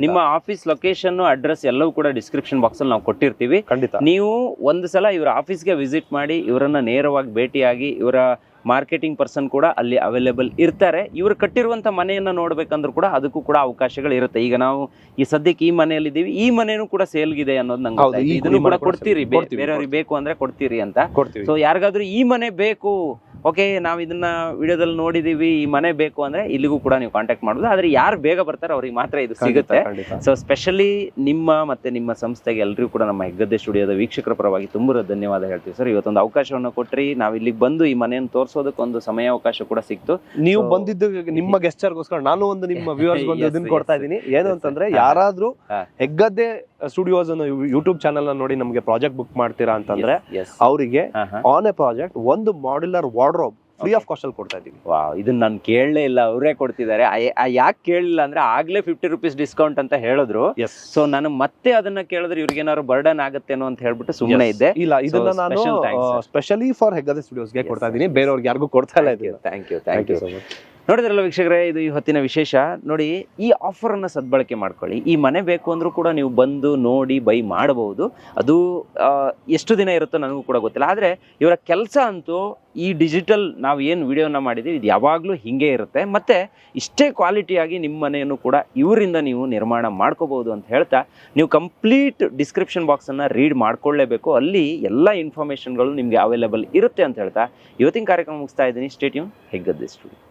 ನಿಮ್ಮ ಆಫೀಸ್ ಲೊಕೇಶನ್, ಅಡ್ರೆಸ್ ಎಲ್ಲವೂ ಕೂಡ ಡಿಸ್ಕ್ರಿಪ್ಷನ್ ಬಾಕ್ಸ್ ಅಲ್ಲಿ ನಾವು ಕೊಟ್ಟಿರ್ತೀವಿ. ಖಂಡಿತ. ನೀವು ಒಂದು ಸಲ ಇವರ ಆಫೀಸ್ಗೆ ವಿಸಿಟ್ ಮಾಡಿ, ಇವರನ್ನ ನೇರವಾಗಿ ಭೇಟಿಯಾಗಿ, ಇವರ ಮಾರ್ಕೆಟಿಂಗ್ ಪರ್ಸನ್ ಕೂಡ ಅಲ್ಲಿ ಅವೈಲೇಬಲ್ ಇರ್ತಾರೆ. ಇವರು ಕಟ್ಟಿರುವಂತ ಮನೆಯನ್ನ ನೋಡ್ಬೇಕಂದ್ರೂ ಕೂಡ ಅದಕ್ಕೂ ಕೂಡ ಅವಕಾಶಗಳು ಇರುತ್ತೆ. ಈಗ ನಾವು ಈ ಸದ್ಯಕ್ಕೆ ಈ ಮನೆಯಲ್ಲಿ ಇದ್ದೀವಿ, ಈ ಮನೆಯೂ ಕೂಡ ಸೇಲ್ಗಿದೆ ಅನ್ನೋದು ನಂಗೆ ಇದನ್ನು ಕೂಡ ಕೊಡ್ತೀರಿ, ಬೇರೆಯವ್ರಿಗೆ ಬೇಕು ಅಂದ್ರೆ ಕೊಡ್ತೀರಿ ಅಂತ. ಸೊ ಯಾರಿಗಾದ್ರೂ ಈ ಮನೆ ಬೇಕು, ಓಕೆ ನಾವು ಇದನ್ನ ವಿಡಿಯೋದಲ್ಲಿ ನೋಡಿದೀವಿ, ಈ ಮನೆ ಬೇಕು ಅಂದ್ರೆ ಇಲ್ಲಿಗೂ ಕೂಡ ನೀವು ಕಾಂಟ್ಯಾಕ್ಟ್ ಮಾಡೋದು. ಆದ್ರೆ ಯಾರು ಬೇಗ ಬರ್ತಾರೆ ಅವ್ರಿಗೆ ಮಾತ್ರ ಇದು ಸಿಗುತ್ತೆ. ಸೊ ಸ್ಪೆಷಲಿ ನಿಮ್ಮ ಸಂಸ್ಥೆಗೆ ಎಲ್ಲರಿಗೂ ಕೂಡ ನಮ್ಮ ಹೆಗ್ಗದ್ದೆ ಸ್ಟುಡಿಯೋದ ವೀಕ್ಷಕರ ಪರವಾಗಿ ತುಂಬಾ ಧನ್ಯವಾದ ಹೇಳ್ತೀವಿ ಸರ್. ಇವತ್ತೊಂದು ಅವಕಾಶವನ್ನು ಕೊಟ್ರಿ, ನಾವು ಇಲ್ಲಿಗೆ ಬಂದು ಈ ಮನೆಯನ್ನು ತೋರಿಸೋದಕ್ಕೊಂದು ಸಮಯಾವಕಾಶ ಕೂಡ ಸಿಕ್ತು. ನೀವು ಬಂದಿದ್ದು ನಿಮ್ಮ ಗೆಸ್ಟರ್ಗೋಸ್ಕರ, ನಾನು ಒಂದು ನಿಮ್ಮ ವ್ಯೂವರ್ಸ್ ಬಂದು ಇದನ್ನ ಕೊಡ್ತಾ ಇದ್ದೀನಿ. ಏನು ಅಂತಂದ್ರೆ, ಯಾರಾದ್ರೂ ಹೆಗ್ಗದ್ದೆ ಸ್ಟುಡಿಯೋಸ್ ಅನ್ನು ಯೂಟ್ಯೂಬ್ ಚಾನಲ್ ನೋಡಿ ನಮಗೆ ಪ್ರಾಜೆಕ್ಟ್ ಬುಕ್ ಮಾಡ್ತೀರಾ ಅಂತಂದ್ರೆ ಅವರಿಗೆ ಆನ್ ಎ ಪ್ರಾಜೆಕ್ಟ್ ಒಂದು modular wardrobe free of cost ಅಲ್ಲಿ ಕೊಡ್ತಾ ಇದೀವಿ. ಇದನ್ನ ನಾನು ಕೇಳಲೇ ಇಲ್ಲ, ಅವರೇ ಕೊಡ್ತಿದ್ದಾರೆ. ಯಾಕೆ ಕೇಳಿಲ್ಲ ಅಂದ್ರೆ ಆಗ್ಲೇ 50 ರೂಪೀಸ್ ಡಿಸ್ಕೌಂಟ್ ಅಂತ ಹೇಳಿದ್ರು. ಸೊ ನಾನು ಮತ್ತೆ ಅದನ್ನ ಕೇಳಿದ್ರೆ ಇವ್ರಿಗೆ ಏನಾದ್ರು ಬರ್ಡನ್ ಆಗುತ್ತೇನೋ ಅಂತ ಹೇಳ್ಬಿಟ್ಟು ಸುಮ್ಮನೆ ಇದ್ದೆ. ಇಲ್ಲ, ಇದನ್ನ ನಾನು ಸ್ಪೆಷಲಿ ಫಾರ್ ಹೆಗ್ಗದ್ದೆ ಸ್ಟುಡಿಯೋಸ್ಗೆ ಕೊಡ್ತಾ ಇದೀನಿ, ಬೇರೆಯವ್ರಿಗೆ ಯಾರಿಗೂ ಕೊಡ್ತಾ ಇಲ್ಲ. Thank you so much. ನೋಡಿದ್ರಲ್ಲ ವೀಕ್ಷಕರೇ, ಇದು ಈ ಹೊತ್ತಿನ ವಿಶೇಷ. ನೋಡಿ, ಈ ಆಫರನ್ನು ಸದ್ಬಳಕೆ ಮಾಡ್ಕೊಳ್ಳಿ. ಈ ಮನೆ ಬೇಕು ಅಂದರೂ ಕೂಡ ನೀವು ಬಂದು ನೋಡಿ ಬೈ ಮಾಡಬಹುದು. ಅದು ಎಷ್ಟು ದಿನ ಇರುತ್ತೋ ನನಗೂ ಕೂಡ ಗೊತ್ತಿಲ್ಲ. ಆದರೆ ಇವರ ಕೆಲಸ ಅಂತೂ ಈ ಡಿಜಿಟಲ್ ನಾವು ಏನು ವಿಡಿಯೋನ ಮಾಡಿದ್ದೀವಿ ಇದು ಯಾವಾಗಲೂ ಹೀಗೆ ಇರುತ್ತೆ. ಮತ್ತು ಇಷ್ಟೇ ಕ್ವಾಲಿಟಿಯಾಗಿ ನಿಮ್ಮ ಮನೆಯನ್ನು ಕೂಡ ಇವರಿಂದ ನೀವು ನಿರ್ಮಾಣ ಮಾಡ್ಕೋಬಹುದು ಅಂತ ಹೇಳ್ತಾ, ನೀವು ಕಂಪ್ಲೀಟ್ ಡಿಸ್ಕ್ರಿಪ್ಷನ್ ಬಾಕ್ಸನ್ನು ರೀಡ್ ಮಾಡ್ಕೊಳ್ಳೇಬೇಕು. ಅಲ್ಲಿ ಎಲ್ಲ ಇನ್ಫಾರ್ಮೇಷನ್ಗಳು ನಿಮಗೆ ಅವೈಲೇಬಲ್ ಇರುತ್ತೆ ಅಂತ ಹೇಳ್ತಾ ಇವತ್ತಿನ ಕಾರ್ಯಕ್ರಮ ಮುಗಿಸ್ತಾ ಇದ್ದೀನಿ. Stay tune Heggadde studio.